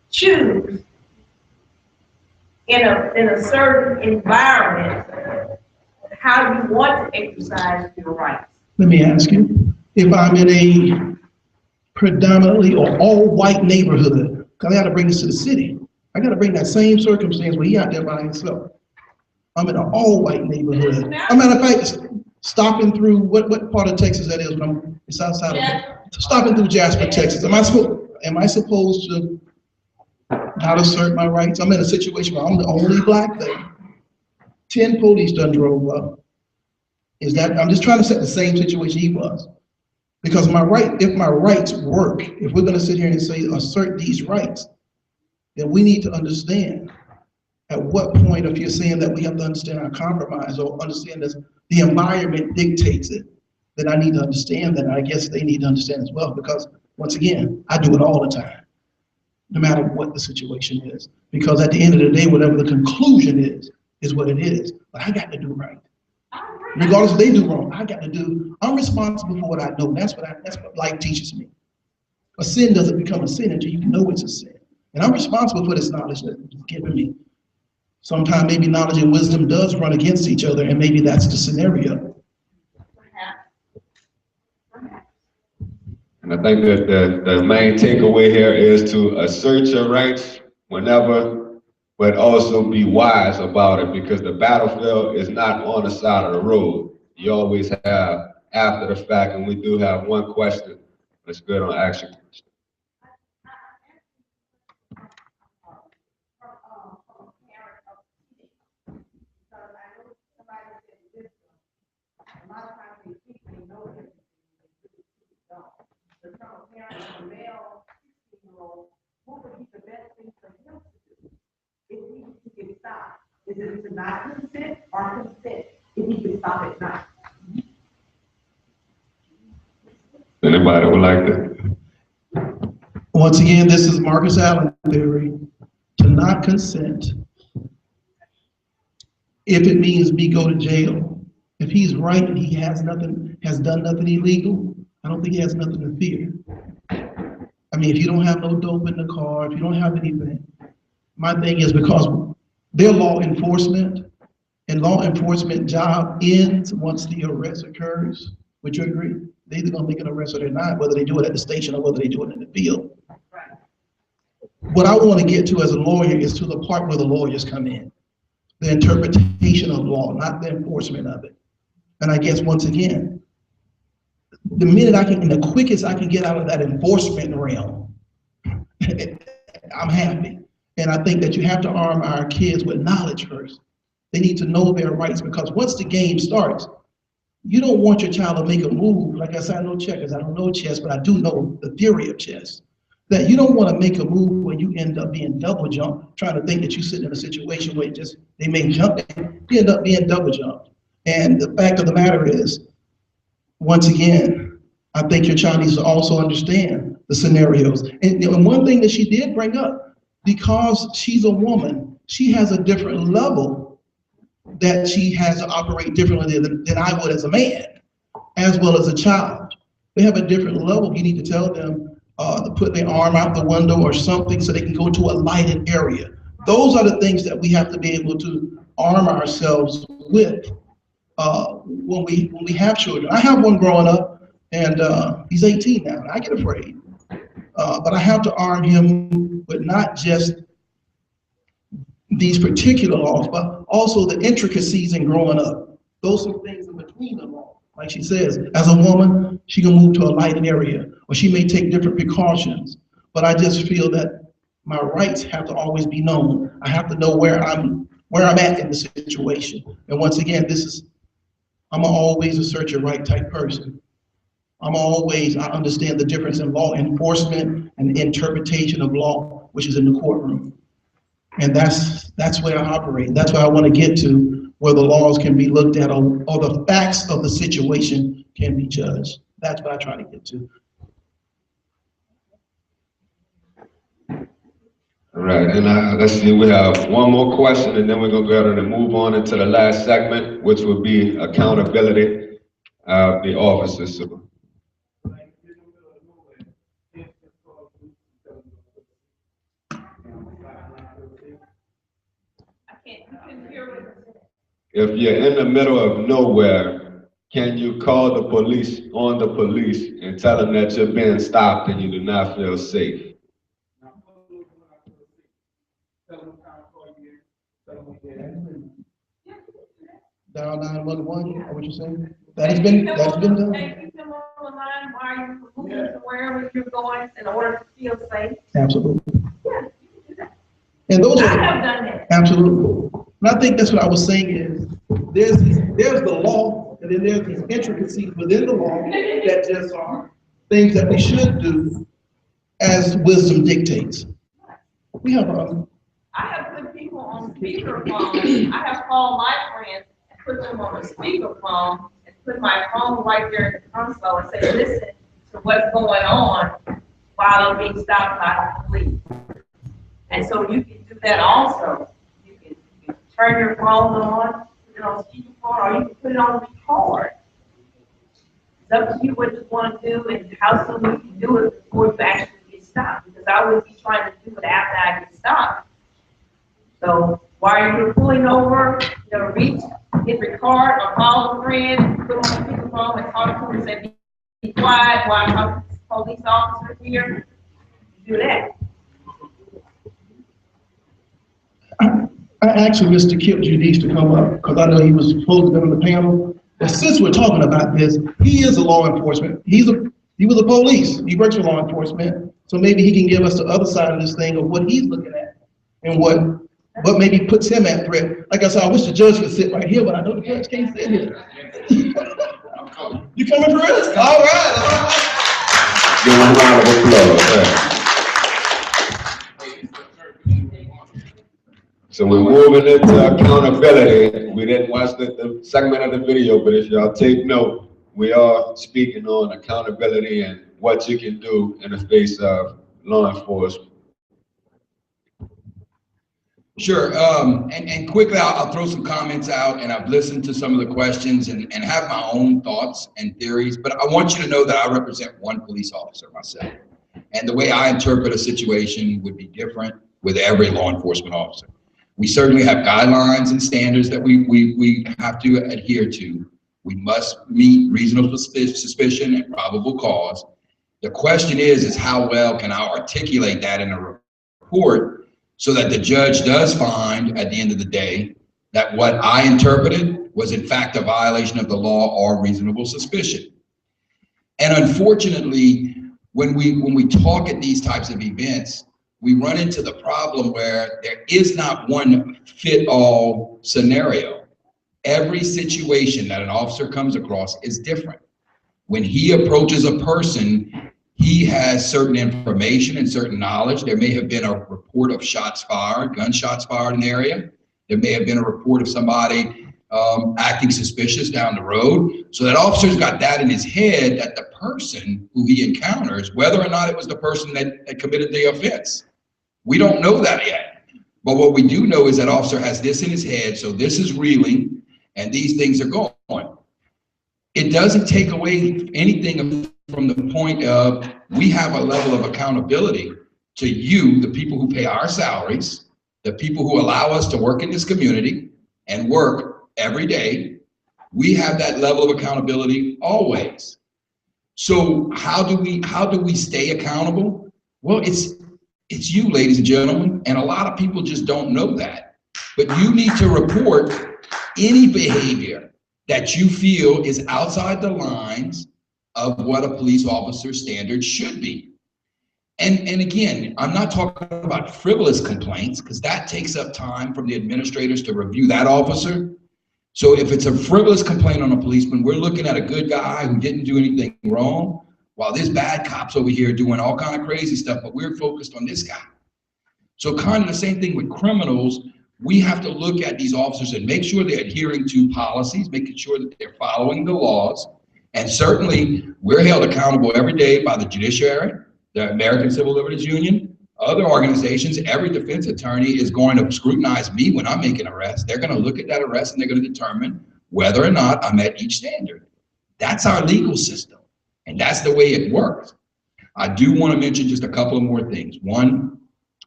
choose in a certain environment how you want to exercise your rights. Let me ask you, if I'm in a predominantly or all-white neighborhood, because I got to bring this to the city. I got to bring that same circumstance where he out there by himself. I'm in an all-white neighborhood. As a matter of fact, stopping through, what part of Texas that is? It's outside of stopping through Jasper, Texas. Am I supposed to not assert my rights? I'm in a situation where I'm the only black there. 10 police done drove up. Is that, I'm just trying to set the same situation he was. Because if my rights work, if we're gonna sit here and say assert these rights, then we need to understand at what point, if you're saying that we have to understand our compromise or understand that the environment dictates it, then I need to understand that. And I guess they need to understand as well, because once again, I do it all the time, no matter what the situation is. Because at the end of the day, whatever the conclusion is what it is. But I got to do right. Regardless if they do wrong, I'm responsible for what I know. That's what life teaches me. A sin doesn't become a sin until you know it's a sin. And I'm responsible for this knowledge that it's given me. Sometimes maybe knowledge and wisdom does run against each other, and maybe that's the scenario. And I think that the main takeaway here is to assert your rights whenever, but also be wise about it, because the battlefield is not on the side of the road. You always have after the fact, and we do have one question. Let's go on action. Is it to not consent or consent if he can stop it now? Anybody would like to? Once again, this is Marcus Allen theory. To not consent, if it means me go to jail, if he's right and he has done nothing illegal, I don't think he has nothing to fear. I mean, if you don't have no dope in the car, if you don't have anything, my thing is because they're law enforcement, and law enforcement job ends once the arrest occurs. Would you agree? They're either gonna make an arrest or they're not, whether they do it at the station or whether they do it in the field. What I want to get to as a lawyer is to the part where the lawyers come in. The interpretation of law, not the enforcement of it. And I guess once again, the minute and the quickest I can get out of that enforcement realm, I'm happy. And I think that you have to arm our kids with knowledge first. They need to know their rights, because once the game starts, you don't want your child to make a move. Like I said, I know checkers, I don't know chess, but I do know the theory of chess. That you don't want to make a move where you end up being double jumped, trying to think that you sit in a situation where they may jump, you end up being double jumped. And the fact of the matter is, once again, I think your child needs to also understand the scenarios. And one thing that she did bring up, because she's a woman, she has a different level that she has to operate differently than I would as a man, as well as a child. They have a different level. You need to tell them to put their arm out the window or something so they can go to a lighted area. Those are the things that we have to be able to arm ourselves with when we have children. I have one growing up, and he's 18 now, and I get afraid. But I have to arm him with not just these particular laws, but also the intricacies in growing up. Those are things in between the law. Like she says, as a woman, she can move to a lighted area, or she may take different precautions. But I just feel that my rights have to always be known. I have to know where I'm at in the situation. And once again, I'm always assert your right type person. I understand the difference in law enforcement and interpretation of law, which is in the courtroom. And that's where I operate. That's where I want to get to, where the laws can be looked at or the facts of the situation can be judged. That's what I try to get to. All right, and let's see, we have one more question, and then we're gonna go ahead and move on into the last segment, which will be accountability of the officers. So, if you're in the middle of nowhere, can you call the police on the police and tell them that you're being stopped and you do not feel safe? Dial 911, what you saying? That's been done. Take them on the line while you're moving to wherever you're going in order to feel safe. Absolutely. Yeah, you can do that. And those I are have done that. absolutely. And I think that's what I was saying is there's the law, and And then there's these intricacies within the law that just are things that we should do as wisdom dictates. We have I have put people on speakerphone. I have called my friends and put them on a speakerphone and put my phone right there in the console and say, listen to what's going on while I'm being stopped by the police. And so you can do that also. You can turn your phone on, put it on speakerphone, or you can put it on record. It's up to you what you want to do and how soon you can do it before you actually get stopped. Because I would be trying to do it after I get stopped. So while you're pulling over, reach, hit record, or call a friend, put on the speakerphone and talk to them and say, be quiet while I'm talking to the police officer here. Do that. I asked Mr. Kip Judice to come up because I know he was supposed to be on the panel. But since we're talking about this, he is a law enforcement. He was a police. He works for law enforcement. So maybe he can give us the other side of this thing of what he's looking at and what maybe puts him at threat. Like I said, I wish the judge could sit right here, but I know the judge can't sit here. You coming for us? All right. Give him a round of applause. So we're moving into accountability. We didn't watch the segment of the video, but if y'all take note, we are speaking on accountability and what you can do in the face of law enforcement. Sure, and quickly I'll throw some comments out, and I've listened to some of the questions and have my own thoughts and theories, but I want you to know that I represent one police officer myself. And the way I interpret a situation would be different with every law enforcement officer. We certainly have guidelines and standards that we have to adhere to. We must meet reasonable suspicion and probable cause. The question is how well can I articulate that in a report so that the judge does find at the end of the day that what I interpreted was in fact a violation of the law or reasonable suspicion. And unfortunately, when we talk at these types of events, we run into the problem where there is not one fit-all scenario. Every situation that an officer comes across is different. When he approaches a person, he has certain information and certain knowledge. There may have been a report of shots fired, gunshots fired in the area. There may have been a report of somebody acting suspicious down the road. So that officer's got that in his head that the person who he encounters, whether or not it was the person that committed the offense, we don't know that yet. But what we do know is that officer has this in his head, so this is reeling, and these things are going. It doesn't take away anything from the point of we have a level of accountability to you, the people who pay our salaries, the people who allow us to work in this community and work every day. We have that level of accountability always. So how do we stay accountable? Well, it's you, ladies and gentlemen, and a lot of people just don't know that. But you need to report any behavior that you feel is outside the lines of what a police officer's standards should be. And again, I'm not talking about frivolous complaints because that takes up time from the administrators to review that officer. So if it's a frivolous complaint on a policeman, we're looking at a good guy who didn't do anything wrong, while this bad cop's over here doing all kind of crazy stuff, but we're focused on this guy. So kind of the same thing with criminals. We have to look at these officers and make sure they're adhering to policies, making sure that they're following the laws. And certainly we're held accountable every day by the judiciary, the American Civil Liberties Union, other organizations. Every defense attorney is going to scrutinize me when I'm making an arrest. They're going to look at that arrest and they're going to determine whether or not I met each standard. That's our legal system. And that's the way it works. I do want to mention just a couple of more things. One,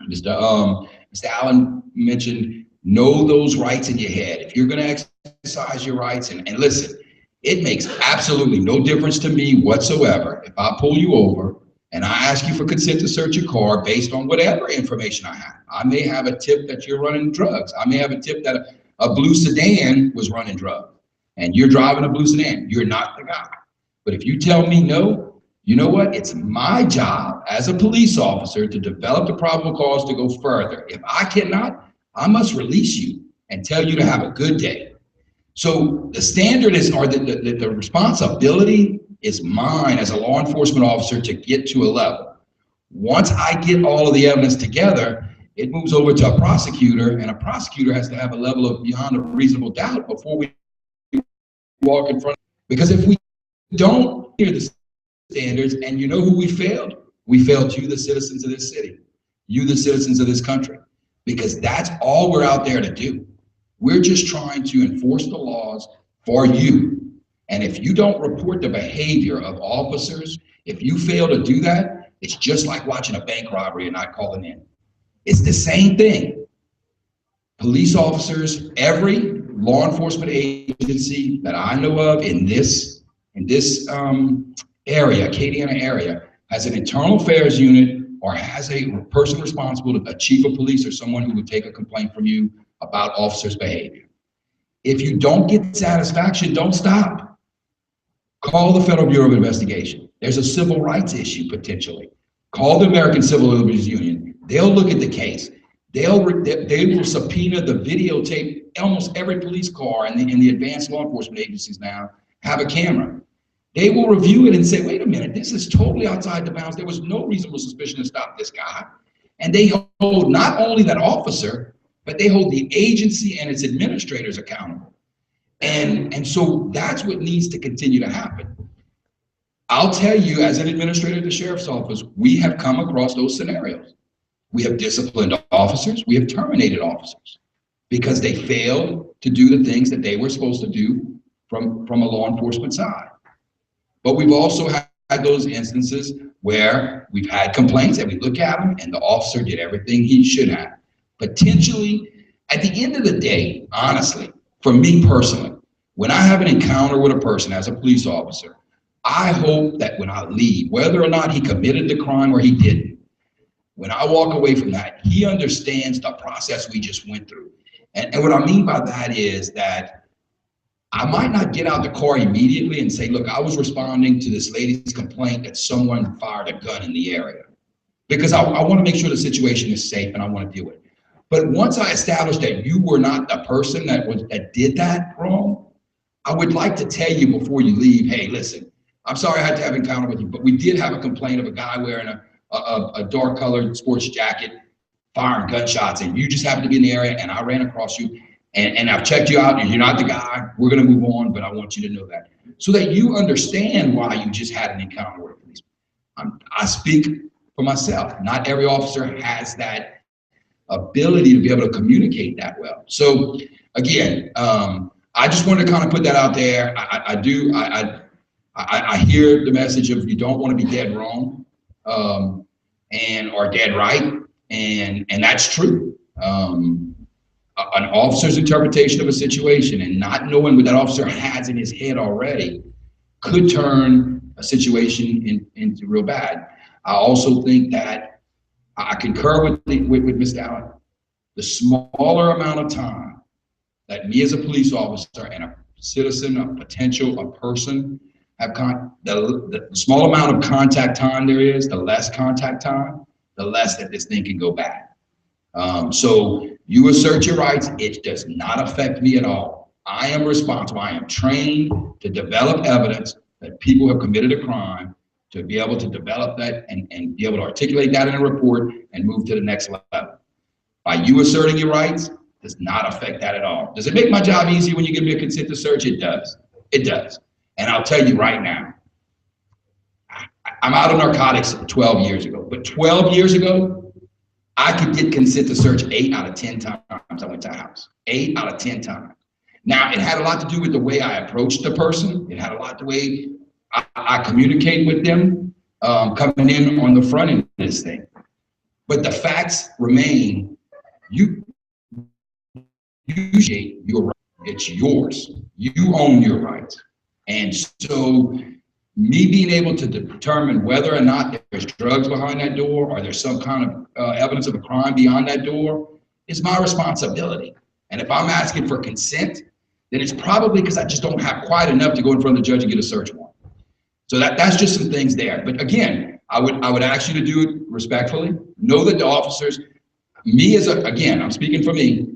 Mr. Allen mentioned, know those rights in your head. If you're going to exercise your rights, and listen, it makes absolutely no difference to me whatsoever if I pull you over and I ask you for consent to search your car based on whatever information I have. I may have a tip that you're running drugs. I may have a tip that a blue sedan was running drugs, and you're driving a blue sedan. You're not the guy. But if you tell me no, you know what? It's my job as a police officer to develop the probable cause to go further. If I cannot, I must release you and tell you to have a good day. So the standard is, or the responsibility is mine as a law enforcement officer to get to a level. Once I get all of the evidence together, it moves over to a prosecutor, and a prosecutor has to have a level of beyond a reasonable doubt before we walk in front. Because if we don't hear the standards, and you know who we failed? We failed you, the citizens of this city, you, the citizens of this country, because that's all we're out there to do. We're just trying to enforce the laws for you. And if you don't report the behavior of officers, if you fail to do that, it's just like watching a bank robbery and not calling in. It's the same thing. Police officers, every law enforcement agency that I know of in this area, Acadiana area, has an internal affairs unit or has a person responsible, a chief of police or someone who would take a complaint from you about officers' behavior. If you don't get satisfaction, don't stop. Call the Federal Bureau of Investigation. There's a civil rights issue potentially. Call the American Civil Liberties Union. They'll look at the case. They will subpoena the videotape. Almost every police car in the advanced law enforcement agencies now have a camera. They will review it and say, wait a minute, this is totally outside the bounds. There was no reasonable suspicion to stop this guy. And they hold not only that officer, but they hold the agency and its administrators accountable. And so that's what needs to continue to happen. I'll tell you, as an administrator of the sheriff's office, we have come across those scenarios. We have disciplined officers, we have terminated officers because they failed to do the things that they were supposed to do from a law enforcement side. But we've also had those instances where we've had complaints and we look at them and the officer did everything he should have. Potentially, at the end of the day, honestly, for me personally, when I have an encounter with a person as a police officer, I hope that when I leave, whether or not he committed the crime or he didn't, when I walk away from that, he understands the process we just went through. And what I mean by that is that I might not get out the car immediately and say, look, I was responding to this lady's complaint that someone fired a gun in the area, because I want to make sure the situation is safe and I want to deal with it. But once I establish that you were not the person that did that wrong, I would like to tell you before you leave, hey, listen, I'm sorry I had to have an encounter with you, but we did have a complaint of a guy wearing a dark colored sports jacket firing gunshots, and you just happened to be in the area and I ran across you and I've checked you out and you're not the guy. We're going to move on, but I want you to know that so that you understand why you just had an encounter with a policeman. I speak for myself. Not every officer has that ability to be able to communicate that well. So again, I just wanted to kind of put that out there. I hear the message of you don't want to be dead wrong or dead right, and that's true. An officer's interpretation of a situation and not knowing what that officer has in his head already could turn a situation into real bad. I also think that I concur with Ms. Allen. The smaller amount of time that me as a police officer and a citizen, a person have the small amount of contact time there is, the less contact time, the less that this thing can go bad. So you assert your rights. It does not affect me at all. I am responsible. I am trained to develop evidence that people have committed a crime, to be able to develop that and be able to articulate that in a report and move to the next level. By you asserting your rights does not affect that at all. Does it make my job easier when you give me a consent to search? It does. It does. And I'll tell you right now, I'm out of narcotics 12 years ago, but 12 years ago, I could get consent to search 8 out of 10 times I went to a house. 8 out of 10 times. Now, it had a lot to do with the way I approached the person. It had a lot to do with the way I communicate with them coming in on the front end of this thing. But the facts remain, you your right. It's yours. You own your rights. And so me being able to determine whether or not there's drugs behind that door or there's some kind of evidence of a crime beyond that door is my responsibility. And if I'm asking for consent, then it's probably because I just don't have quite enough to go in front of the judge and get a search warrant. So that's just some things there. But again, I would ask you to do it respectfully. Know that the officers, again, I'm speaking for me,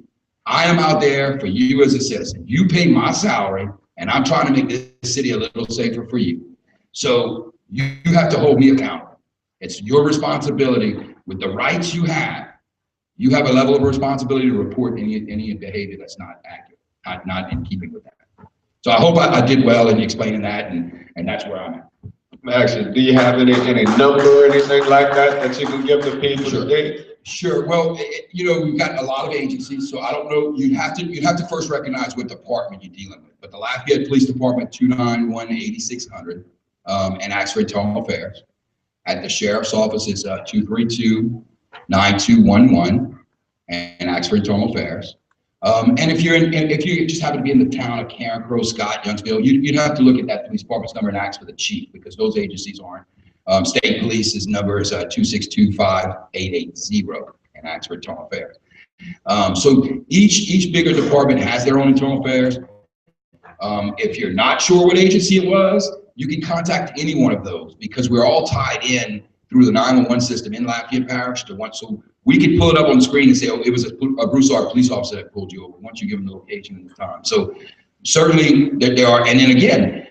I am out there for you as a citizen. You pay my salary, and I'm trying to make this city a little safer for you. So you have to hold me accountable. It's your responsibility with the rights you have. You have a level of responsibility to report any behavior that's not accurate, not in keeping with that. So I hope I did well in explaining that, and that's where I'm at. Actually, do you have any number or anything like that you can give the people today? Sure. Well, you know, we've got a lot of agencies, so I don't know. You'd have to first recognize what department you're dealing with. But the Lafayette Police Department, 291-8600, and ask for internal affairs. At the Sheriff's Office, it's 232-9211, and ask for internal affairs. And if you just happen to be in the town of Carencro, Scott, Youngsville, you'd have to look at that police department's number and ask for the chief, because those agencies aren't. State Police's number is 262-5880, and ask for internal affairs. So each bigger department has their own internal affairs. If you're not sure what agency it was, you can contact any one of those, because we're all tied in through the 911 system in Lafayette Parish to one. So we could pull it up on the screen and say, oh, it was a Broussard police officer that pulled you over, once you give them the location and the time. So certainly there are, and then again,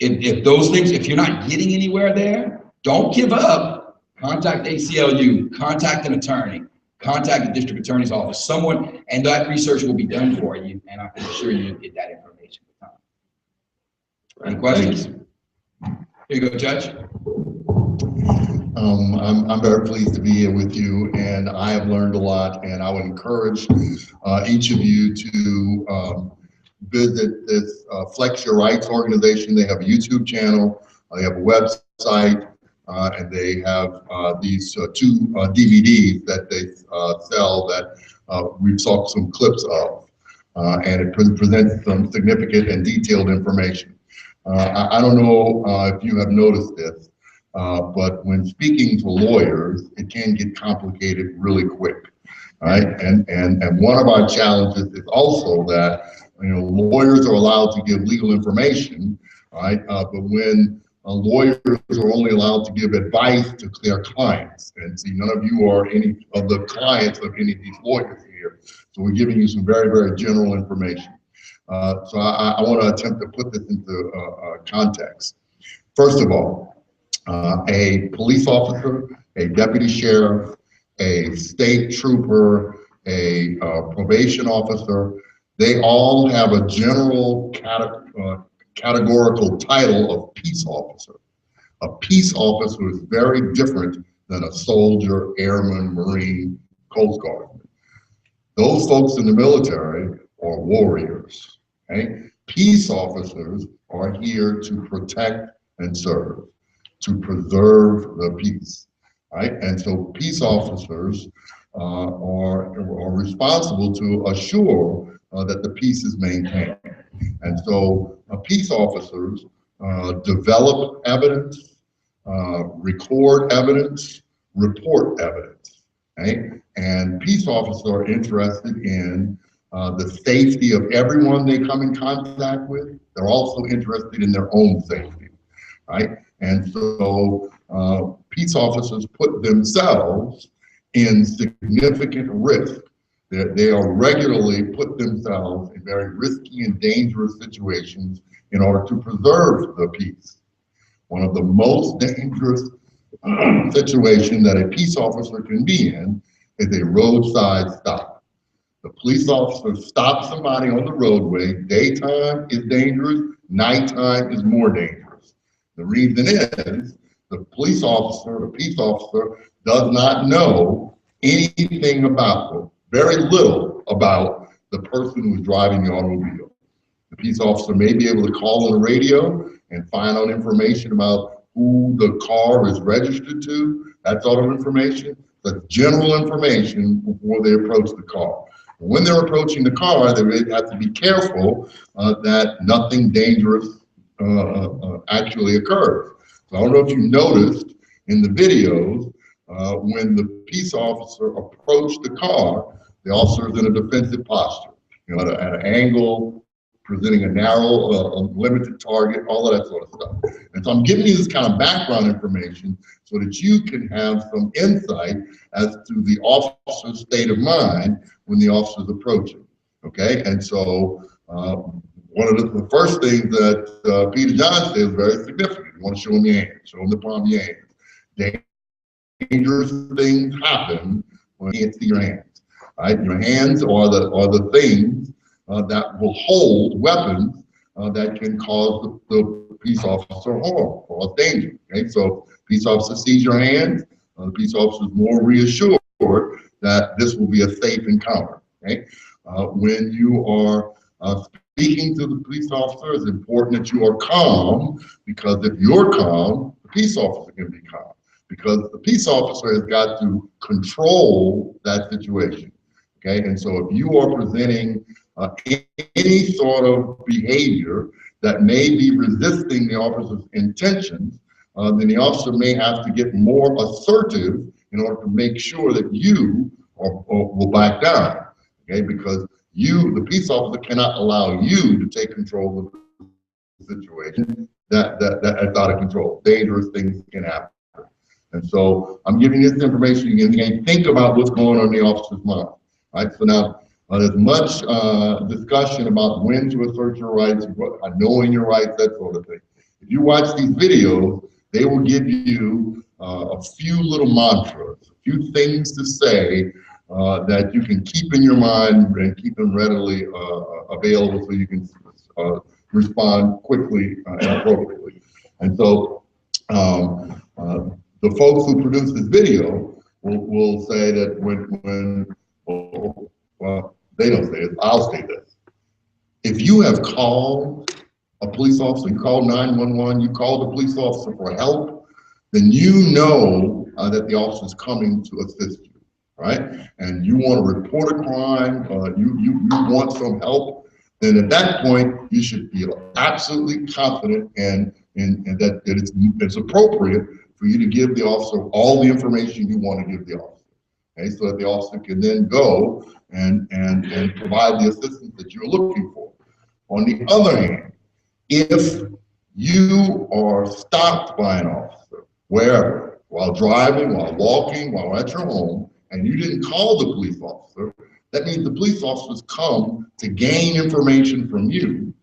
if those things, if you're not getting anywhere there, don't give up. Contact ACLU, contact an attorney, contact the district attorney's office, someone, and that research will be done for you, and I can assure you get that information with time. Any questions? Here you go, Judge. I'm very pleased to be here with you, and I have learned a lot, and I would encourage each of you to visit this Flex Your Rights organization. They have a YouTube channel, they have a website, and they have these two DVDs that they sell that we saw some clips of, and it presents some significant and detailed information. I don't know if you have noticed this, but when speaking to lawyers, it can get complicated really quick, right? And one of our challenges is also that, you know, lawyers are allowed to give legal information, right? But when lawyers are only allowed to give advice to their clients, and see, none of you are any of the clients of any of these lawyers here, so we're giving you some very, very general information. So I want to attempt to put this into context. First of all, a police officer, a deputy sheriff, a state trooper, a probation officer, they all have a general categorical title of peace officer. A peace officer is very different than a soldier, airman, Marine, Coast Guardman. Those folks in the military are warriors, okay? Peace officers are here to protect and serve, to preserve the peace, right? And so peace officers are responsible to assure that the peace is maintained. And so peace officers develop evidence, record evidence, report evidence, right? And peace officers are interested in the safety of everyone they come in contact with. They're also interested in their own safety, right? And so peace officers put themselves in significant risk. They are regularly put themselves in very risky and dangerous situations in order to preserve the peace. One of the most dangerous situations that a peace officer can be in is a roadside stop. The police officer stops somebody on the roadway. Daytime is dangerous, nighttime is more dangerous. The reason is the police officer, the peace officer, does not know anything about them, very little about the person who's driving the automobile. The peace officer may be able to call on the radio and find out information about who the car is registered to, that sort of information, but general information before they approach the car. When they're approaching the car, they have to be careful that nothing dangerous actually occurs. So I don't know if you noticed in the videos, when the peace officer approached the car, the officer is in a defensive posture, you know, at an angle, presenting a narrow, limited target, all of that sort of stuff. And so I'm giving you this kind of background information so that you can have some insight as to the officer's state of mind when the officer's approaching, okay? And so one of the first things that Peter John said is very significant. You want to show them your hand, show them the palm of your hand. Dangerous things happen when you can't see your hands, right? Your hands are the things that will hold weapons that can cause the peace officer harm, cause danger, okay? So peace officer sees your hands, the peace officer is more reassured that this will be a safe encounter, okay? When you are speaking to the police officer, it's important that you are calm, because if you're calm, the peace officer can be calm, because the peace officer has got to control that situation, okay? And so if you are presenting any sort of behavior that may be resisting the officer's intentions, then the officer may have to get more assertive in order to make sure that you will back down, okay? Because you, the peace officer, cannot allow you to take control of the situation that is out of control. Dangerous things can happen. And so I'm giving this information, you can think about what's going on in the officer's mind, right? So now, there's much discussion about when to assert your rights, knowing your rights, that sort of thing. If you watch these videos, they will give you a few little mantras, a few things to say that you can keep in your mind and keep them readily available so you can respond quickly and appropriately. And so the folks who produce this video will say that well, they don't say it, I'll say this. If you have called a police officer, you called 911, you called the police officer for help, then you know that the officer is coming to assist you, right? And you want to report a crime, you want some help, then at that point, you should feel absolutely confident and that it's appropriate for you to give the officer all the information you want to give the officer, okay? So that the officer can then go and provide the assistance that you're looking for. On the other hand, if you are stopped by an officer, wherever, while driving, while walking, while at your home, and you didn't call the police officer, that means the police officers come to gain information from you,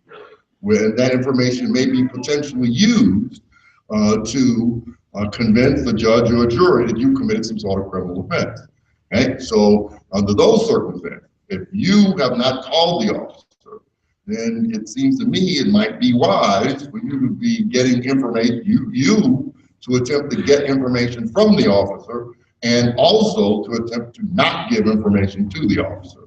where that information may be potentially used to convince a judge or a jury that you committed some sort of criminal offense. Okay, so under those circumstances, if you have not called the officer, then it seems to me it might be wise for you to be getting information, you to attempt to get information from the officer, and also to attempt to not give information to the officer.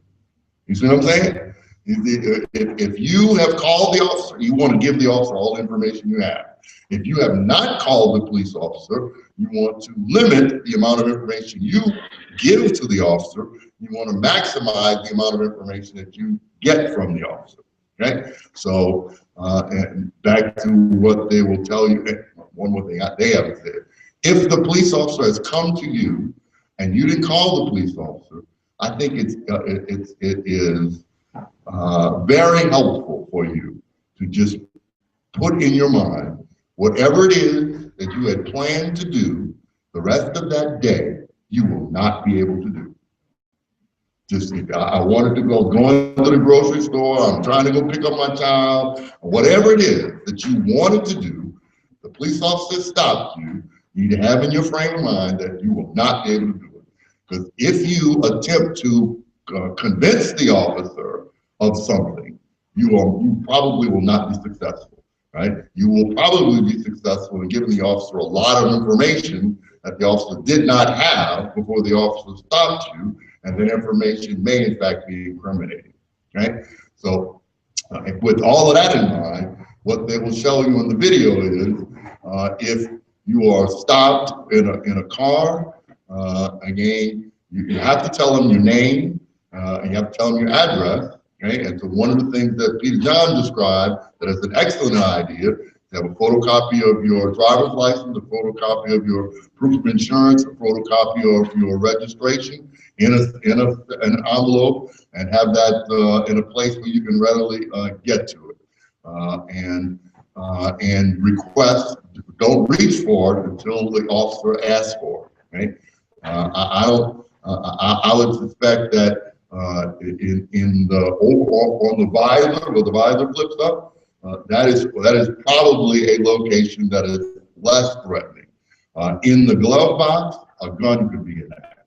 You see what I'm saying? If you have called the officer, you want to give the officer all the information you have. If you have not called the police officer, you want to limit the amount of information you give to the officer. You want to maximize the amount of information that you get from the officer, okay? So, and back to what they will tell you, one more thing they haven't said. If the police officer has come to you and you didn't call the police officer, I think it is very helpful for you to just put in your mind whatever it is that you had planned to do the rest of that day, you will not be able to do. Just, I wanted to go, going to the grocery store, I'm trying to go pick up my child, whatever it is that you wanted to do, the police officer stopped you, you need to have in your frame of mind that you will not be able to do it. Because if you attempt to convince the officer of something, you probably will not be successful. Right? You will probably be successful in giving the officer a lot of information that the officer did not have before the officer stopped you, and that information may in fact be incriminating. Okay? So with all of that in mind, what they will show you in the video is if you are stopped in a car, again, you have to tell them your name, and you have to tell them your address. Okay, and so one of the things that Peter John described that is an excellent idea to have a photocopy of your driver's license, a photocopy of your proof of insurance, a photocopy of your registration in an envelope, and have that in a place where you can readily get to it. And request, don't reach for it until the officer asks for it. Right? I would suspect that in the on the visor, where the visor flips up, that is probably a location that is less threatening. In the glove box, a gun could be in that.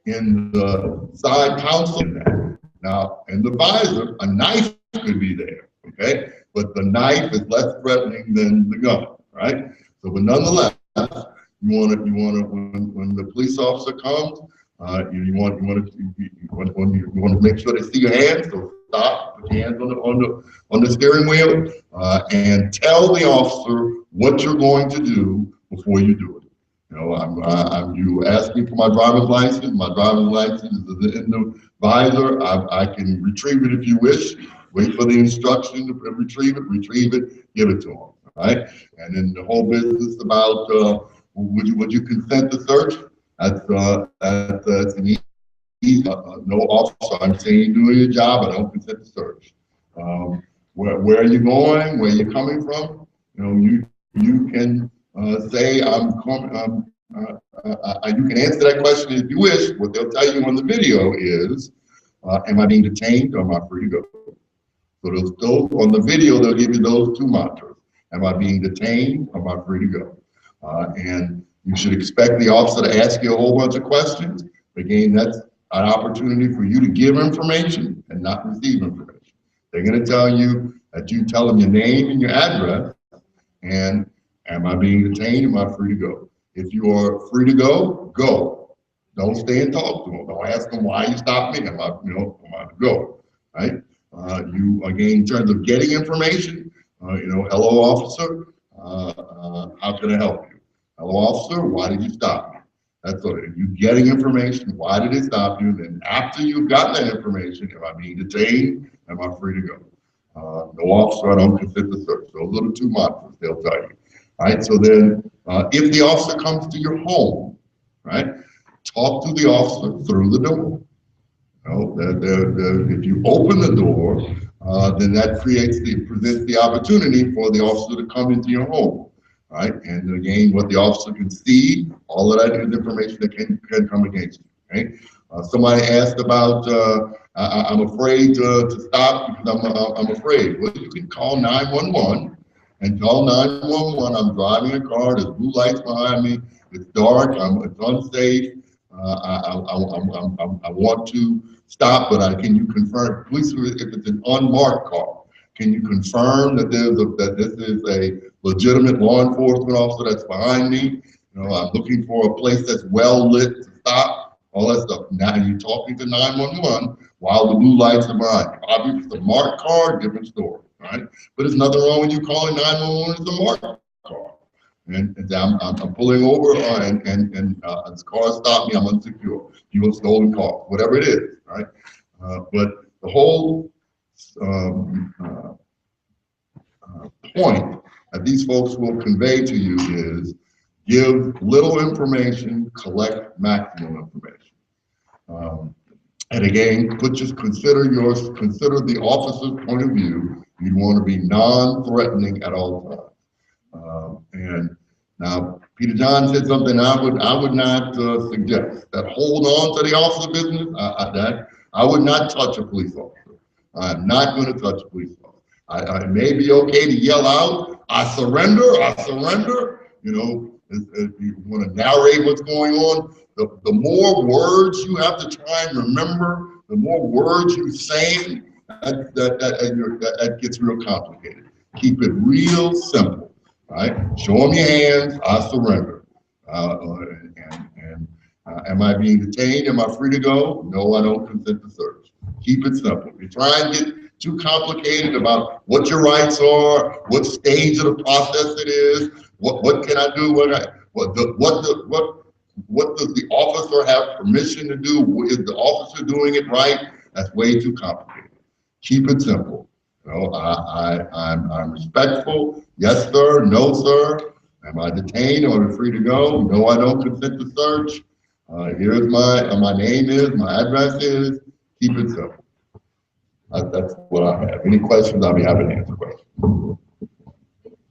In the side console, in that. Now, in the visor, a knife could be there. Okay, but the knife is less threatening than the gun, right? So, but nonetheless, you want to when the police officer comes, you want to make sure they see your hands. So stop, put your hands on the steering wheel, and tell the officer what you're going to do before you do it. You know, you ask me for my driver's license. My driver's license is in the visor. I can retrieve it if you wish. Wait for the instruction to retrieve it, give it to them. Right? And then the whole business about would you consent to search? That's an easy, no officer. I'm saying you're doing your job. I don't consent to search. Where are you going? Where are you coming from? You know, you can say you can answer that question if you wish. What they'll tell you on the video is, am I being detained or am I free to go? So those on the video, they'll give you those two mantras. Am I being detained or am I free to go? And you should expect the officer to ask you a whole bunch of questions. Again, that's an opportunity for you to give information and not receive information. They're going to tell you that you tell them your name and your address, and am I being detained? Am I free to go? If you are free to go, go. Don't stay and talk to them. Don't ask them why you stopped me. Am I to go? Right? You again, in terms of getting information, hello officer, how can I help you? Hello officer, why did you stop me? That's all. If you're getting information, why did it stop you? Then after you've gotten that information, am I being detained? Am I free to go? No officer, I don't consent to search. Those are the two mantras they'll tell you. Right? So then if the officer comes to your home, right, talk to the officer through the door. If you open the door, then that presents the opportunity for the officer to come into your home. Right? And again, what the officer can see, all of that is information that can come against you. Right? Somebody asked about, I'm afraid to stop because I'm afraid. Well, you can call 911 and call 911. I'm driving a car, there's blue lights behind me, it's dark, it's unsafe. I want to stop, but can you confirm, police, if it's an unmarked car, can you confirm that this is a legitimate law enforcement officer that's behind me? I'm looking for a place that's well lit to stop, all that stuff. Now you're talking to 911 while the blue lights are behind you. Obviously, it's a marked car, different story, right? But there's nothing wrong with you calling 911, it's a marked car. And I'm pulling over and this car stopped me, I'm unsecure. You have stolen car, whatever it is, right? But the whole point that these folks will convey to you is give little information, collect maximum information. And again, consider the officer's point of view. You want to be non-threatening at all times. And now, Peter John said something I would not suggest, that hold on to the officer business. I would not touch a police officer. I'm not going to touch a police officer. It may be okay to yell out, I surrender. If you want to narrate what's going on, the more words you have to try and remember, the more words you say, that gets real complicated. Keep it real simple, right? Show them your hands, I surrender. Am I being detained? Am I free to go? No, I don't consent to search. Keep it simple. If you try and get too complicated about what your rights are, what stage of the process it is, what can I do, what does the officer have permission to do? Is the officer doing it right? That's way too complicated. Keep it simple. You know, I'm respectful. Yes, sir. No, sir. Am I detained or free to go? No, I don't consent to search. Here's my name is, my address is. Keep it simple. That's what I have. Any questions? I'll be happy to answer questions.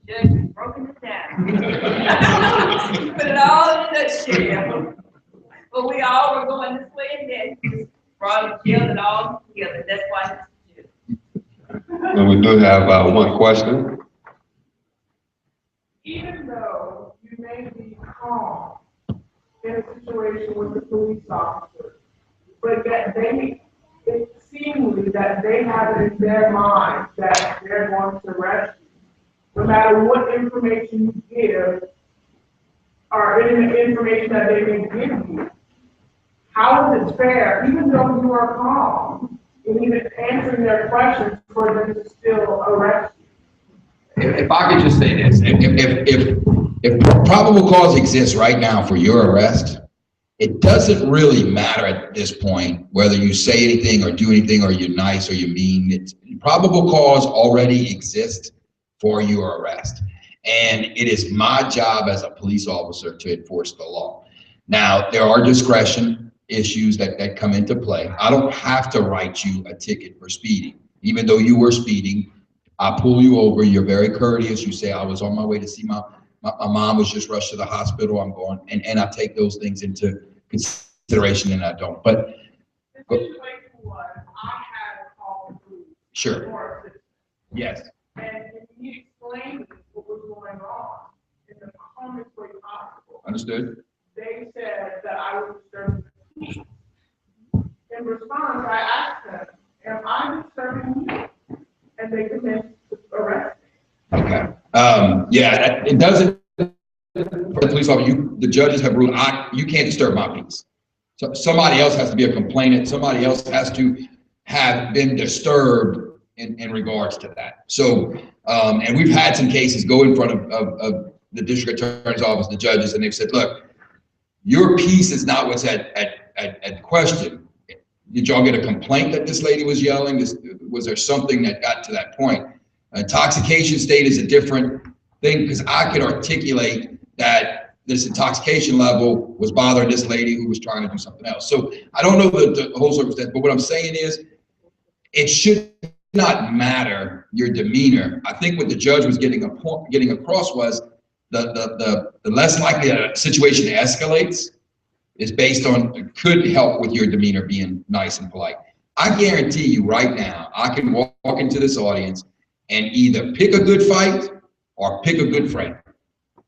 Judge has broken it down. Put it all in a nutshell. But we all were going this way and then just brought it, killed it all together. That's why it's Judge. And we do have one question. Even though you may be calm in a situation with the police officer, but that it seemingly that they have it in their mind that they're going to arrest you, no matter what information you give or any information that they may give you. How is it fair, even though you are calm, and even answering their questions, for them to still arrest you? If I could just say this, if probable cause exists right now for your arrest, it doesn't really matter at this point whether you say anything or do anything or you're nice or you're mean. Probable cause already exists for your arrest. And it is my job as a police officer to enforce the law. Now, there are discretion issues that come into play. I don't have to write you a ticket for speeding. Even though you were speeding, I pull you over, you're very courteous, you say, I was on my way to see my mom was just rushed to the hospital, I'm going, and I take those things into consideration and I don't, but. The situation was, I had a call from police. Sure. Yes. And he explained what was going on in the calmest way possible. Understood. They said that I was disturbing the peace. In response, I asked them, am I disturbing you? And they commenced to arrest me. Okay. Yeah, it doesn't, for the police officer, the judges have ruled, you can't disturb my peace. So somebody else has to be a complainant, somebody else has to have been disturbed in regards to that. So, and we've had some cases go in front of the district attorney's office, the judges, and they've said, look, your peace is not what's at question. Did y'all get a complaint that this lady was yelling? Was there something that got to that point? Intoxication state is a different thing because I could articulate that this intoxication level was bothering this lady who was trying to do something else. So I don't know the whole circumstance, but what I'm saying is it should not matter your demeanor. I think what the judge was getting across was the less likely that a situation escalates is based on, could help with your demeanor being nice and polite. I guarantee you right now, I can walk into this audience and either pick a good fight or pick a good friend.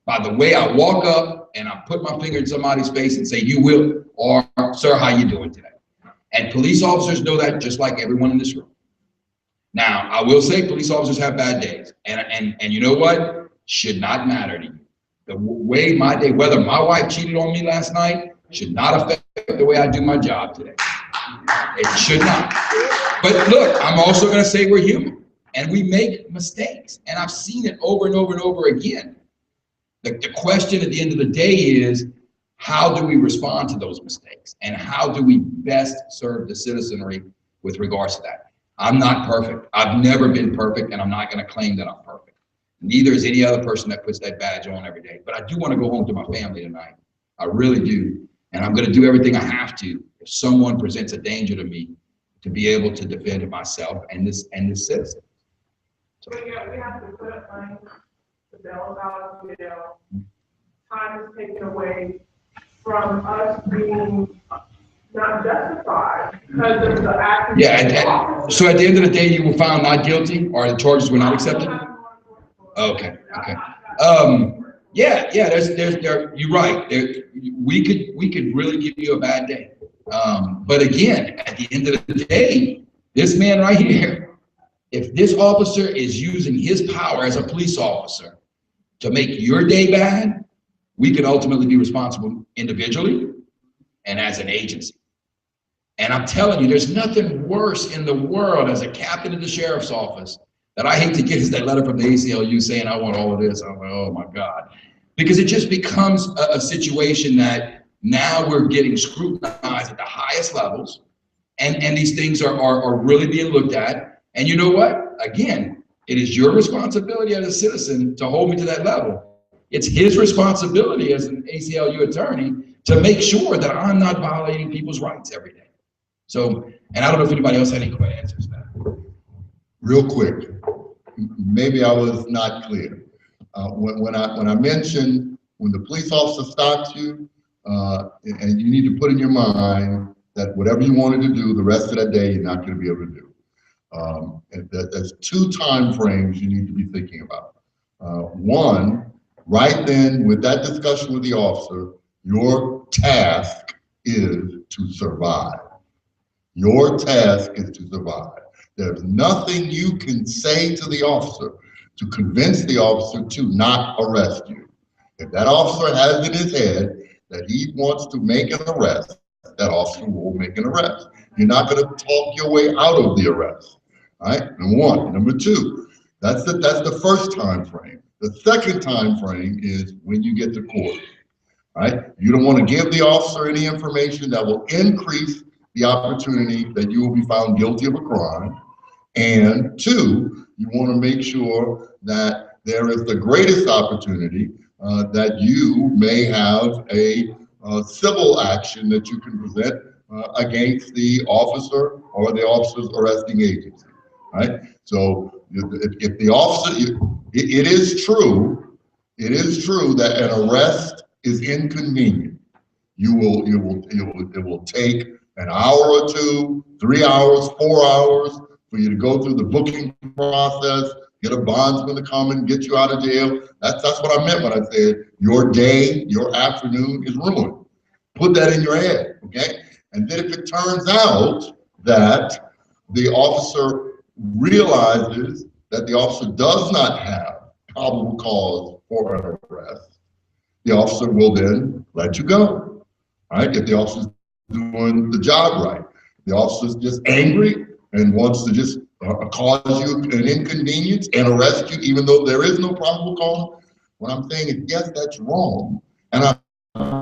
By the way I walk up and I put my finger in somebody's face and say, you will, or sir, how you doing today? And police officers know that just like everyone in this room. Now, I will say police officers have bad days. And you know what? Should not matter to you. The way my day, whether my wife cheated on me last night, should not affect the way I do my job today. It should not. But look, I'm also gonna say we're human and we make mistakes. And I've seen it over and over and over again. The question at the end of the day is, how do we respond to those mistakes? And how do we best serve the citizenry with regards to that? I'm not perfect. I've never been perfect, and I'm not gonna claim that I'm perfect. Neither is any other person that puts that badge on every day. But I do wanna go home to my family tonight. I really do. And I'm gonna do everything I have to if someone presents a danger to me to be able to defend myself and this citizen. So yeah, we have to put up money, the bail out of jail. Time is taken away from us being not justified because of the act. Yeah, so at the end of the day, you were found not guilty or the charges were not accepted? Okay, okay. Yeah, you're right. We could really give you a bad day. But again, at the end of the day, this man right here, if this officer is using his power as a police officer to make your day bad, we can ultimately be responsible individually and as an agency. And I'm telling you, there's nothing worse in the world as a captain of the sheriff's office that I hate to get is that letter from the ACLU saying, I want all of this. I'm like, oh my God. Because it just becomes a situation that now we're getting scrutinized at the highest levels. And these things are really being looked at. And you know what? again, it is your responsibility as a citizen to hold me to that level. It's his responsibility as an ACLU attorney to make sure that I'm not violating people's rights every day. So, and I don't know if anybody else had any quick answers to that. Real quick, maybe I was not clear. When I mentioned when the police officer stops you, and you need to put in your mind that whatever you wanted to do the rest of that day, you're not going to be able to do. And there's two time frames you need to be thinking about. One, right then with that discussion with the officer, your task is to survive. Your task is to survive. There's nothing you can say to the officer to convince the officer to not arrest you. If that officer has in his head that he wants to make an arrest, that officer will make an arrest. You're not going to talk your way out of the arrest. All right, number one. Number two, that's the first time frame. The second time frame is when you get to court. All right, you don't want to give the officer any information that will increase the opportunity that you will be found guilty of a crime. And two, you want to make sure that there is the greatest opportunity that you may have a civil action that you can present against the officer or the officer's arresting agency, right? So if the officer, it is true that an arrest is inconvenient. It will take an hour or two, 3 hours, 4 hours for you to go through the booking process, get a bondsman to come and get you out of jail. That's what I meant when I said your day, your afternoon is ruined. Put that in your head, okay? And then if it turns out that the officer realizes that the officer does not have probable cause for an arrest, the officer will then let you go, all right? If the officer's doing the job right. The officer's just angry and wants to just cause you an inconvenience and arrest you even though there is no probable cause. What I'm saying is, yes, that's wrong. And I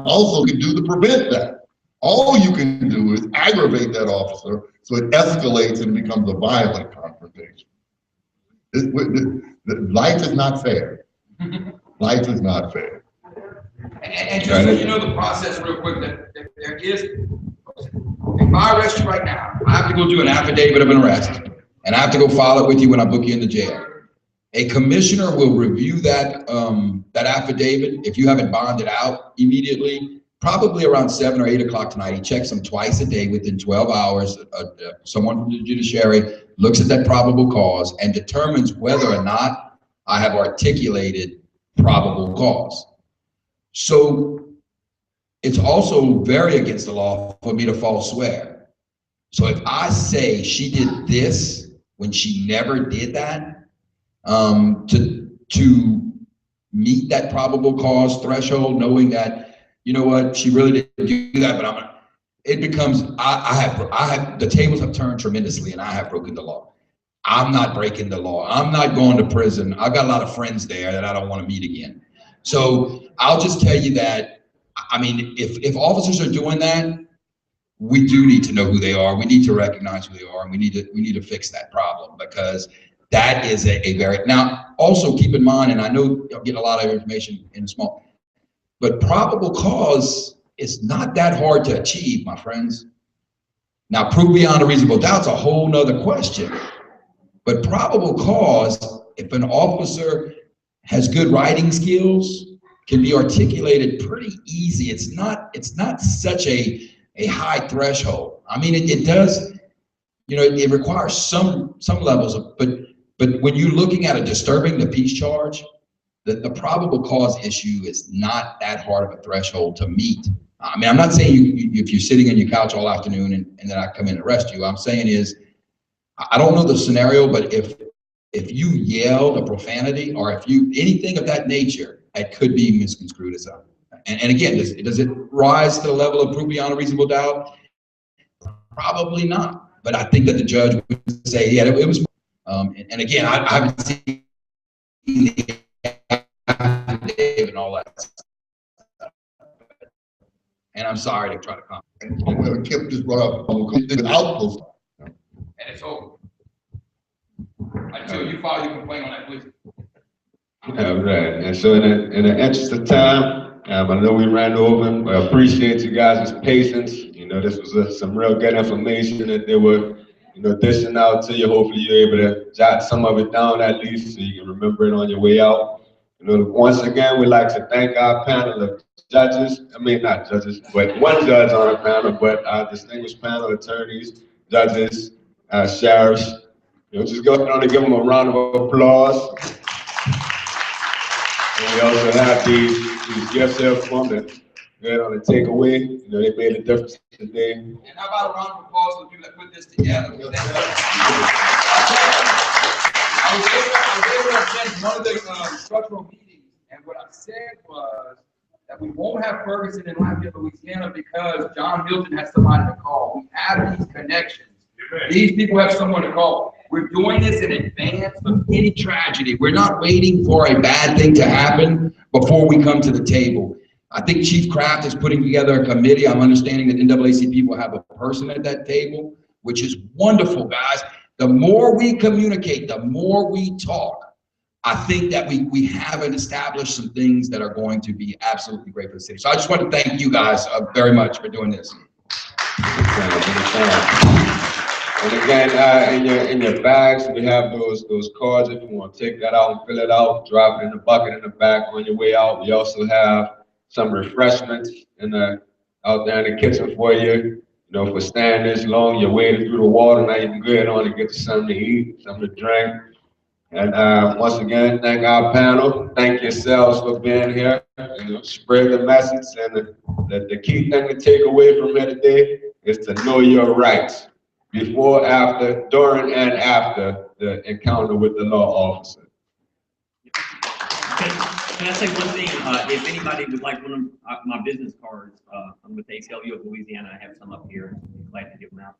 also can do to prevent that. All you can do is aggravate that officer so it escalates and becomes a violent confrontation. Life is not fair. Life is not fair. And just so you know the process real quick, that there is, if I arrest you right now, I have to go do an affidavit of an arrest, and I have to go file it with you when I book you into jail. A commissioner will review that, that affidavit if you haven't bonded out immediately, probably around 7 or 8 o'clock tonight. He checks them twice a day within 12 hours. Someone from the judiciary looks at that probable cause and determines whether or not I have articulated probable cause. So it's also very against the law for me to false swear. So if I say she did this when she never did that, to meet that probable cause threshold, knowing that, you know what, she really didn't do that, but it becomes, I have, the tables have turned tremendously and I have broken the law. I'm not breaking the law. I'm not going to prison. I've got a lot of friends there that I don't want to meet again. So I'll just tell you that, I mean, if officers are doing that, we do need to know who they are. We need to recognize who they are, and we need to fix that problem, because that is a very, now also keep in mind, and I know you'll get a lot of information in a small, but probable cause is not that hard to achieve, my friends. Now, proof beyond a reasonable doubt is a whole nother question, but probable cause, if an officer has good writing skills, can be articulated pretty easy. It's not such a high threshold. I mean, it does, you know, it requires some levels of, but when you're looking at a disturbing the peace charge, the probable cause issue is not that hard of a threshold to meet. I mean, I'm not saying if you're sitting on your couch all afternoon and then I come in and arrest you. I'm saying is, I don't know the scenario, but if you yelled a profanity or if you, anything of that nature, it could be misconstrued as a, and again, does it rise to the level of proof beyond a reasonable doubt? Probably not. But I think that the judge would say, yeah, it was. And again, I haven't seen the affidavit and all that stuff. And I'm sorry to try to comment. Well, Kip just brought up without those. And it's over. until you file your complaint on that police. Right, and so in the interest of time, I know we ran over, but I appreciate you guys' patience. You know, this was some real good information that they were, you know, dishing out to you. Hopefully you're able to jot some of it down at least so you can remember it on your way out. You know, once again, we'd like to thank our panel of judges, I mean, not judges, but one judge on our panel, but our distinguished panel, attorneys, judges, sheriffs. You know, just go ahead and give them a round of applause. And we also have these gifts here from them that go on the takeaway. You know, they made a difference today. And how about a round of applause for the people that put this together? I was able to attend one of the structural meetings, and what I said was that we won't have Ferguson in Lafayette, Louisiana, because John Milton has somebody to call. We have these connections. These people have someone to call. We're doing this in advance of any tragedy. We're not waiting for a bad thing to happen before we come to the table. I think Chief Kraft is putting together a committee. I'm understanding that NAACP will have a person at that table, which is wonderful, guys. The more we communicate, the more we talk, I think that we haven't established some things that are going to be absolutely great for the city. So I just want to thank you guys very much for doing this. And again, in your bags, we have those cards. If you want to take that out and fill it out, drop it in the bucket in the back on your way out. We also have some refreshments out there in the kitchen for you. You know, for staying this long, you're wading through the water. Now you can go ahead on and get something to eat, something to drink. And once again, thank our panel. Thank yourselves for being here. You know, spread the message. And the key thing to take away from here today is to know your rights before, after, during, and after the encounter with the law officer. Can I say one thing? If anybody would like one of my business cards, I'm with the ACLU of Louisiana. I have some up here. I'm glad to give them out.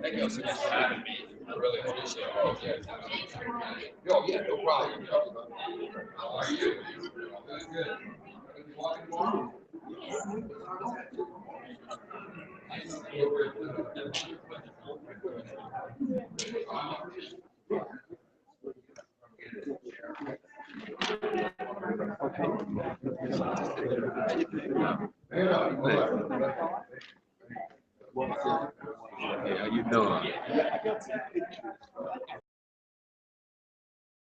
Thank you so much for having me. I really appreciate it. Oh, yeah, no problem. How are you? Good. Walking tomorrow? How you doing?